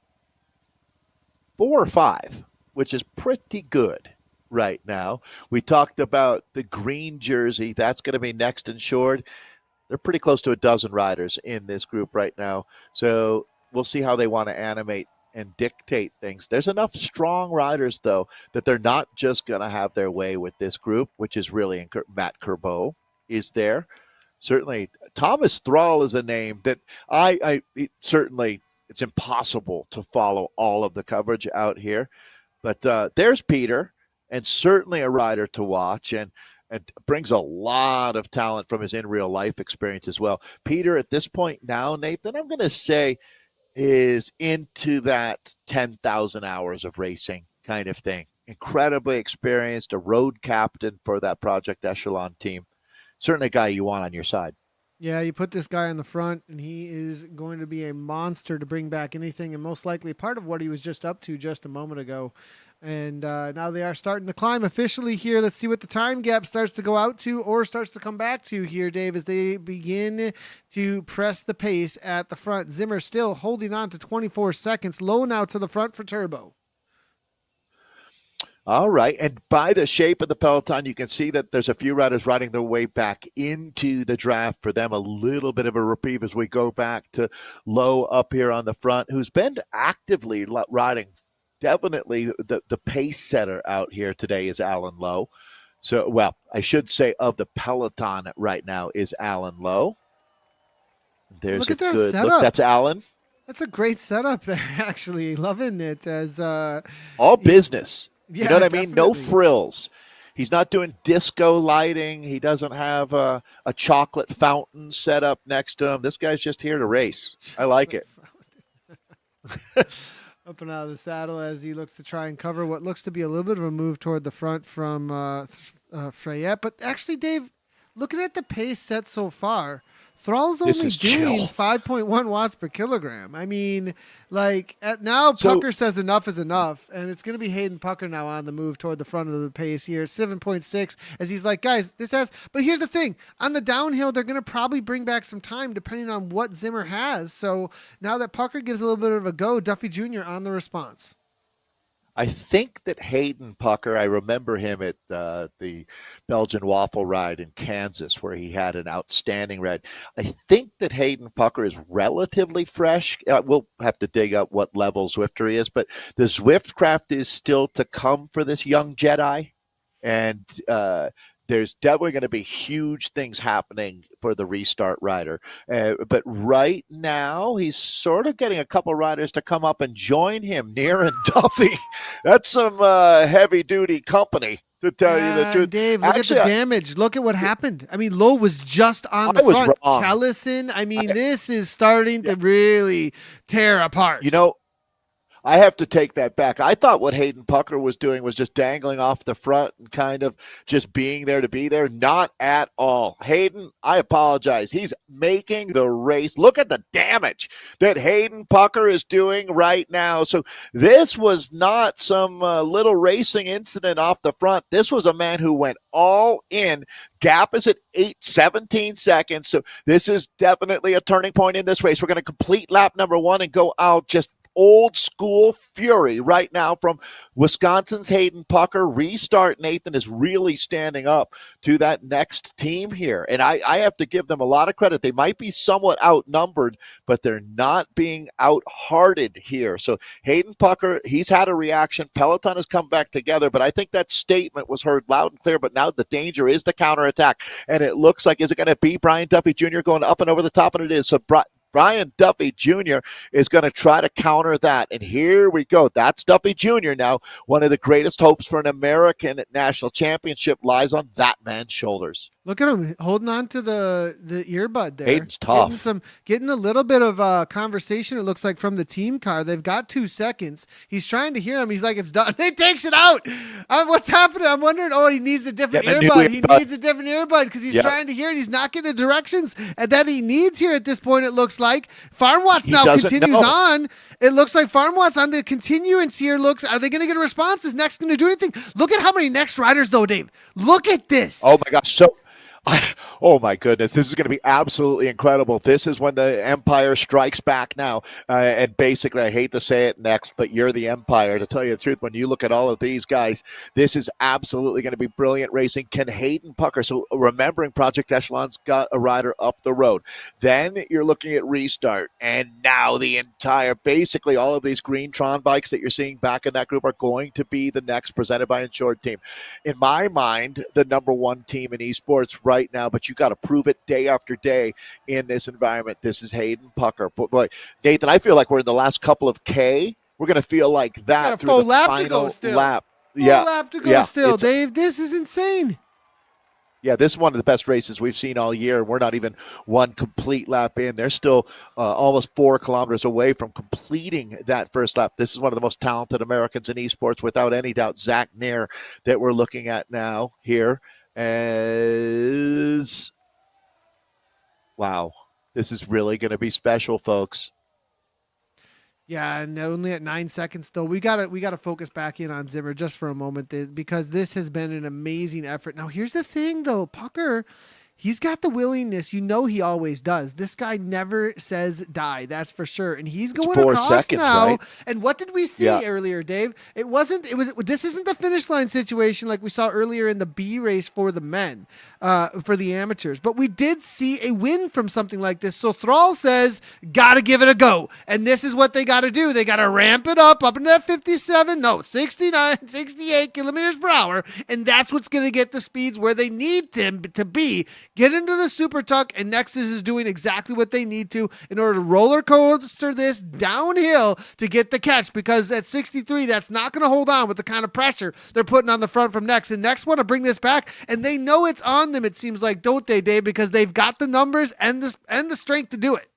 4 or 5, which is pretty good right now. We talked about the green jersey. That's going to be next in short. They're pretty close to a dozen riders in this group right now. So we'll see how they want to animate and dictate things. There's enough strong riders, though, that they're not just going to have their way with this group, which is really Matt Kerbeau is there. Certainly, Thomas Thrall is a name that certainly it's impossible to follow all of the coverage out here. But there's Peter, and certainly a rider to watch, and brings a lot of talent from his in real life experience as well. Peter, at this point now, Nathan, I'm going to say is into that 10,000 hours of racing kind of thing. Incredibly experienced, a road captain for that Project Echelon team. Certainly a guy you want on your side. Yeah, you put this guy in the front, and he is going to be a monster to bring back anything, and most likely part of what he was just up to just a moment ago. And now they are starting to climb officially here. Let's see what the time gap starts to go out to or starts to come back to here, Dave, as they begin to press the pace at the front. Zimmer still holding on to 24 seconds. Low now to the front for Turbo. All right. And by the shape of the peloton, you can see that there's a few riders riding their way back into the draft. For them, a little bit of a reprieve as we go back to Lowe up here on the front, who's been actively riding. Definitely the pace setter out here today is Alan Lowe. So, well, I should say of the peloton right now is Alan Lowe. There's look a at their good setup. look. That's Alan. That's a great setup there, actually. Loving it as all business. Yeah, you know what I mean? definitely. No frills. He's not doing disco lighting. He doesn't have a chocolate fountain set up next to him. This guy's just here to race. I like it. Up and out of the saddle as he looks to try and cover what looks to be a little bit of a move toward the front from Freyette. But actually, Dave, looking at the pace set so far, Thrall's only doing 5.1 watts per kilogram. I mean, like now Pucker says enough is enough, and it's going to be Hayden Pucker now on the move toward the front of the pace here, 7.6, as he's like, guys, this has, but here's the thing, on the downhill, they're going to probably bring back some time depending on what Zimmer has. So now that Pucker gives a little bit of a go, Duffy Jr. on the response. I think that Hayden Pucker, I remember him at the Belgian Waffle Ride in Kansas where he had an outstanding ride. I think that Hayden Pucker is relatively fresh. We'll have to dig up what level Zwifter he is, but the Zwiftcraft is still to come for this young Jedi. And there's definitely going to be huge things happening for the restart rider. But right now, he's sort of getting a couple riders to come up and join him, Near and Duffy. That's some heavy-duty company, to tell you the truth. Dave, look at the damage. Look at what happened. I mean, Lowe was just on the front. Wrong. Kellison, I mean, this is starting to really tear apart. You know, I have to take that back. I thought what Hayden Pucker was doing was just dangling off the front and kind of just being there to be there. Not at all. Hayden, I apologize. He's making the race. Look at the damage that Hayden Pucker is doing right now. So this was not some little racing incident off the front. This was a man who went all in. Gap is at 17 seconds. So this is definitely a turning point in this race. We're going to complete lap number 1 and go out just old school fury right now from Wisconsin's Hayden Pucker. Restart Nathan is really standing up to that next team here. And I have to give them a lot of credit. They might be somewhat outnumbered, but they're not being out-hearted here. So Hayden Pucker, he's had a reaction. Peloton has come back together, but I think that statement was heard loud and clear. But now the danger is the counterattack. And it looks like, is it going to be Brian Duffy Jr. going up and over the top? And it is. So Brian Duffy Jr. is going to try to counter that. And here we go. That's Duffy Jr. now. One of the greatest hopes for an American national championship lies on that man's shoulders. Look at him holding on to the earbud there. Hayden's tough. Getting a little bit of conversation, it looks like, from the team car. They've got 2 seconds. He's trying to hear him. He's like, it's done. He takes it out. What's happening? I'm wondering, he needs a different earbud. He needs a different earbud because he's trying to hear it. He's not getting the directions that he needs here at this point, it looks like. Farm Watts now continues on. It looks like Farm Watts on the continuance here. Are they going to get a response? Is Next going to do anything? Look at how many Next riders, though, Dave. Look at this. Oh, my gosh. Oh my goodness, this is going to be absolutely incredible. This is when the Empire strikes back now. And basically, I hate to say it next, but you're the Empire. To tell you the truth, when you look at all of these guys, this is absolutely going to be brilliant racing. Can Hayden Pucker, so remembering Project Echelon's got a rider up the road. Then you're looking at Restart. And now basically all of these Green Tron bikes that you're seeing back in that group are going to be the next presented by Insured team. In my mind, the number 1 team in eSports right now, but you got to prove it day after day in this environment. This is Hayden Pucker. But boy, Nathan, I feel like we're in the last couple of K. We're going to feel like that through the final lap. Lap to go still, Dave. This is insane. Yeah, this is one of the best races we've seen all year. We're not even one complete lap in. They're still almost 4 kilometers away from completing that first lap. This is one of the most talented Americans in esports, without any doubt. Zach Nair that we're looking at now here. Wow, this is really going to be special, folks. Yeah, and only at 9 seconds though. We gotta focus back in on Zimmer just for a moment, because this has been an amazing effort. Now here's the thing though, Pucker, He's got the willingness. You know he always does. This guy never says die. That's for sure. And he's going 4 across seconds, now. right? And what did we see earlier, Dave? This isn't the finish line situation like we saw earlier in the B race for the men, for the amateurs. But we did see a win from something like this. So Thrall says, got to give it a go. And this is what they got to do. They got to ramp it up into that 69, 68 kilometers per hour. And that's what's going to get the speeds where they need them to be. Get into the super tuck, and Nexus is doing exactly what they need to in order to roller coaster this downhill to get the catch, because at 63, that's not going to hold on with the kind of pressure they're putting on the front from Nex. And Nex want to bring this back, and they know it's on them, it seems like, don't they, Dave? Because they've got the numbers and the strength to do it.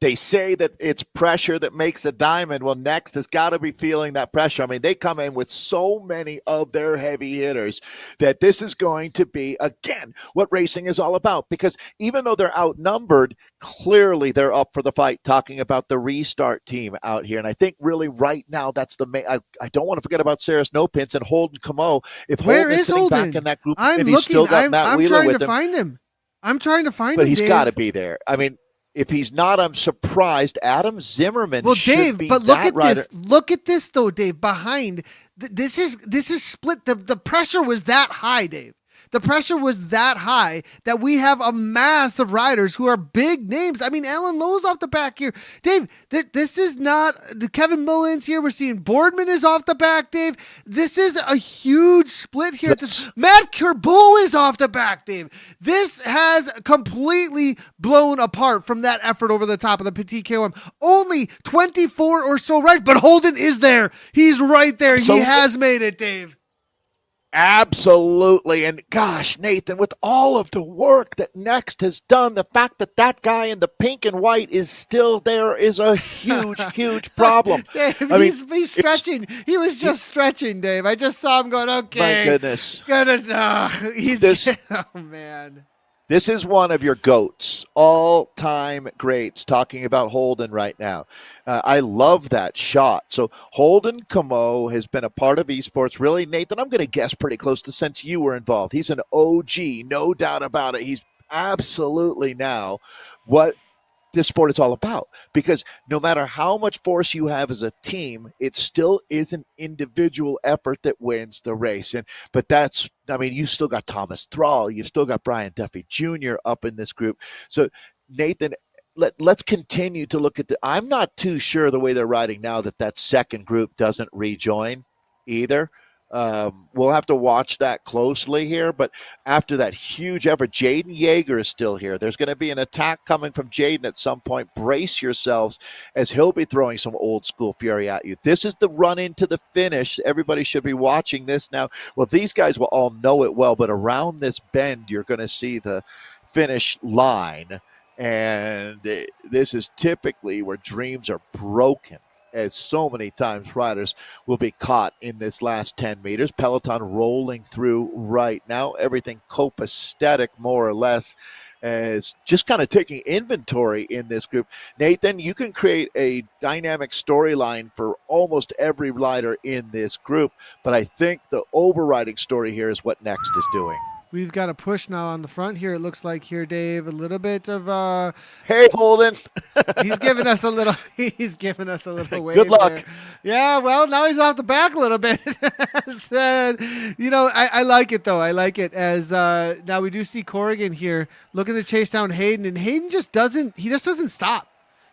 They say that it's pressure that makes a diamond. Well, Next has got to be feeling that pressure. I mean, they come in with so many of their heavy hitters that this is going to be, again, what racing is all about. Because even though they're outnumbered, clearly they're up for the fight, talking about the restart team out here. And I think really right now that's the main. I don't want to forget about Sarah Snowpins and Holden Camo. If Holden is sitting back in that group and he's still got Matt Wheeler with him. I'm trying to find him. But he's got to be there. I mean, if he's not, I'm surprised. Adam Zimmerman should be that rider. Well, Dave, this. Look at this, though, Dave. Behind, this is split. The pressure was that high, Dave. The pressure was that high that we have a mass of riders who are big names. I mean, Alan Lowe's off the back here. Dave, this is not Kevin Mullins here. We're seeing Boardman is off the back, Dave. This is a huge split here. Matt Kerbo is off the back, Dave. This has completely blown apart from that effort over the top of the Petit KOM. Only 24 or so right, but Holden is there. He's right there. He has made it, Dave. Absolutely. And gosh, Nathan, with all of the work that Next has done, the fact that that guy in the pink and white is still there is a huge, huge problem. Dave, he's stretching. He was just stretching, Dave. I just saw him going, okay. My goodness. Oh, man. This is one of your GOATs, all-time greats, talking about Holden right now. I love that shot. So Holden Camo has been a part of eSports. Really, Nathan, I'm going to guess pretty close to since you were involved. He's an OG, no doubt about it. He's absolutely now what this sport is all about, because no matter how much force you have as a team, it still is an individual effort that wins the race. But you still got Thomas Thrall, you've still got Brian Duffy Jr. up in this group. So Nathan, let's continue to look at I'm not too sure the way they're riding now that second group doesn't rejoin either. We'll have to watch that closely here, but after that huge effort, Jaden Yeager is still here. There's going to be an attack coming from Jaden at some point. Brace yourselves, as he'll be throwing some old school fury at you. This is the run into the finish. Everybody should be watching this now. Well, these guys will all know it well, but around this bend, you're going to see the finish line, and this is typically where dreams are broken, as so many times riders will be caught in this last 10 meters. Peloton rolling through right now. Everything copacetic, more or less, as just kind of taking inventory in this group. Nathan, you can create a dynamic storyline for almost every rider in this group, but I think the overriding story here is what Next is doing. We've got a push now on the front here. It looks like here, Dave, a little bit of hey, Holden. He's giving us a little wave. Good luck. There. Yeah, well, now he's off the back a little bit. I like it though. I like it as now we do see Corrigan here looking to chase down Hayden, and Hayden just doesn't stop.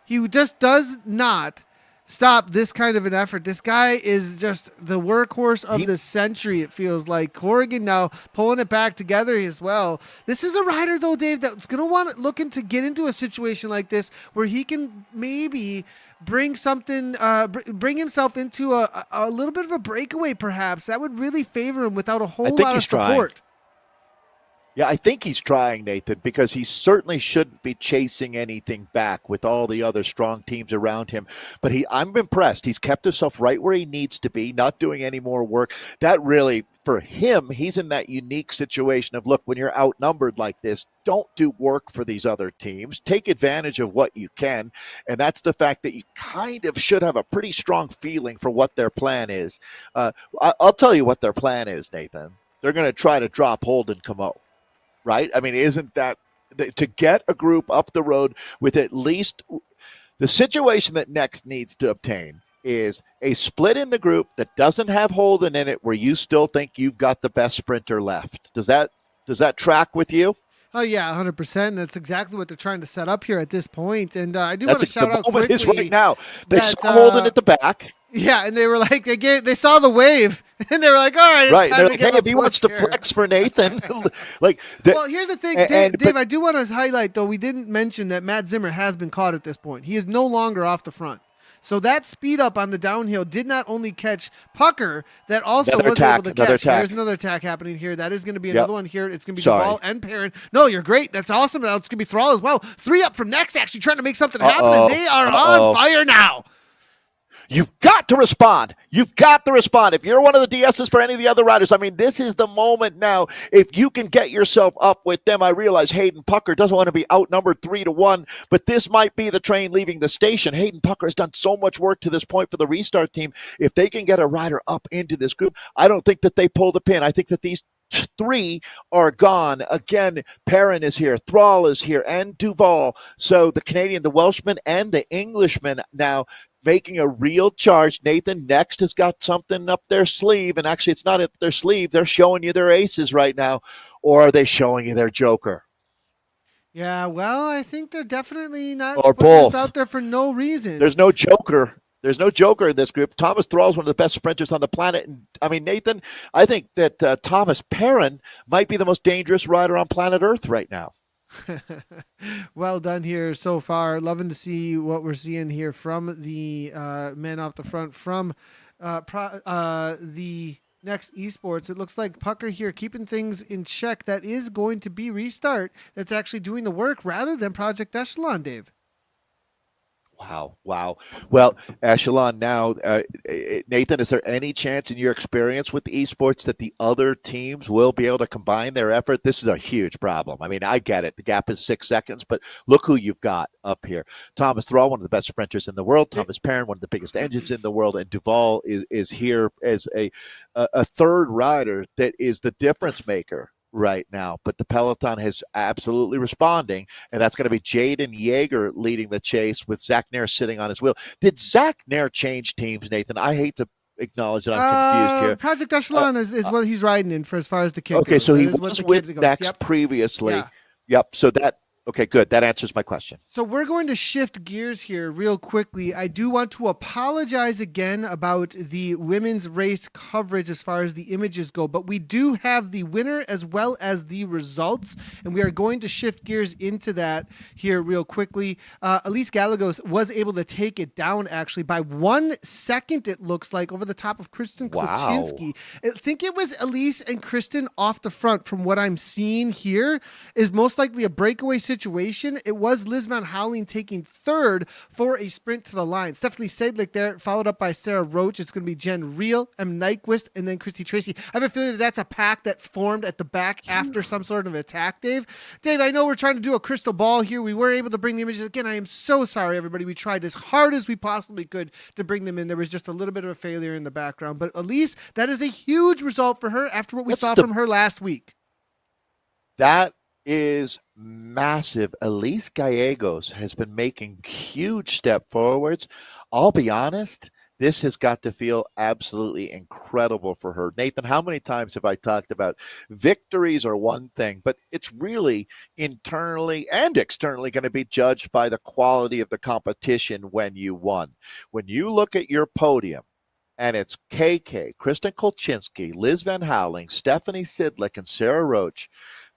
He just does not stop this kind of an effort. This guy is just the workhorse of the century, it feels like. Corrigan now pulling it back together as well. This is a rider, though, Dave, that's going to looking to get into a situation like this where he can maybe bring something, bring himself into a little bit of a breakaway, perhaps. That would really favor him without a whole lot of support. Trying. Yeah, I think he's trying, Nathan, because he certainly shouldn't be chasing anything back with all the other strong teams around him. But I'm impressed. He's kept himself right where he needs to be, not doing any more work. That really, for him, he's in that unique situation of, look, when you're outnumbered like this, don't do work for these other teams. Take advantage of what you can. And that's the fact that you kind of should have a pretty strong feeling for what their plan is. I'll tell you what their plan is, Nathan. They're going to try to drop Holden Camo. right? I mean, isn't that to get a group up the road with at least the situation that next needs to obtain is a split in the group that doesn't have Holden in it where you still think you've got the best sprinter left. Does that track with you? Oh yeah, 100%. And that's exactly what they're trying to set up here at this point. And I do want That's to shout the out moment is quickly right now. They that saw Holden at the back. yeah, and they were like they saw the wave and they were like, all right, it's Right. time They're to like, give hey, a if he push wants to here. flex for Nathan, well, here's the thing, Dave, but I do want to highlight though, we didn't mention that Matt Zimmer has been caught at this point. He is no longer off the front. So that speed up on the downhill did not only catch Pucker, that also Another was attack, able to another catch. attack. There's another attack happening here. That is going to be Yep. another one here. It's going to be Sorry. Duvall and Perrin. No, you're great. That's awesome. Now it's going to be Thrall as well. 3 up from next, actually trying to make something happen, and they are on fire now. You've got to respond. You've got to respond. If you're one of the DSs for any of the other riders, I mean, this is the moment now. If you can get yourself up with them, I realize Hayden Pucker doesn't want to be outnumbered 3-1, but this might be the train leaving the station. Hayden Pucker has done so much work to this point for the restart team. If they can get a rider up into this group, I don't think that they pull the pin. I think that these 3 are gone. Again, Perrin is here, Thrall is here, and Duvall. So the Canadian, the Welshman, and the Englishman now making a real charge. Nathan next has got something up their sleeve, and actually it's not up their sleeve. They're showing you their aces right now, or are they showing you their joker? Yeah, well, I think they're definitely not Or putting both. this out there for no reason. There's no joker. There's no joker in this group. Thomas Thrall is one of the best sprinters on the planet. And I mean, Nathan, I think that Thomas Perrin might be the most dangerous rider on planet Earth right now. Well done here so far. Loving to see what we're seeing here from the men off the front from the next eSports. It looks like Pucker here keeping things in check. That is going to be Restart that's actually doing the work rather than Project Echelon, Dave. Wow. Well, Echelon now, Nathan, is there any chance in your experience with the esports that the other teams will be able to combine their effort? This is a huge problem. I mean, I get it. The gap is 6 seconds, but look who you've got up here. Thomas Thrall, one of the best sprinters in the world. Thomas Perrin, one of the biggest engines in the world. And Duvall is here as a third rider that is the difference maker right now, but the peloton is absolutely responding, and that's going to be Jaden Yeager leading the chase with Zach Nair sitting on his wheel. Did Zach Nair change teams, Nathan? I hate to acknowledge that I'm confused here. Project Echelon is what he's riding in for as far as the kid okay, goes. so he That was is with the kid goes. Next Yep. previously. Yeah. Yep, so that okay, good. That answers my question. So we're going to shift gears here real quickly. I do want to apologize again about the women's race coverage as far as the images go, but we do have the winner as well as the results, and we are going to shift gears into that here real quickly. Elise Gallegos was able to take it down actually by 1 second, it looks like, over the top of Kristen Kolchinski. I think it was Elise and Kristen off the front from what I'm seeing here is most likely a breakaway situation. It was Liz Van Houweling taking third for a sprint to the line. Stephanie Sedlick there, followed up by Sarah Roach. It's going to be Jen Reel, M. Nyquist, and then Christy Tracy. I have a feeling that's a pack that formed at the back after some sort of attack, Dave. Dave, I know we're trying to do a crystal ball here. We were able to bring the images. Again, I am so sorry, everybody. We tried as hard as we possibly could to bring them in. There was just a little bit of a failure in the background. But Elise, that is a huge result for her after what we saw from her last week. That is massive. Elise Gallegos has been making huge step forwards. I'll be honest, this has got to feel absolutely incredible for her. Nathan, how many times have I talked about victories are one thing, but it's really internally and externally going to be judged by the quality of the competition when you won. When you look at your podium, and it's KK, Kristen Kolchinski, Liz Van Houweling, Stephanie Sidlick, and Sarah Roach.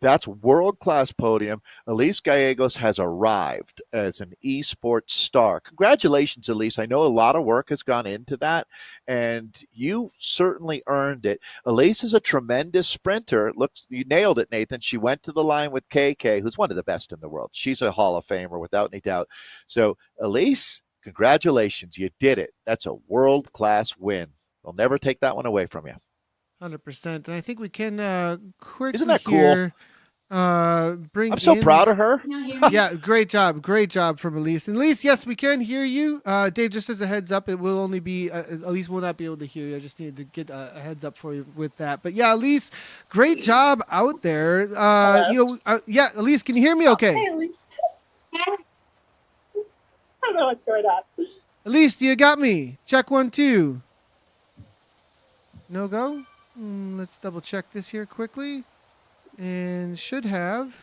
That's world-class podium. Elise Gallegos has arrived as an esports star. Congratulations, Elise. I know a lot of work has gone into that, and you certainly earned it. Elise is a tremendous sprinter. You nailed it, Nathan. She went to the line with KK, who's one of the best in the world. She's a Hall of Famer without any doubt. So, Elise, congratulations. You did it. That's a world-class win. They'll never take that one away from you. 100%. And I think we can quickly Isn't that here, cool? bring I'm so in... proud of her. Yeah, great job from Elise. And Elise, yes, we can hear you. Dave, just as a heads up, it will only be Elise will not be able to hear you. I just needed to get a heads up for you with that. But yeah, Elise, great job out there. Yeah, Elise, can you hear me? Okay. Hey, Elise. I don't know what's going on. Elise, do you got me? Check 1, 2. No go. Let's double check this here quickly, and should have.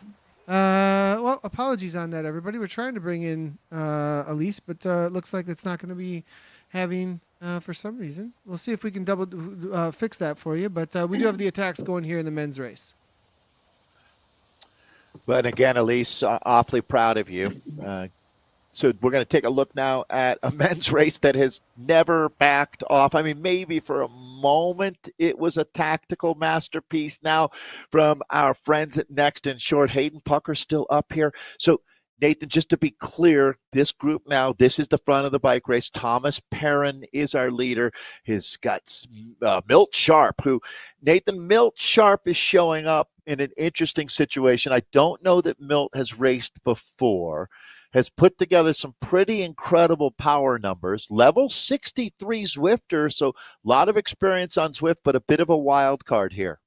Well, apologies on that, everybody. We're trying to bring in Elise, but it looks like it's not going to be having for some reason. We'll see if we can double fix that for you. But we do have the attacks going here in the men's race. But again, Elise, awfully proud of you. So we're going to take a look now at a men's race that has never backed off. I mean, maybe for a moment it was a tactical masterpiece. Now from our friends at Next and Short, Hayden Pucker still up here. So Nathan, just to be clear, this group now, this is the front of the bike race. Thomas Perrin is our leader. He's got Milt Sharp, who Nathan Milt Sharp is showing up in an interesting situation. I don't know that Milt has raced before. Has put together some pretty incredible power numbers. Level 63 Zwifter, so a lot of experience on Zwift, but a bit of a wild card here.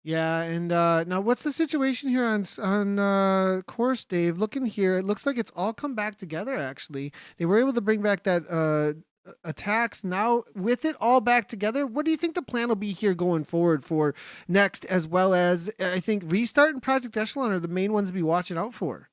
Yeah, and now what's the situation here on course, Dave? Looking here, it looks like it's all come back together, actually. They were able to bring back that attacks now with it all back together. What do you think the plan will be here going forward for Next, as well as, I think, Restart and Project Echelon are the main ones to be watching out for?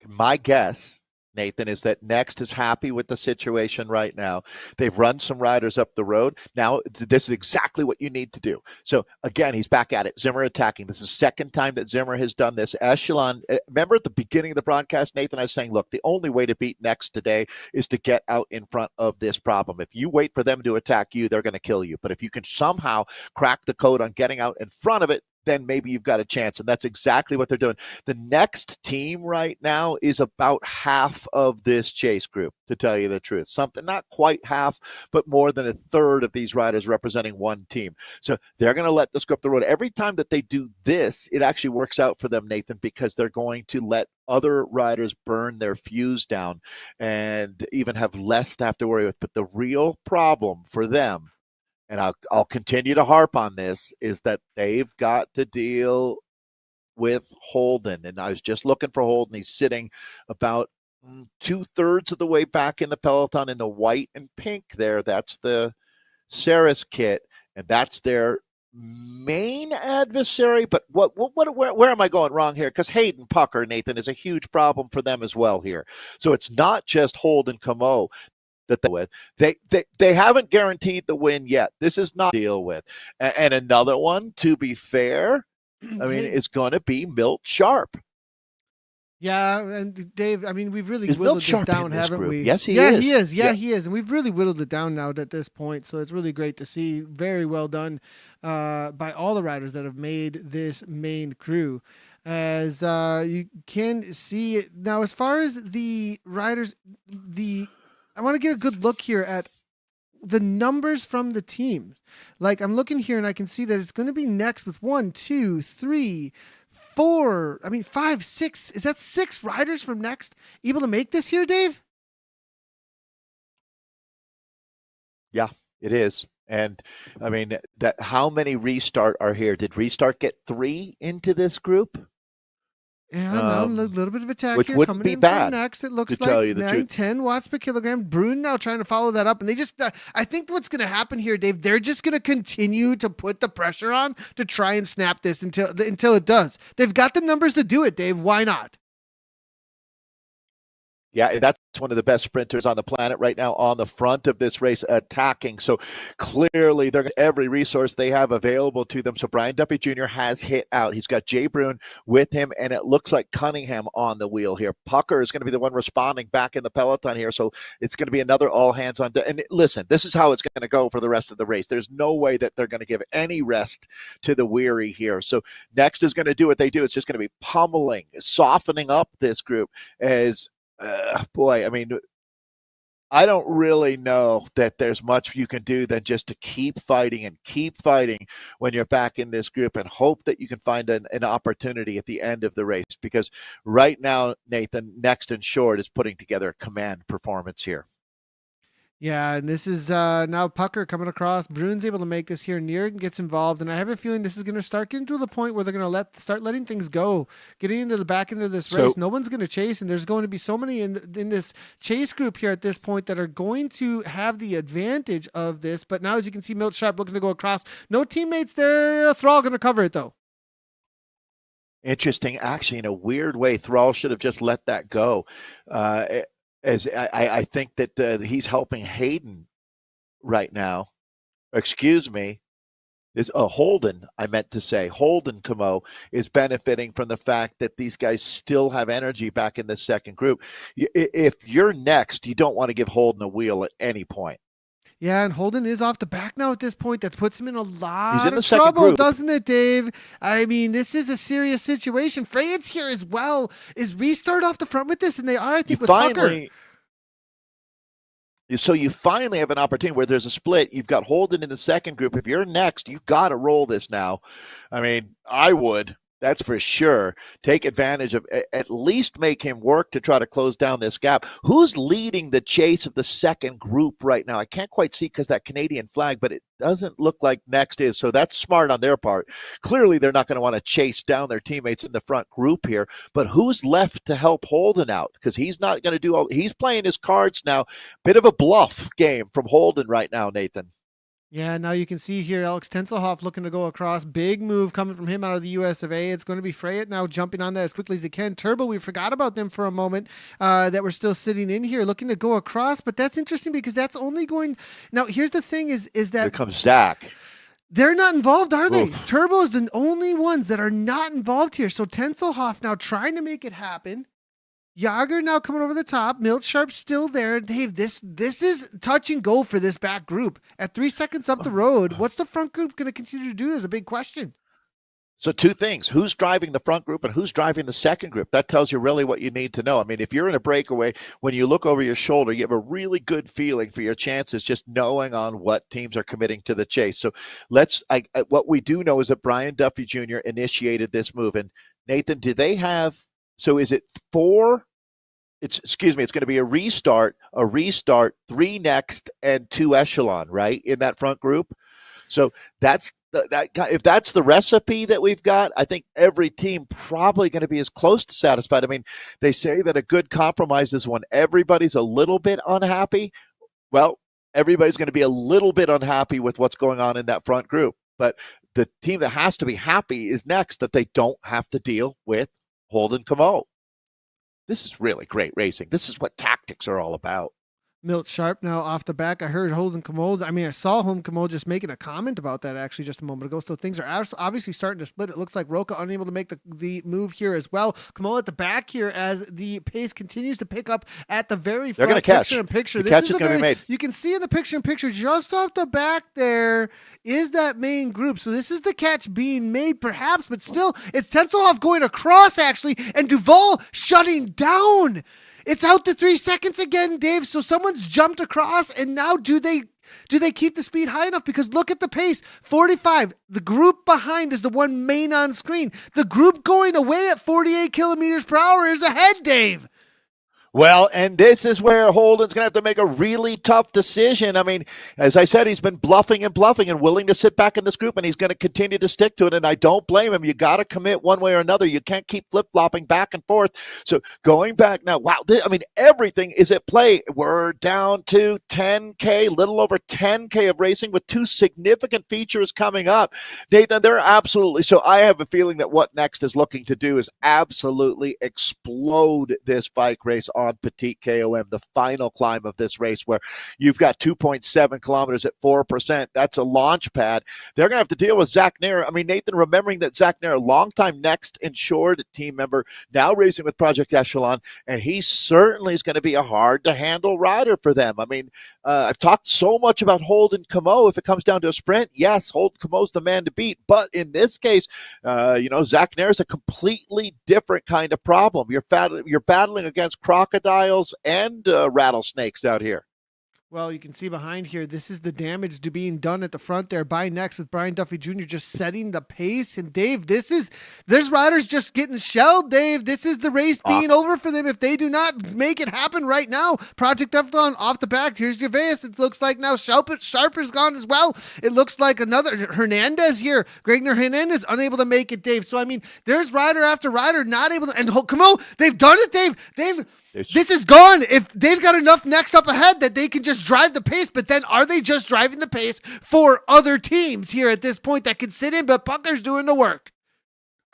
My guess, Nathan, is that Next is happy with the situation right now. They've run some riders up the road. Now, this is exactly what you need to do. So, again, he's back at it. Zimmer attacking. This is the second time that Zimmer has done this. Echelon, remember at the beginning of the broadcast, Nathan, I was saying, look, the only way to beat Next today is to get out in front of this problem. If you wait for them to attack you, they're going to kill you. But if you can somehow crack the code on getting out in front of it, then maybe you've got a chance. And that's exactly what they're doing. The Next team right now is about half of this chase group, to tell you the truth. Something not quite half, but more than a third of these riders representing one team. So they're going to let this go up the road. Every time that they do this, it actually works out for them, Nathan, because they're going to let other riders burn their fuse down and even have less to have to worry with. But the real problem for them, and I'll continue to harp on this, is that they've got to deal with Holden. And I was just looking for Holden. He's sitting about 2/3 of the way back in the peloton in the white and pink there. That's the Saris kit, and that's their main adversary. But where am I going wrong here? Because Hayden Pucker, Nathan, is a huge problem for them as well here. So it's not just Holden Camo that they haven't guaranteed the win yet. This is not to deal with. And another one, to be fair, I mean, it's going to be Milt Sharp. Yeah, and Dave, I mean, we've really whittled this down, haven't we? Yes, he is. He is. Yeah, he is. And we've really whittled it down now at this point. So it's really great to see. Very well done by all the riders that have made this main crew. As you can see it. Now, as far as the riders, I want to get a good look here at the numbers from the team. Like, I'm looking here and I can see that it's going to be Next with 1, 2, 3, 4. I mean, 5, 6. Is that 6 riders from Next able to make this here, Dave? Yeah, it is. And I mean, that how many Restart are here? Did Restart get 3 into this group? Yeah, a little bit of attack which here wouldn't coming be in bad, from Next. It looks to tell like you the 9, truth. 10 watts per kilogram. Bruin now trying to follow that up. And they just, I think what's going to happen here, Dave, they're just going to continue to put the pressure on to try and snap this until it does. They've got the numbers to do it, Dave. Why not? Yeah, that's one of the best sprinters on the planet right now on the front of this race attacking. So clearly they're every resource they have available to them. So Brian Duffy Jr. has hit out. He's got Jay Bruin with him, and it looks like Cunningham on the wheel here. Pucker is going to be the one responding back in the peloton here. So it's going to be another all hands on. And listen, this is how it's going to go for the rest of the race. There's no way that they're going to give any rest to the weary here. So Next is going to do what they do. It's just going to be pummeling, softening up this group as boy, I mean, I don't really know that there's much you can do than just to keep fighting and keep fighting when you're back in this group and hope that you can find an opportunity at the end of the race. Because right now, Nathan, Next and Short is putting together a command performance here. Yeah, and this is now Pucker coming across. Bruin's able to make this here. Near gets involved, and I have a feeling this is going to start getting to the point where they're going to start letting things go, getting into the back end of this race. No one's going to chase, and there's going to be so many in this chase group here at this point that are going to have the advantage of this. But now, as you can see, Milt Sharp looking to go across. No teammates there. Thrall going to cover it though. Interesting. Actually, in a weird way, Thrall should have just let that go. As I think that he's helping Hayden right now. Excuse me. Is Holden, I meant to say. Holden Camo is benefiting from the fact that these guys still have energy back in the second group. If you're next, you don't want to give Holden a wheel at any point. Yeah, and Holden is off the back now at this point. That puts him in a lot of trouble, group, doesn't it, Dave? I mean, this is a serious situation. Frey's here as well. Is Restart off the front with this? And they are, I think, with Pucker. So you finally have an opportunity where there's a split. You've got Holden in the second group. If you're next, you've got to roll this now. I mean, I would. That's for sure. Take advantage of, at least make him work to try to close down this gap. Who's leading the chase of the second group right now? I can't quite see because that Canadian flag, but it doesn't look like Next is. So that's smart on their part. Clearly, they're not going to want to chase down their teammates in the front group here. But who's left to help Holden out? Because he's not going to do all. He's playing his cards now. Bit of a bluff game from Holden right now, Nathan. Yeah, now you can see here Alex Tenselhoff looking to go across. Big move coming from him out of the US of A. It's going to be Freyet now jumping on that as quickly as he can. Turbo, we forgot about them for a moment that we're still sitting in here looking to go across. But that's interesting because that's only going... Now, here's the thing is that... Here comes Zach. They're not involved, are they? Oof. Turbo is the only ones that are not involved here. So Tenselhoff now trying to make it happen. Yager now coming over the top. Milt Sharp still there. Dave, this is touch and go for this back group. At 3 seconds up the road, what's the front group going to continue to do is a big question. So two things. Who's driving the front group and who's driving the second group? That tells you really what you need to know. I mean, if you're in a breakaway, when you look over your shoulder, you have a really good feeling for your chances just knowing on what teams are committing to the chase. So what we do know is that Brian Duffy Jr. initiated this move. And Nathan, do they have, so is it 4? It's going to be a restart, 3 Next, and 2 Echelon, right, in that front group. So if that's the recipe that we've got, I think every team probably going to be as close to satisfied. I mean, they say that a good compromise is when everybody's a little bit unhappy. Well, everybody's going to be a little bit unhappy with what's going on in that front group. But the team that has to be happy is Next, that they don't have to deal with Holden Camo. This is really great racing. This is what tactics are all about. Milt Sharp now off the back. I heard Holden Camo. I mean, I saw Holden Camo just making a comment about that actually just a moment ago. So things are obviously starting to split. It looks like Roca unable to make the move here as well. Camo at the back here as the pace continues to pick up at the very front. They're going to catch. Picture-in-picture. The catch is going to be made. You can see in the picture-in-picture just off the back there is that main group. So this is the catch being made perhaps, but still it's Tenselhoff going across actually and Duval shutting down. It's out to 3 seconds again, Dave. So someone's jumped across, and now do they keep the speed high enough? Because look at the pace, 45. The group behind is the one main on screen. The group going away at 48 kilometers per hour is ahead, Dave. Well, and this is where Holden's going to have to make a really tough decision. I mean, as I said, he's been bluffing and willing to sit back in this group, and he's going to continue to stick to it, and I don't blame him. You got to commit one way or another. You can't keep flip-flopping back and forth. So going back now, wow, everything is at play. We're down to 10K, little over 10K of racing with 2 significant features coming up. Nathan, they're absolutely, so I have a feeling that what Next is looking to do is absolutely explode this bike race on Petite KOM, the final climb of this race where you've got 2.7 kilometers at 4%. That's a launch pad. They're going to have to deal with Zach Nair. I mean, Nathan, remembering that Zach Nair, a longtime Next Insured team member, now racing with Project Echelon, and he certainly is going to be a hard-to-handle rider for them. I mean, I've talked so much about Holden Camo. If it comes down to a sprint, yes, Holden Camo's the man to beat. But in this case, Zach Nair is a completely different kind of problem. You're battling against crocodiles and rattlesnakes out here. Well, you can see behind here, this is the damage to being done at the front there by Next with Brian Duffy Jr. just setting the pace. And Dave, there's riders just getting shelled, Dave. This is the race being over for them if they do not make it happen right now. Project Echelon off the back. Here's Gervais. It looks like now Sharper's gone as well. It looks like another Hernandez here. Gregner Hernandez unable to make it, Dave. So, I mean, there's rider after rider not able to, and come on, they've done it, Dave. This is gone. If they've got enough next up ahead that they can just drive the pace, but then are they just driving the pace for other teams here at this point that can sit in, but Pucker's doing the work?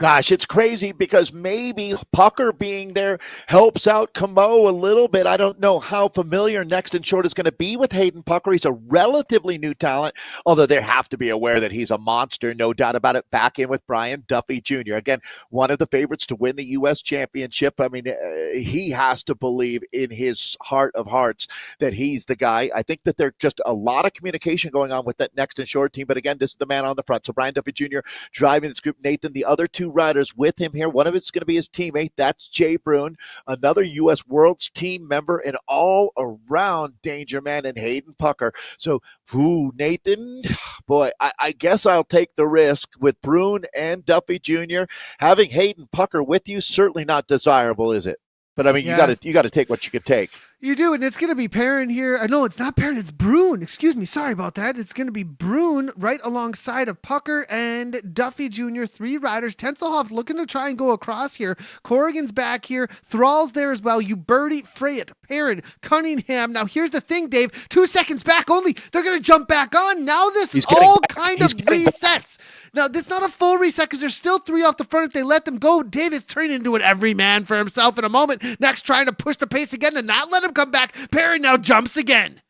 Gosh, it's crazy because maybe Pucker being there helps out Camo a little bit. I don't know how familiar Next and Short is going to be with Hayden Pucker. He's a relatively new talent, although they have to be aware that he's a monster, no doubt about it. Back in with Brian Duffy Jr. Again, one of the favorites to win the U.S. championship. I mean, he has to believe in his heart of hearts that he's the guy. I think that there's just a lot of communication going on with that Next and Short team. But again, this is the man on the front. So Brian Duffy Jr. driving this group. Nathan, the other two riders with him here. One of it's going to be his teammate. That's Jay Brune, another U.S. Worlds team member, and all-around danger man in Hayden Pucker. So, Nathan, boy, I guess I'll take the risk with Brune and Duffy Jr. Having Hayden Pucker with you, certainly not desirable, is it? But I mean, you got to take what you can take. You do, and it's going to be Perrin here. No, it's not Perrin, it's Brune. Excuse me, sorry about that. It's going to be Brune right alongside of Pucker and Duffy Jr., three riders. Tenselhoff looking to try and go across here. Corrigan's back here. Thrall's there as well. Uberti, Freyet, Perrin, Cunningham. Now, here's the thing, Dave. 2 seconds back only. They're going to jump back on. Now this all kind of resets. Now, this is not a full reset because there's still three off the front. If they let them go, Dave is turning into an every man for himself in a moment. Next, trying to push the pace again and not let him come back. Perry now jumps again.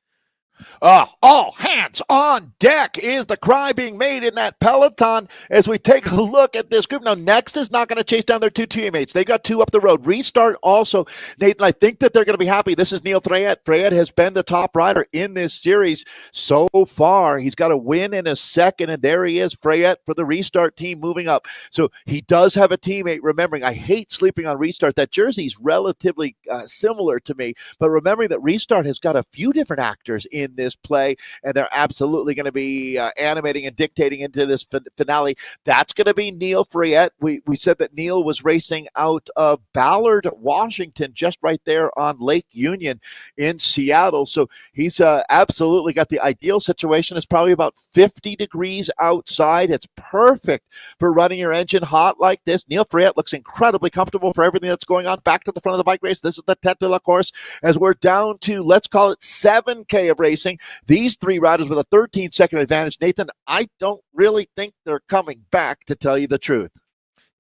All hands on deck is the cry being made in that peloton as we take a look at this group. Now, Next is not going to chase down their two teammates. They got two up the road. Restart also. Nathan, I think that they're going to be happy. This is Neil Freyet. Freyet has been the top rider in this series so far. He's got a win in a second, and there he is, Freyet for the Restart team moving up. So he does have a teammate. Remembering, I hate sleeping on Restart. That jersey's relatively similar to me, but remembering that Restart has got a few different actors in this play, and they're absolutely going to be animating and dictating into this finale. That's going to be Neil Freyet. We said that Neil was racing out of Ballard, Washington, just right there on Lake Union in Seattle. So he's absolutely got the ideal situation. It's probably about 50 degrees outside. It's perfect for running your engine hot like this. Neil Freyet looks incredibly comfortable for everything that's going on. Back to the front of the bike race. This is the Tête de la Course as we're down to, let's call it 7K of racing. These three riders with a 13-second advantage. Nathan, I don't really think they're coming back, to tell you the truth.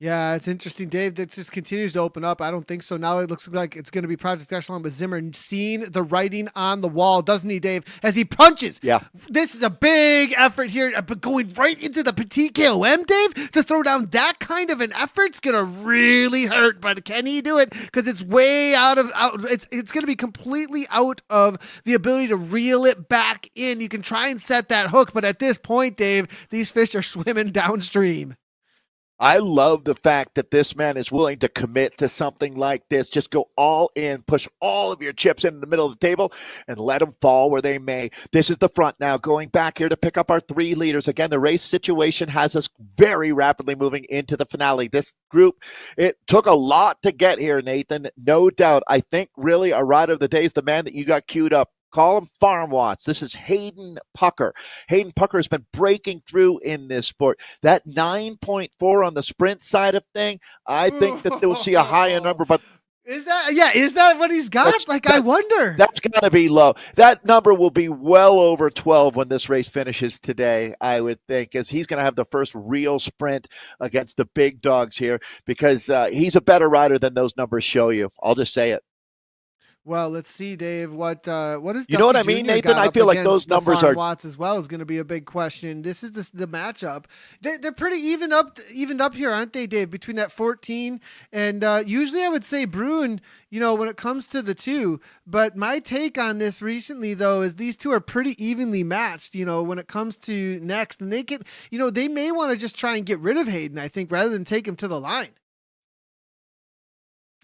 Yeah, it's interesting, Dave. That just continues to open up. I don't think so. Now it looks like it's going to be Project Echelon with Zimmer seeing the writing on the wall, doesn't he, Dave? As he punches. Yeah. This is a big effort here, but going right into the Petite KOM, Dave, to throw down that kind of an effort's going to really hurt. But can he do it? Because it's way out. It's going to be completely out of the ability to reel it back in. You can try and set that hook, but at this point, Dave, these fish are swimming downstream. I love the fact that this man is willing to commit to something like this. Just go all in, push all of your chips in the middle of the table, and let them fall where they may. This is the front now, going back here to pick up our three leaders. Again, the race situation has us very rapidly moving into the finale. This group, it took a lot to get here, Nathan, no doubt. I think really our rider of the day is the man that you got queued up. Call him Farm Watts. This is Hayden Pucker. Hayden Pucker has been breaking through in this sport. That 9.4 on the sprint side of thing, I think that they'll see a higher number, but is that what he's got? I wonder. That's got to be low. That number will be well over 12 when this race finishes today, I would think, as he's going to have the first real sprint against the big dogs here, because he's a better rider than those numbers show you. I'll just say it. Well, let's see, Dave. What is you know what I mean, Nathan? I feel like those numbers are Watts as well is going to be a big question. This is the matchup. They're pretty evened up here, aren't they, Dave? Between that 14 and usually I would say Brune. When it comes to the two, but my take on this recently though is these two are pretty evenly matched. When it comes to Next, and they may want to just try and get rid of Hayden. I think rather than take him to the line.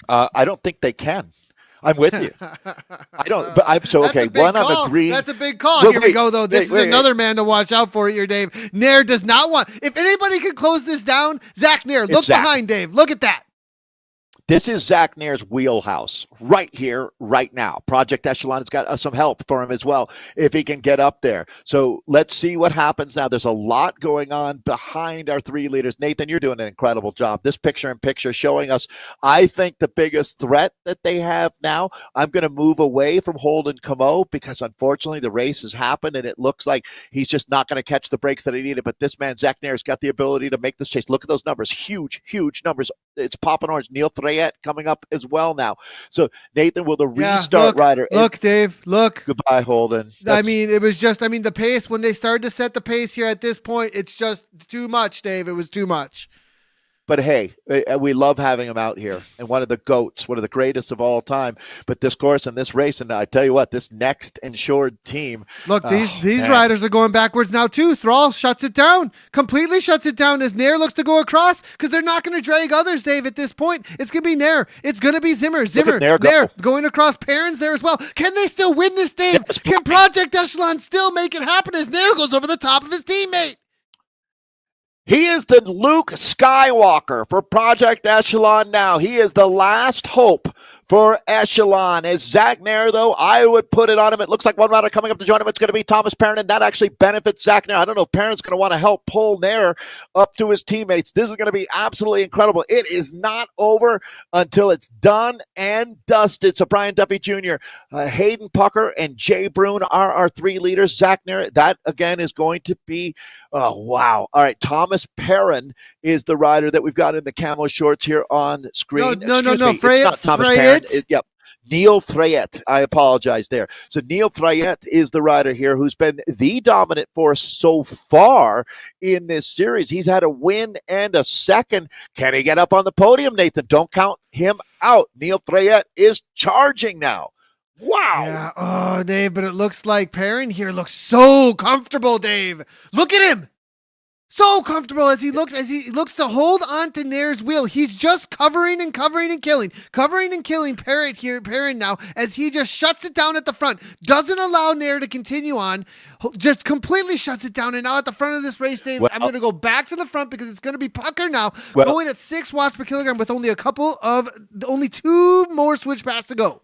I don't think they can. I'm with you. I don't, but I'm so, okay. One, I'm agreeing. That's a big call. Well, Here we go, though. This is wait. another man to watch out for here, Dave. Nair does not want, if anybody can close this down, Zach Nair. Look behind, Dave. Look at that. This is Zach Nair's wheelhouse right here, right now. Project Echelon has got some help for him as well if he can get up there. So let's see what happens now. There's a lot going on behind our three leaders. Nathan, you're doing an incredible job. This picture-in-picture showing us, I think, the biggest threat that they have now. I'm going to move away from Holden Camo because, unfortunately, the race has happened, and it looks like he's just not going to catch the breaks that he needed. But this man, Zach Nair, has got the ability to make this chase. Look at those numbers. Huge, huge numbers. It's popping orange. Neil Freyet coming up as well now. So, Nathan, will the restart rider... Look, Dave, look. Goodbye, Holden. The pace, when they started to set the pace here at this point, it's just too much, Dave. It was too much. But hey, we love having him out here, and one of the GOATs, one of the greatest of all time. But this course and this race, and I tell you what, this next insured team. Look, these riders are going backwards now too. Thrall shuts it down, completely shuts it down as Nair looks to go across because they're not going to drag others, Dave, at this point. It's going to be Nair. It's going to be Zimmer. Nair going across. Perrin's there as well. Can they still win this, Dave? Yes, can Project Echelon still make it happen as Nair goes over the top of his teammate? He is the Luke Skywalker for Project Echelon now. He is the last hope for Echelon. As Zach Nair, though, I would put it on him. It looks like one rider coming up to join him. It's going to be Thomas Perrin, and that actually benefits Zach Nair. I don't know if Perrin's going to want to help pull Nair up to his teammates. This is going to be absolutely incredible. It is not over until it's done and dusted. So Brian Duffy Jr., Hayden Pucker, and Jay Brune are our three leaders. Zach Nair, that again is going to be, oh, wow. All right, Thomas Perrin is the rider that we've got in the camo shorts here on screen. No. It's not Thomas Perrin. Yep. Neil Freyet. I apologize there. So Neil Freyet is the rider here who's been the dominant force so far in this series. He's had a win and a second. Can he get up on the podium, Nathan? Don't count him out. Neil Freyet is charging now. Wow. Yeah. Oh, Dave, but it looks like Perrin here looks so comfortable, Dave. Look at him. So comfortable as he looks to hold on to Nair's wheel. He's just covering and killing Perrin now as he just shuts it down at the front. Doesn't allow Nair to continue on. Just completely shuts it down. And now at the front of this race, Dave, I'm going to go back to the front because it's going to be Pucker now going at 6 watts per kilogram with only two more switchbacks to go.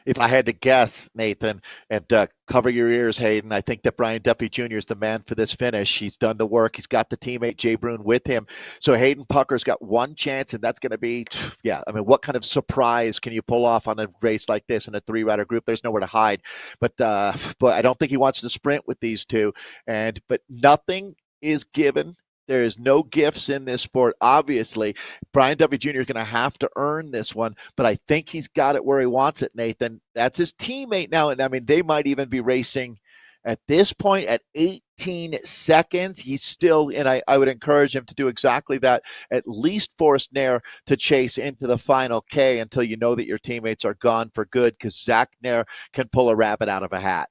If I had to guess, Nathan, and cover your ears, Hayden, I think that Brian Duffy Jr. is the man for this finish. He's done the work. He's got the teammate Jay Brune with him. So Hayden Pucker's got one chance, and that's going to be, what kind of surprise can you pull off on a race like this in a three-rider group? There's nowhere to hide. But I don't think he wants to sprint with these two. But nothing is given. There is no gifts in this sport. Obviously, Brian Duffy Jr. is going to have to earn this one, but I think he's got it where he wants it, Nathan. That's his teammate now, and I mean, they might even be racing at this point at 18 seconds. He's still, and I would encourage him to do exactly that, at least force Nair to chase into the final K until you know that your teammates are gone for good, because Zach Nair can pull a rabbit out of a hat.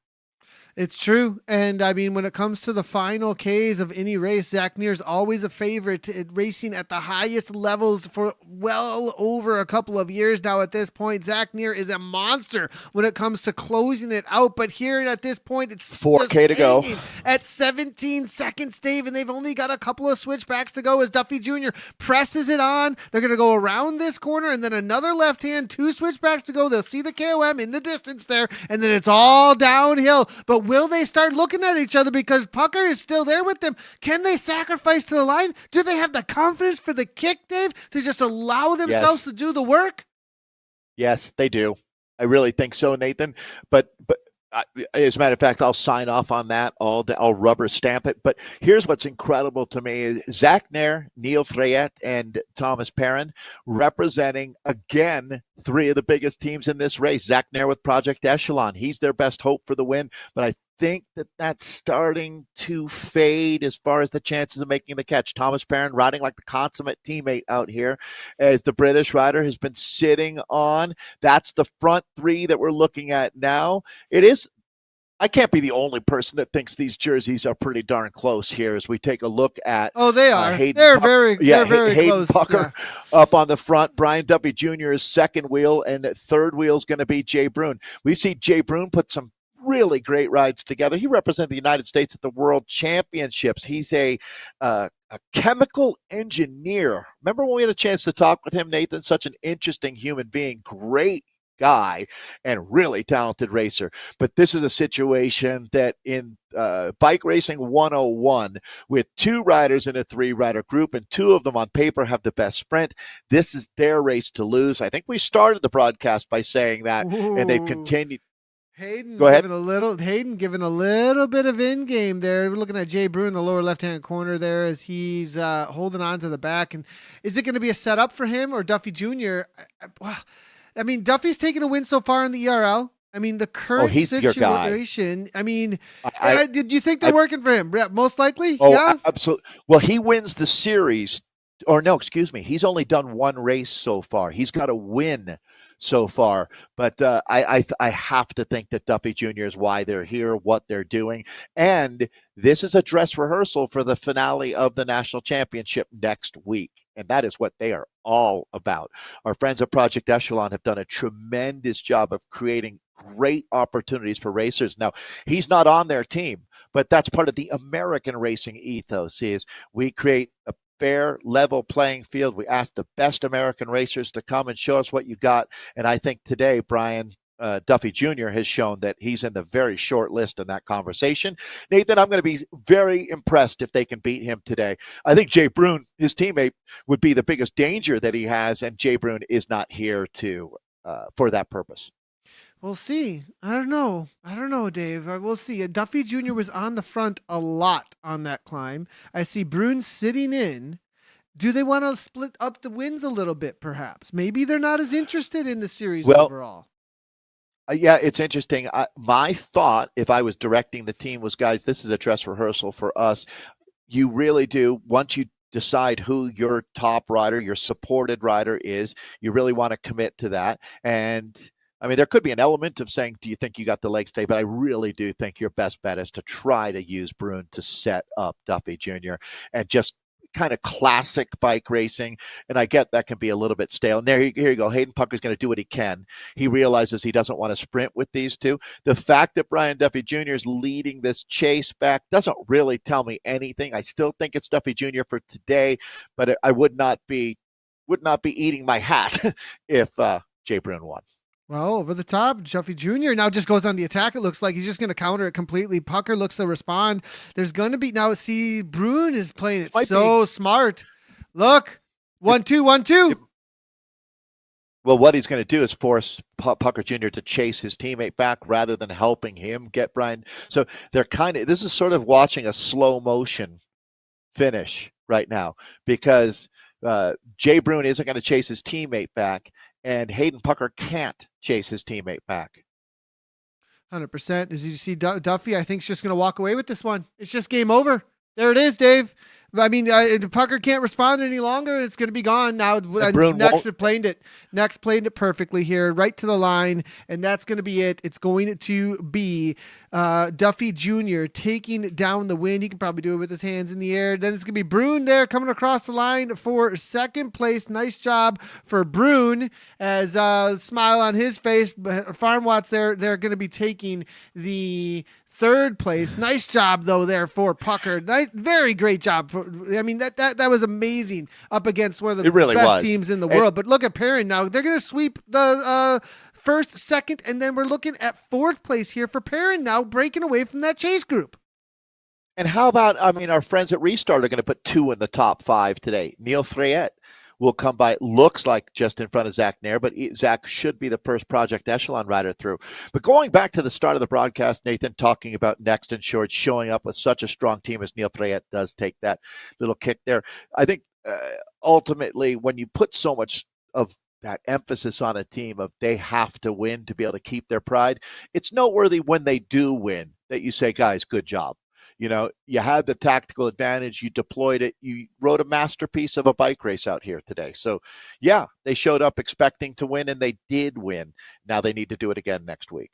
It's true. And I mean, when it comes to the final Ks of any race, Zach Nair's always a favorite at racing at the highest levels for well over a couple of years now at this point. Zach Nair is a monster when it comes to closing it out. But here at this point, it's 4K to go at 17 seconds, Dave, and they've only got a couple of switchbacks to go as Duffy Jr. presses it on. They're going to go around this corner and then another left hand, 2 switchbacks to go. They'll see the KOM in the distance there, and then it's all downhill. But will they start looking at each other because Pucker is still there with them? Can they sacrifice to the line? Do they have the confidence for the kick, Dave, to just allow themselves to do the work? Yes, they do. I really think so, Nathan. But as a matter of fact, I'll sign off on that. I'll rubber stamp it. But here's what's incredible to me is Zach Nair, Neil Freyet, and Thomas Perrin representing, again, 3 of the biggest teams in this race. Zach Nair with Project Echelon. He's their best hope for the win. But I think that's starting to fade as far as the chances of making the catch. Thomas Perrin riding like the consummate teammate out here as the British rider has been sitting on. That's the front 3 that we're looking at now. It is I can't be the only person that thinks these jerseys are pretty darn close here as we take a look at they are. Hayden They're Pucker. they're very Hayden close. Pucker up on the front. Brian Duffy Jr.'s second wheel, and third wheel is going to be Jay Bruin. We see Jay Bruin put some really great rides together. He represented the United States at the World Championships. He's a chemical engineer. Remember when we had a chance to talk with him, Nathan? Such an interesting human being, great guy, and really talented racer. But this is a situation that in Bike Racing 101, with two riders in a three-rider group, and two of them on paper have the best sprint, this is their race to lose. I think we started the broadcast by saying that, and they've continued. Hayden Go ahead. Hayden giving a little bit of in game there. We're looking at Jay Bruin in the lower left-hand corner there as he's holding on to the back. And is it going to be a setup for him or Duffy Jr.? I mean, Duffy's taken a win so far in the ERL. I mean, the current situation. I mean, did you think they're working for him? Yeah, most likely. Yeah, absolutely. Well, he wins the series. Or no, excuse me. He's only done one race so far. He's got a win so far. But I have to think that Duffy Jr. is why they're here, what they're doing. And this is a dress rehearsal for the finale of the national championship next week. And that is what they are all about. Our friends at Project Echelon have done a tremendous job of creating great opportunities for racers. Now, he's not on their team, but that's part of the American racing ethos is we create a fair, level playing field. We ask the best American racers to come and show us what you got. And I think today, Brian Duffy Jr. has shown that he's in the very short list in that conversation. Nathan, I'm going to be very impressed if they can beat him today. I think Jay Bruin, his teammate, would be the biggest danger that he has, and Jay Bruin is not here to for that purpose. We'll see. I don't know, Dave. We'll see. Duffy Jr. was on the front a lot on that climb. I see Bruin sitting in. Do they want to split up the wins a little bit, perhaps? Maybe they're not as interested in the series overall. Yeah, it's interesting. My thought, if I was directing the team, was, guys, this is a dress rehearsal for us. You really do, once you decide who your top rider, your supported rider is, you really want to commit to that. And I mean, there could be an element of saying, do you think you got the legs today? But I really do think your best bet is to try to use Bruin to set up Duffy Jr. and just kind of classic bike racing. And I get that can be a little bit stale. And here you go. Hayden Pucker's going to do what he can. He realizes he doesn't want to sprint with these two. The fact that Brian Duffy Jr. is leading this chase back doesn't really tell me anything. I still think it's Duffy Jr. for today, but I would not be eating my hat if Jay Bruin won. Well, over the top, Duffy Jr. now just goes on the attack. It looks like he's just going to counter it completely. Pucker looks to respond. There's going to be now. See, Bruin is playing it so smart. Look, 1-2, 1-2. Well, what he's going to do is force Pucker Jr. to chase his teammate back rather than helping him get Brian. So they're this is sort of watching a slow motion finish right now because Jay Bruin isn't going to chase his teammate back. And Hayden Pucker can't chase his teammate back. 100%. As you see, Duffy, I think, is just going to walk away with this one. It's just game over. There it is, Dave. I mean, Pucker can't respond any longer. It's going to be gone now. Next played it perfectly here, right to the line, and that's going to be it. It's going to be Duffy Jr. taking down the win. He can probably do it with his hands in the air. Then it's going to be Bruin there coming across the line for second place. Nice job for Bruin as smile on his face. Farm Watts they're going to be taking the third place. Nice job though there for Pucker. Nice, very great job. I mean that was amazing up against one of the best teams in the world. But look at Perrin now. They're going to sweep the first, second, and then we're looking at fourth place here for Perrin now, breaking away from that chase group. And how about, I mean, our friends at Restart are going to put two in the top five today. Neil Freyette will come by, looks like just in front of Zach Nair, but Zach should be the first Project Echelon rider through. But going back to the start of the broadcast, Nathan, talking about Next and Short showing up with such a strong team as Neil Freyette does take that little kick there. I think ultimately when you put so much of that emphasis on a team of they have to win to be able to keep their pride, it's noteworthy when they do win that you say, guys, good job. You know, you had the tactical advantage. You deployed it. You wrote a masterpiece of a bike race out here today. So, yeah, they showed up expecting to win, and they did win. Now they need to do it again next week.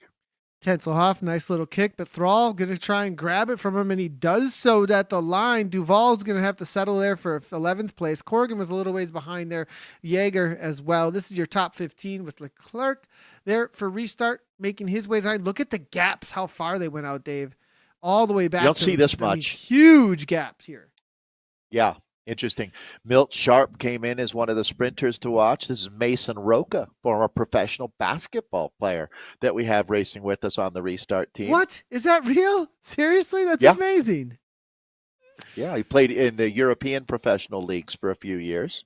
Tenselhoff, nice little kick, but Thrall going to try and grab it from him, and he does so at the line. Duval's going to have to settle there for 11th place. Corrigan was a little ways behind there. Jaeger as well. This is your top 15 with Leclerc there for restart, making his way down. Look at the gaps, how far they went out, Dave. All the way back. You don't see this much. Huge gap here. Yeah. Interesting. Milt Sharp came in as one of the sprinters to watch. This is Mason Roca, former professional basketball player that we have racing with us on the restart team. What? Is that real? Seriously? That's amazing. Yeah, he played in the European professional leagues for a few years.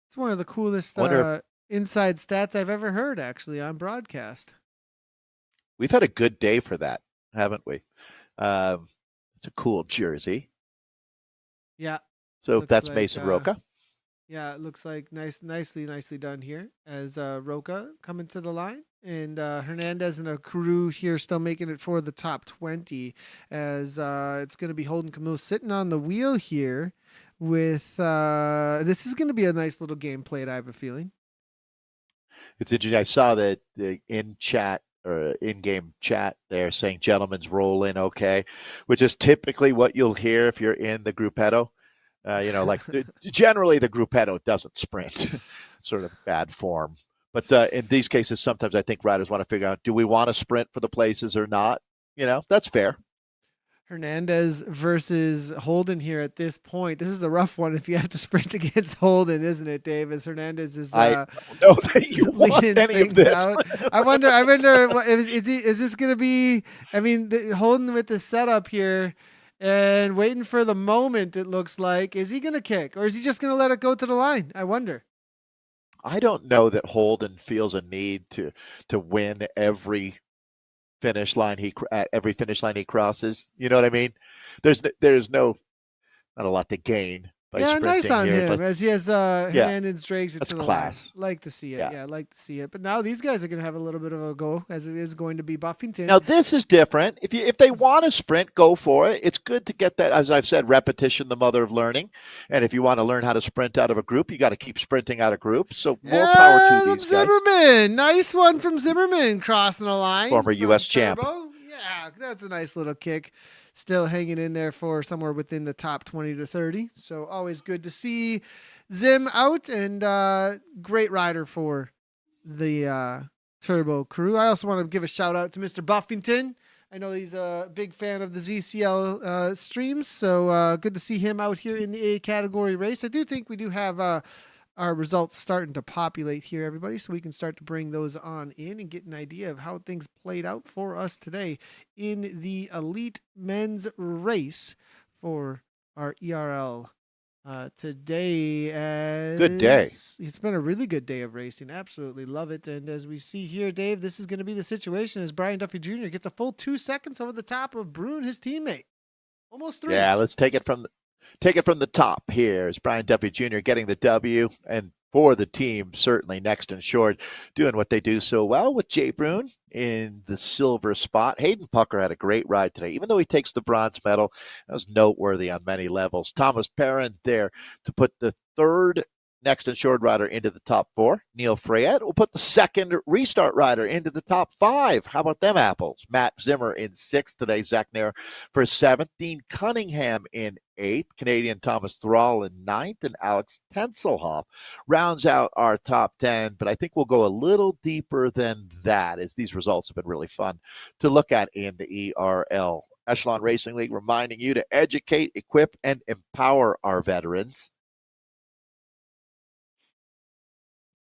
It's one of the coolest inside stats I've ever heard, actually, on broadcast. We've had a good day for that, haven't we? It's a cool jersey. Yeah. So that's like, Mason Roca. Yeah, it looks like nicely done here as Roca coming to the line. And Hernandez and a crew here still making it for the top 20 as it's going to be Holden Camille sitting on the wheel here with this is going to be a nice little game played, I have a feeling. It's interesting. I saw that in chat or in-game chat there saying gentlemen's roll in okay, which is typically what you'll hear if you're in the gruppetto. Like generally the gruppetto doesn't sprint. It's sort of bad form. But in these cases, sometimes I think riders want to figure out, do we want to sprint for the places or not? That's fair. Hernandez versus Holden here at this point. This is a rough one if you have to sprint against Holden, isn't it, Dave? As Hernandez is I don't know that you want any of this. Out. I wonder is this going to be, Holden with the setup here and waiting for the moment, it looks like. Is he going to kick or is he just going to let it go to the line? I wonder. I don't know that Holden feels a need to win every finish line he crosses. You know what I mean? There's not a lot to gain by sprinting nice on here. him as he has Hernandez drags it that's to the class. line. Like to see it. Yeah, like to see it. But now these guys are going to have a little bit of a go as it is going to be Buffington. Now this is different. If they want to sprint, go for it. It's good to get that, as I've said, repetition, the mother of learning. And if you want to learn how to sprint out of a group, you got to keep sprinting out of groups. So more power to these Zimmerman. guys. Nice one from Zimmerman crossing the line. Former U.S. champ. Yeah, that's a nice little kick. Still hanging in there for somewhere within the top 20 to 30. So always good to see Zim out and great rider for the Turbo crew. I also want to give a shout out to Mr. Buffington. I know he's a big fan of the ZCL streams. So good to see him out here in the A category race. I do think we do have our results starting to populate here, everybody, so we can start to bring those on in and get an idea of how things played out for us today in the elite men's race for our ERL today. Good day. It's been a really good day of racing. Absolutely love it. And as we see here, Dave, this is going to be the situation as Brian Duffy Jr. gets a full 2 seconds over the top of Bruin, his teammate. Almost 3. Yeah, let's take it from the top here. Is Brian Duffy Jr. getting the W, and for the team, certainly next and short, doing what they do so well with Jay Bruin in the silver spot. Hayden Pucker had a great ride today, even though he takes the bronze medal. That was noteworthy on many levels. Thomas Perrin there to put the third next and short rider into the top 4. Neil Freyette will put the second restart rider into the top 5. How about them apples? Matt Zimmer in 6th today. Zach Nair for 7th. Dean Cunningham in 8th. Canadian Thomas Thrall in 9th. And Alex Tenselhoff rounds out our top 10. But I think we'll go a little deeper than that, as these results have been really fun to look at in the ERL. Echelon Racing League reminding you to educate, equip, and empower our veterans.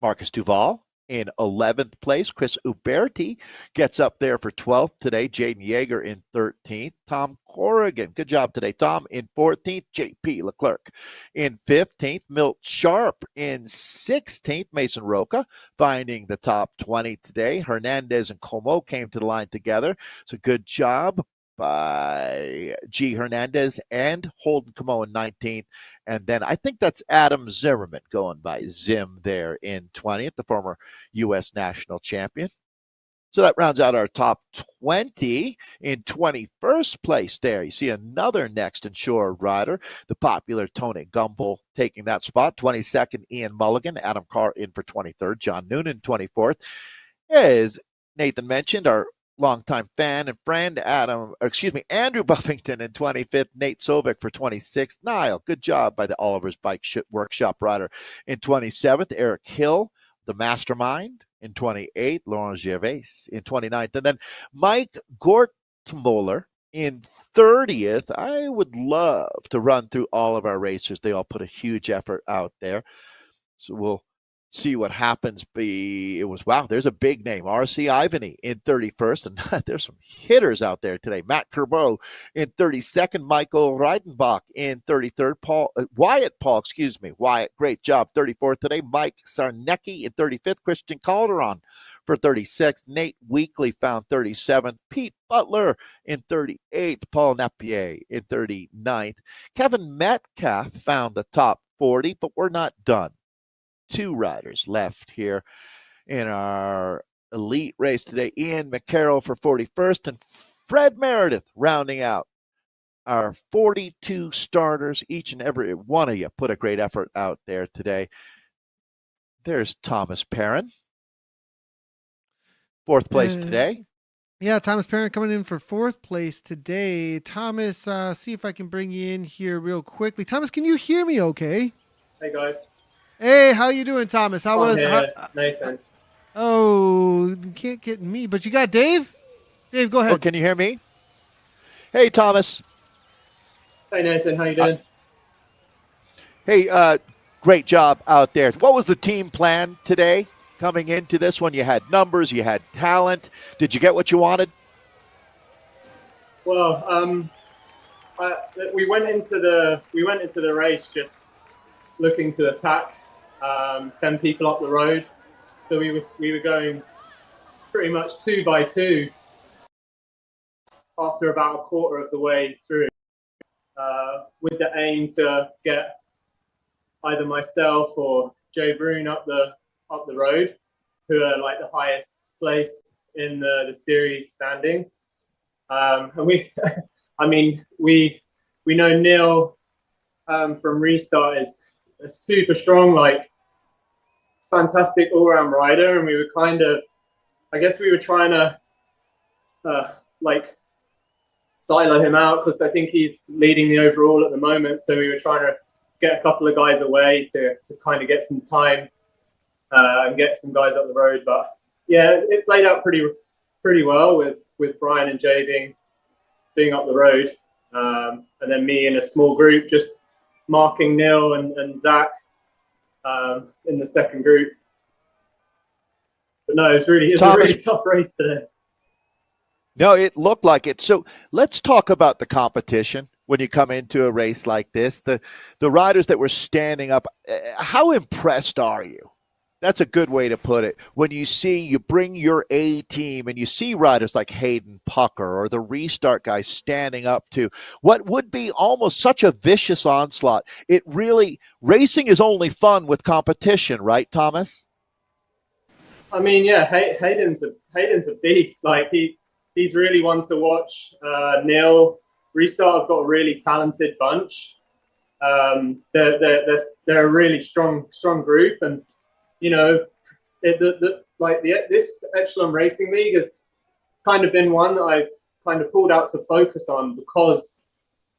Marcus Duval in 11th place. Chris Uberti gets up there for 12th today. Jaden Yeager in 13th. Tom Corrigan, good job today. Tom in 14th. JP Leclerc in 15th. Milt Sharp in 16th. Mason Roca finding the top 20 today. Hernandez and Como came to the line together. So good job by G. Hernandez and Holden Como in 19th. And then I think that's Adam Zimmerman going by Zim there in 20th, the former U.S. national champion. So that rounds out our top 20. In 21st place there, you see another next and shore rider, the popular Tony Gumbel taking that spot. 22nd, Ian Mulligan. Adam Carr in for 23rd. John Noonan, 24th. Is Nathan mentioned, our longtime fan and friend, Andrew Buffington in 25th, Nate Sovic for 26th, Niall, good job by the Oliver's Bike Workshop rider in 27th, Eric Hill, the mastermind in 28th, Laurent Gervais in 29th, and then Mike Gortmoller in 30th. I would love to run through all of our racers. They all put a huge effort out there. So we'll see what happens. There's a big name. R.C. Ivany in 31st. And there's some hitters out there today. Matt Kerbeau in 32nd. Michael Reidenbach in 33rd. Wyatt, great job. 34th today. Mike Sarnecki in 35th. Christian Calderon for 36th. Nate Weekly found 37th. Pete Butler in 38th. Paul Napier in 39th. Kevin Metcalf found the top 40, but we're not done. 2 riders left here in our elite race today. Ian McCarroll for 41st and Fred Meredith rounding out our 42 starters. Each and every one of you put a great effort out there today. There's Thomas Perrin, 4th place today. Yeah, Thomas Perrin coming in for 4th place today. Thomas, see if I can bring you in here real quickly. Thomas, can you hear me okay? Hey, guys. Hey, how you doing, Thomas? Nathan. Oh, you can't get me, but you got Dave? Dave, go ahead. Oh, can you hear me? Hey, Thomas. Hey, Nathan. How you doing? Hey, great job out there. What was the team plan today coming into this one? You had numbers, you had talent. Did you get what you wanted? Well, we went into the race just looking to attack, send people up the road. So we were going pretty much 2 by 2 after about a quarter of the way through, with the aim to get either myself or Jay Brune up the road, who are like the highest placed in the series standing. And we know Neil from Restart is a super strong, like fantastic all-round rider, and we were trying to silo him out because I think he's leading the overall at the moment. So we were trying to get a couple of guys away to kind of get some time and get some guys up the road. But yeah, it played out pretty well with Brian and Jay being up the road, and then me in a small group just marking Neil and Zach in the second group. But no, it's a really tough race today. No, it looked like it. So let's talk about the competition when you come into a race like this. The riders that were standing up, how impressed are you? That's a good way to put it. When you bring your A team and you see riders like Hayden Pucker or the Restart guys standing up to what would be almost such a vicious onslaught. Racing is only fun with competition, right, Thomas? I mean, yeah, Hayden's a beast. Like he's really one to watch. Neil, Restart have got a really talented bunch. They're a really strong group, and you know, this Echelon Racing League has kind of been one that I've kind of pulled out to focus on because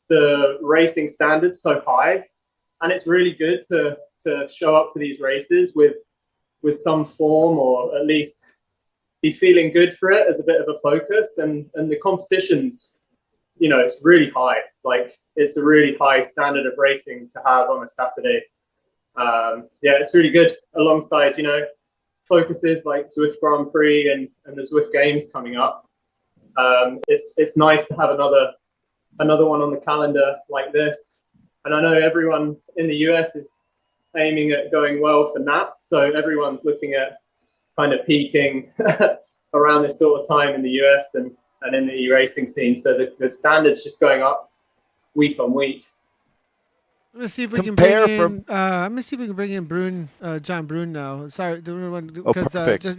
the racing standard's so high, and it's really good to show up to these races with some form, or at least be feeling good for it as a bit of a focus. And the competition's, you know, it's really high. Like, it's a really high standard of racing to have on a Saturday. Yeah, it's really good alongside, you know, focuses like Zwift Grand Prix and the Zwift Games coming up. It's nice to have another one on the calendar like this. And I know everyone in the US is aiming at going well for Nats, so everyone's looking at kind of peaking around this sort of time in the US and in the e-racing scene. So the standard's just going up week on week. I'm gonna see if we can bring in Brune, John Brune now. Sorry, because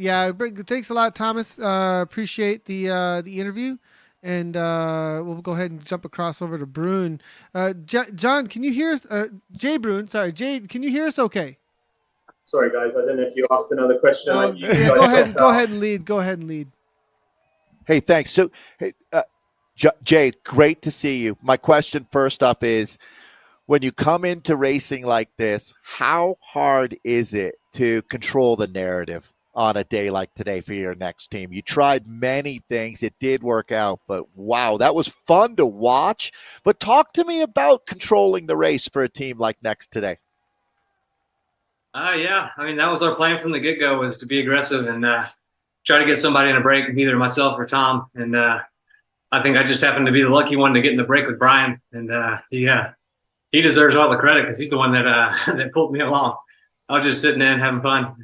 thanks a lot, Thomas. Appreciate the interview, and we'll go ahead and jump across over to Brune. John, can you hear us? Jay Brune, sorry, Jay, can you hear us? Okay. Sorry, guys, I don't know if you asked another question. Go ahead and lead. Hey, thanks. So, hey, Jay, great to see you. My question first up is, when you come into racing like this, how hard is it to control the narrative on a day like today for your next team? You tried many things. It did work out, but wow, that was fun to watch. But talk to me about controlling the race for a team like Next today. Yeah. I mean, that was our plan from the get-go, was to be aggressive and try to get somebody in a break, either myself or Tom. And I think I just happened to be the lucky one to get in the break with Brian. And he deserves all the credit because he's the one that that pulled me along. I was just sitting in having fun.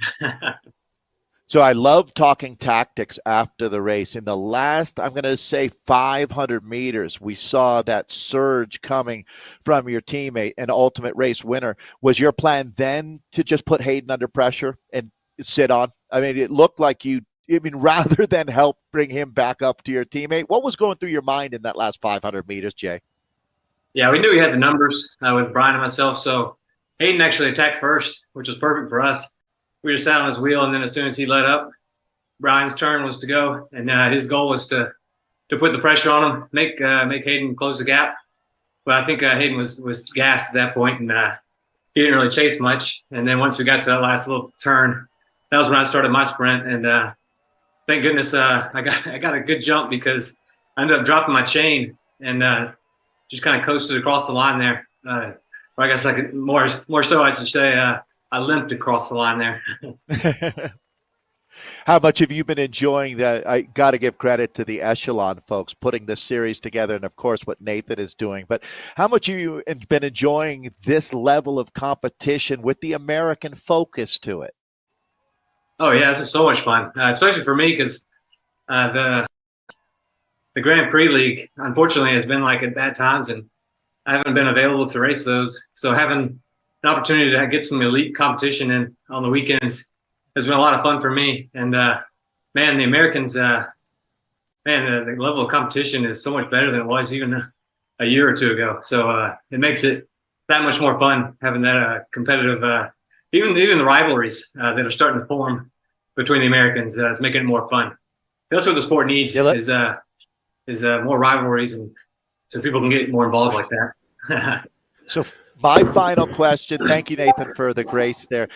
So I love talking tactics after the race. In the last, I'm going to say 500 meters, we saw that surge coming from your teammate, an ultimate race winner. Was your plan then to just put Hayden under pressure and sit on? I mean, it looked like rather than help bring him back up to your teammate, what was going through your mind in that last 500 meters, Jay? Yeah, we knew we had the numbers with Brian and myself. So Hayden actually attacked first, which was perfect for us. We just sat on his wheel, and then as soon as he let up, Brian's turn was to go, and his goal was to put the pressure on him, make Hayden close the gap. But I think Hayden was gassed at that point, and he didn't really chase much. And then once we got to that last little turn, that was when I started my sprint. And thank goodness I got a good jump, because I ended up dropping my chain and just kind of coasted across the line there. Or I guess I could more so I should say I limped across the line there. How much have you been enjoying that? I got to give credit to the Echelon folks putting this series together, and of course what Nathan is doing. But how much have you been enjoying this level of competition with the American focus to it? Oh yeah, this is so much fun, especially for me, because the Grand Prix League unfortunately has been like at bad times, and I haven't been available to race those. So having an opportunity to get some elite competition in on the weekends has been a lot of fun for me. And man, the Americans, the level of competition is so much better than it was even a year or two ago. So it makes it that much more fun having that competitive, even the rivalries that are starting to form between the Americans is making it more fun. That's what the sport needs, is more rivalries, and so people can get more involved like that. So my final question, thank you, Nathan, for the grace there.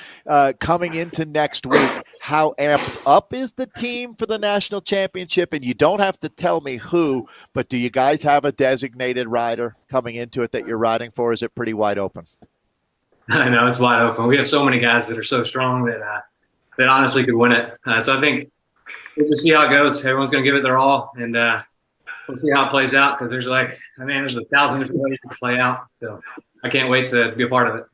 Coming into next week, how amped up is the team for the national championship? And you don't have to tell me who, but do you guys have a designated rider coming into it that you're riding for? Is it pretty wide open? I know, it's wide open. We have so many guys that are so strong that honestly could win it. So I think we'll just see how it goes. Everyone's going to give it their all, and we'll see how it plays out, because there's 1,000 different ways to play out. So I can't wait to be a part of it.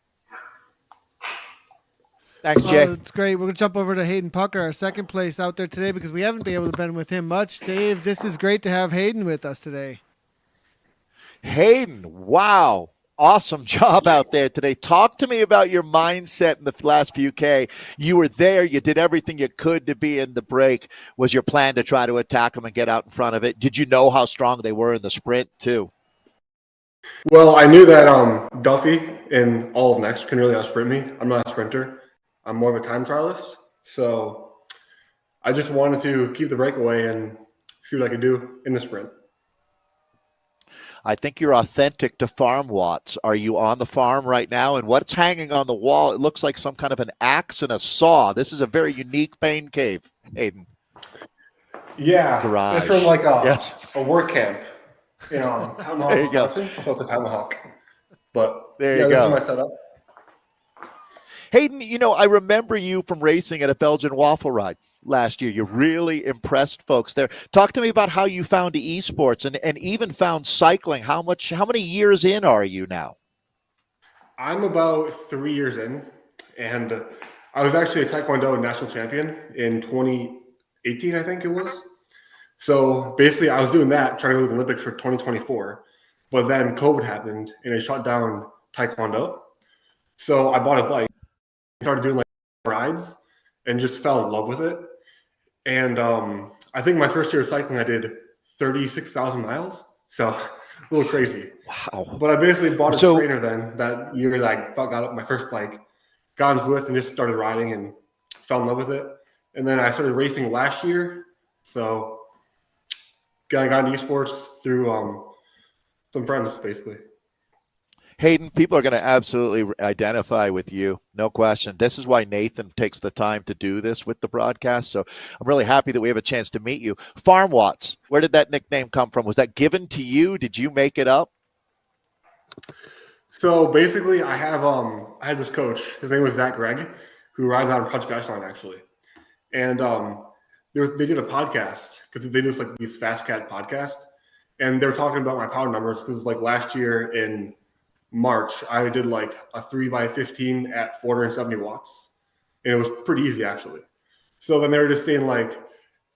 Thanks, Jay. It's great. We're going to jump over to Hayden Pucker, our second place out there today, because we haven't been able to been with him much. Dave, this is great to have Hayden with us today. Hayden, wow. Awesome job out there today. Talk to me about your mindset in the last few K. You were there. You did everything you could to be in the break. Was your plan to try to attack them and get out in front of it? Did you know how strong they were in the sprint too? Well, I knew that Duffy and all of Next can really outsprint me. I'm not a sprinter. I'm more of a time trialist. So I just wanted to keep the breakaway and see what I could do in the sprint. I think you're authentic to farm watts. Are you on the farm right now? And what's hanging on the wall? It looks like some kind of an axe and a saw. This is a very unique pain cave, Hayden. Yeah. Garage. It's from a work camp. Tomahawk. There you go. I built a tomahawk. But there you go. This is my setup. Hayden, I remember you from racing at a Belgian waffle ride last year. You really impressed folks there. Talk to me about how you found eSports and even found cycling. How many years in are you now? I'm about 3 years in, and I was actually a Taekwondo national champion in 2018, I think it was. So basically I was doing that, trying to go to the Olympics for 2024, but then COVID happened and it shut down Taekwondo. So I bought a bike, started doing rides, and just fell in love with it. And I think my first year of cycling, I did 36,000 miles. So a little crazy. Wow. But I basically bought a trainer then that year that I got up my first bike, got on Zwift and just started riding and fell in love with it. And then I started racing last year. So got into esports through some friends, basically. Hayden, people are going to absolutely identify with you, no question. This is why Nathan takes the time to do this with the broadcast. So I'm really happy that we have a chance to meet you. Farm Watts, where did that nickname come from? Was that given to you? Did you make it up? So basically, I had this coach. His name was Zach Gregg, who rides on Project Echelon actually, and they did a podcast because they do these fast cat podcasts, and they were talking about my power numbers because like last year in March, I did like a 3x15 at 470 watts. And it was pretty easy, actually. So then they were just saying, like,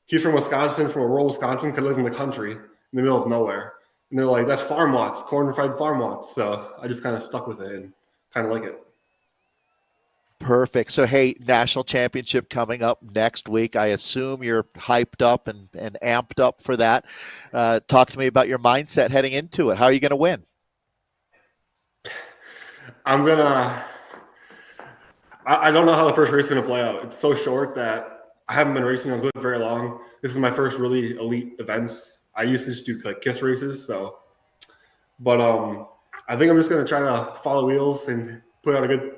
he's from Wisconsin, from a rural Wisconsin, could live in the country, in the middle of nowhere. And they're like, that's farm watts, corn-fried farm watts. So I just kind of stuck with it and kind of like it. Perfect. So, hey, national championship coming up next week. I assume you're hyped up and amped up for that. Talk to me about your mindset heading into it. How are you going to win? I don't know how the first race is going to play out. It's so short that I haven't been racing on Zwift very long. This is my first really elite events. I used to just do like KISS races. But I think I'm just going to try to follow wheels and put out a good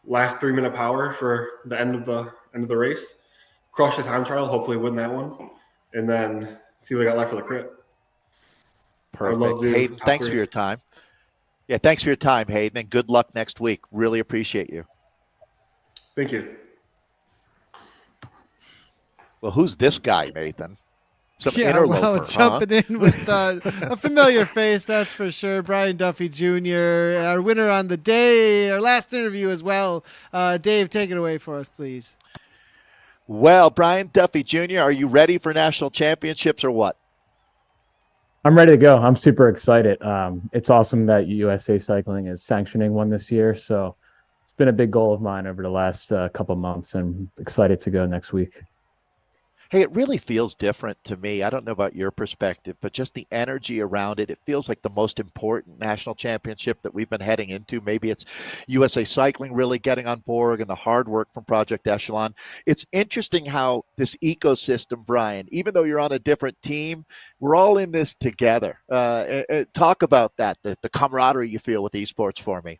last 3-minute power for the end of the race. Crush the time trial, hopefully win that one, and then see what I got left for the crit. Perfect. Hayden, thanks for your time. Yeah, thanks for your time, Hayden, and good luck next week. Really appreciate you. Thank you. Well, who's this guy, Nathan? Some interloper, jumping in with a familiar face, that's for sure. Brian Duffy Jr., our winner on the day, our last interview as well. Dave, take it away for us, please. Well, Brian Duffy Jr., are you ready for national championships or what? I'm ready to go. I'm super excited. It's awesome that USA Cycling is sanctioning one this year. So it's been a big goal of mine over the last couple months, and excited to go next week. Hey, it really feels different to me. I don't know about your perspective, but just the energy around it, it feels like the most important national championship that we've been heading into. Maybe it's USA Cycling really getting on board and the hard work from Project Echelon. It's interesting how this ecosystem, Brian, even though you're on a different team, we're all in this together. Talk about that, the camaraderie you feel with esports for me.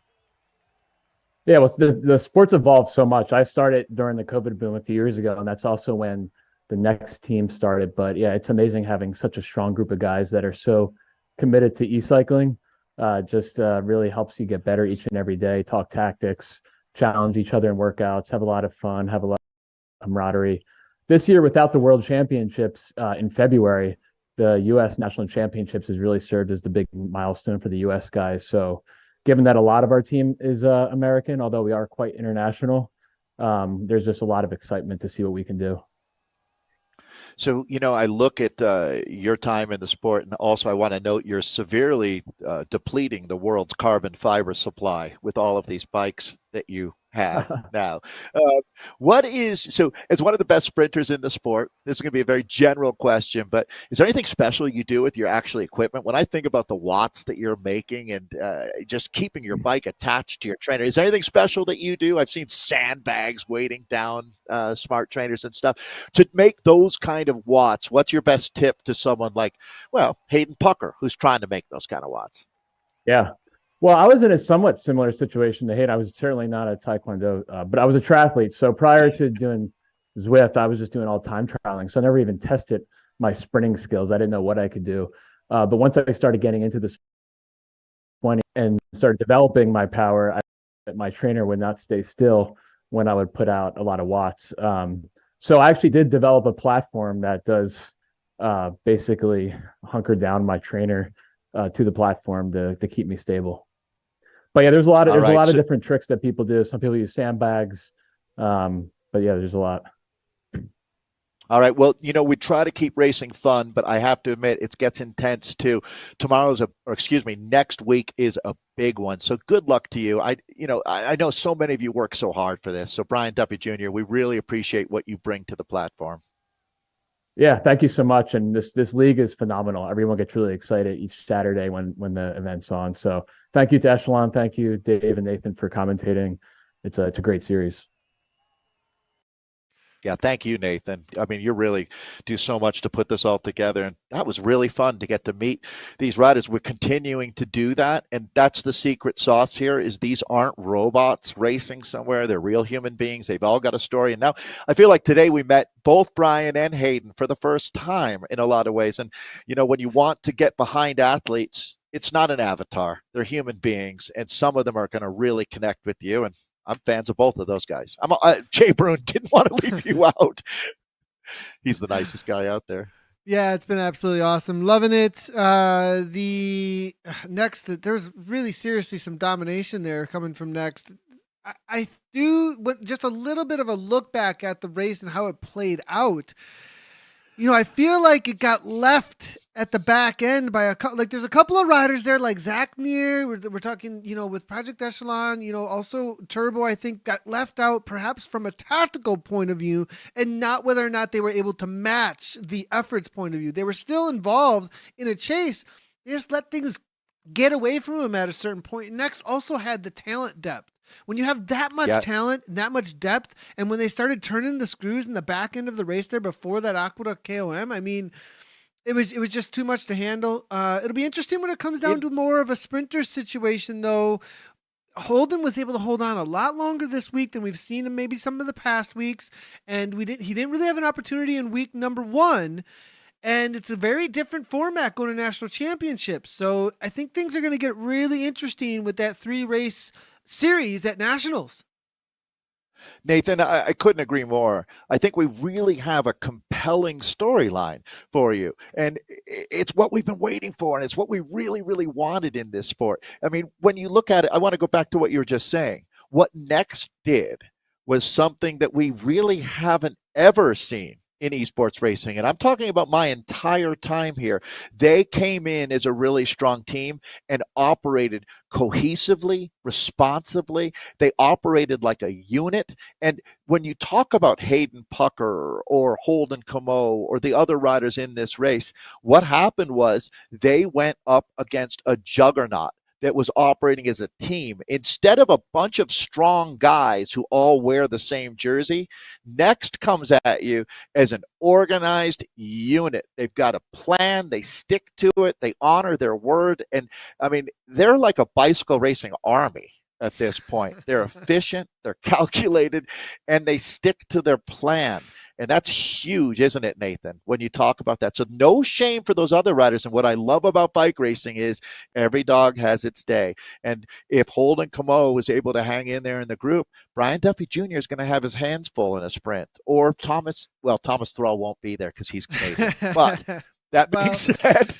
Yeah, well, the sports evolved so much. I started during the COVID boom a few years ago, and that's also when the next team started. But yeah, it's amazing having such a strong group of guys that are so committed to e-cycling. Just really helps you get better each and every day, talk tactics, challenge each other in workouts, have a lot of fun, have a lot of camaraderie. This year, without the World Championships in February, the U.S. National Championships has really served as the big milestone for the U.S. guys. So given that a lot of our team is American, although we are quite international, there's just a lot of excitement to see what we can do. So, I look at your time in the sport, and also I want to note you're severely depleting the world's carbon fiber supply with all of these bikes that you have now. So as one of the best sprinters in the sport, this is going to be a very general question, but is there anything special you do with your actual equipment? When I think about the watts that you're making and just keeping your bike attached to your trainer, is there anything special that you do? I've seen sandbags weighting down smart trainers and stuff to make those kind of watts. What's your best tip to someone like, Hayden Pucker, who's trying to make those kind of watts? Yeah. Well, I was in a somewhat similar situation to Hayden. I was certainly not a Taekwondo, but I was a triathlete. So prior to doing Zwift, I was just doing all time trialing. So I never even tested my sprinting skills. I didn't know what I could do. But once I started getting into this and started developing my power, my trainer would not stay still when I would put out a lot of watts. So I actually did develop a platform that does basically hunker down my trainer to the platform to keep me stable. But yeah, there's a lot of different tricks that people do. Some people use sandbags, but yeah, there's a lot. All right. Well, we try to keep racing fun, but I have to admit it gets intense too. Next week is a big one. So good luck to you. I know so many of you work so hard for this. So Brian Duffy Jr., we really appreciate what you bring to the platform. Yeah, thank you so much. And this league is phenomenal. Everyone gets really excited each Saturday when the event's on. So thank you to Echelon. Thank you, Dave and Nathan, for commentating. It's a great series. Yeah, thank you, Nathan. I mean, you really do so much to put this all together. And that was really fun to get to meet these riders. We're continuing to do that. And that's the secret sauce here is these aren't robots racing somewhere. They're real human beings. They've all got a story. And now I feel like today we met both Brian and Hayden for the first time in a lot of ways. And, you know, when you want to get behind athletes, it's not an avatar. They're human beings. And some of them are going to really connect with you. And I'm fans of both of those guys. Jay Bruin didn't want to leave you out. He's the nicest guy out there. Yeah, it's been absolutely awesome. Loving it. The next, there's really seriously some domination there coming from next. I do just a little bit of a look back at the race and how it played out. You know, I feel like it got left at the back end by there's a couple of riders there like Zach Neer. We're talking, you know, with Project Echelon, you know, also Turbo, I think got left out perhaps from a tactical point of view and not whether or not they were able to match the efforts point of view. They were still involved in a chase. They just let things get away from them at a certain point. Next also had the talent depth. When you have that much talent, that much depth, and when they started turning the screws in the back end of the race there before that Aqueduct KOM, I mean, it was just too much to handle. It'll be interesting when it comes down to more of a sprinter situation, though. Holden was able to hold on a lot longer this week than we've seen in maybe some of the past weeks, and he didn't really have an opportunity in week number 1. And it's a very different format going to national championships. So I think things are going to get really interesting with that 3-race series at nationals. Nathan, I couldn't agree more. I think we really have a compelling storyline for you. And it's what we've been waiting for. And it's what we really, really wanted in this sport. I mean, when you look at it, I want to go back to what you were just saying. What Next did was something that we really haven't ever seen in esports racing. And I'm talking about my entire time here. They came in as a really strong team and operated cohesively, responsibly. They operated like a unit. And when you talk about Hayden Pucker or Holden Camo or the other riders in this race, what happened was they went up against a juggernaut that was operating as a team. Instead of a bunch of strong guys who all wear the same jersey, Next comes at you as an organized unit. They've got a plan, they stick to it, they honor their word. And I mean, they're like a bicycle racing army at this point. They're efficient, they're calculated, and they stick to their plan. And that's huge, isn't it, Nathan, when you talk about that? So no shame for those other riders. And what I love about bike racing is every dog has its day. And if Holden Camo was able to hang in there in the group, Brian Duffy Jr. is going to have his hands full in a sprint. Or Thomas Thrall won't be there because he's Canadian. But that being said...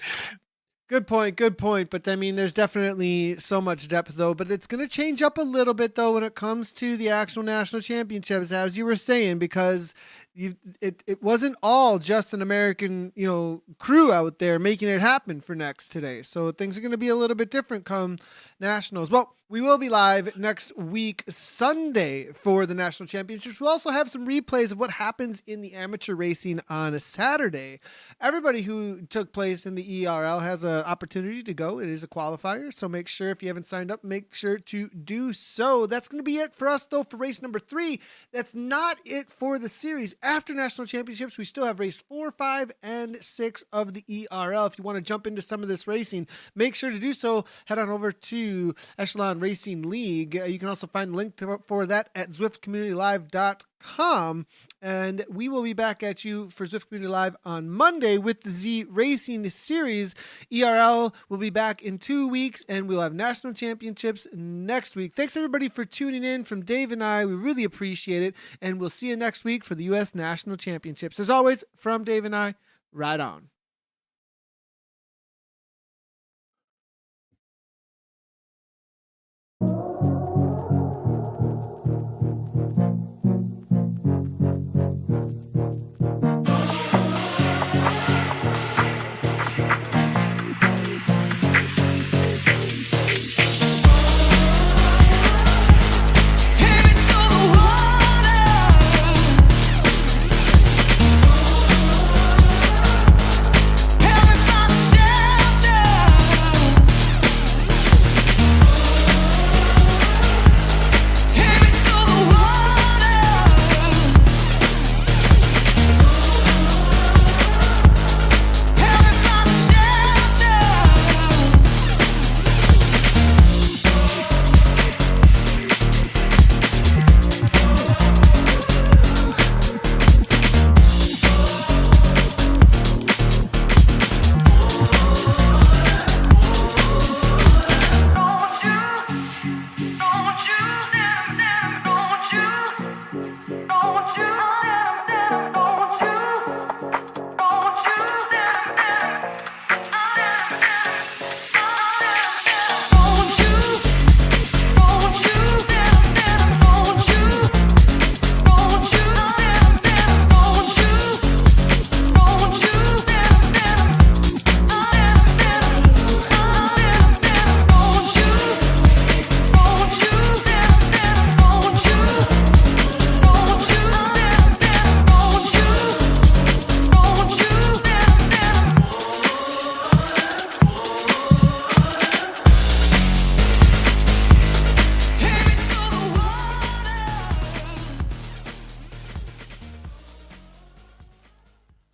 Good point. But I mean, there's definitely so much depth, though. But it's going to change up a little bit, though, when it comes to the actual national championships, as you were saying, because it wasn't all just an American, you know, crew out there making it happen for Next today. So things are going to be a little bit different come nationals. Well, we will be live next week, Sunday, for the national championships. We'll also have some replays of what happens in the amateur racing on a Saturday. Everybody who took place in the ERL has an opportunity to go. It is a qualifier, so make sure if you haven't signed up, make sure to do so. That's going to be it for us, though, for race number 3. That's not it for the series. After national championships, we still have race 4, 5, and 6 of the ERL. If you want to jump into some of this racing, make sure to do so. Head on over to Echelon Racing League. You can also find the link for that at ZwiftCommunityLive.com. And we will be back at you for Zwift Community Live on Monday with the Z Racing Series. ERL will be back in 2 weeks, and we'll have national championships next week. Thanks, everybody, for tuning in. From Dave and I, we really appreciate it. And we'll see you next week for the U.S. National Championships. As always, from Dave and I, ride on.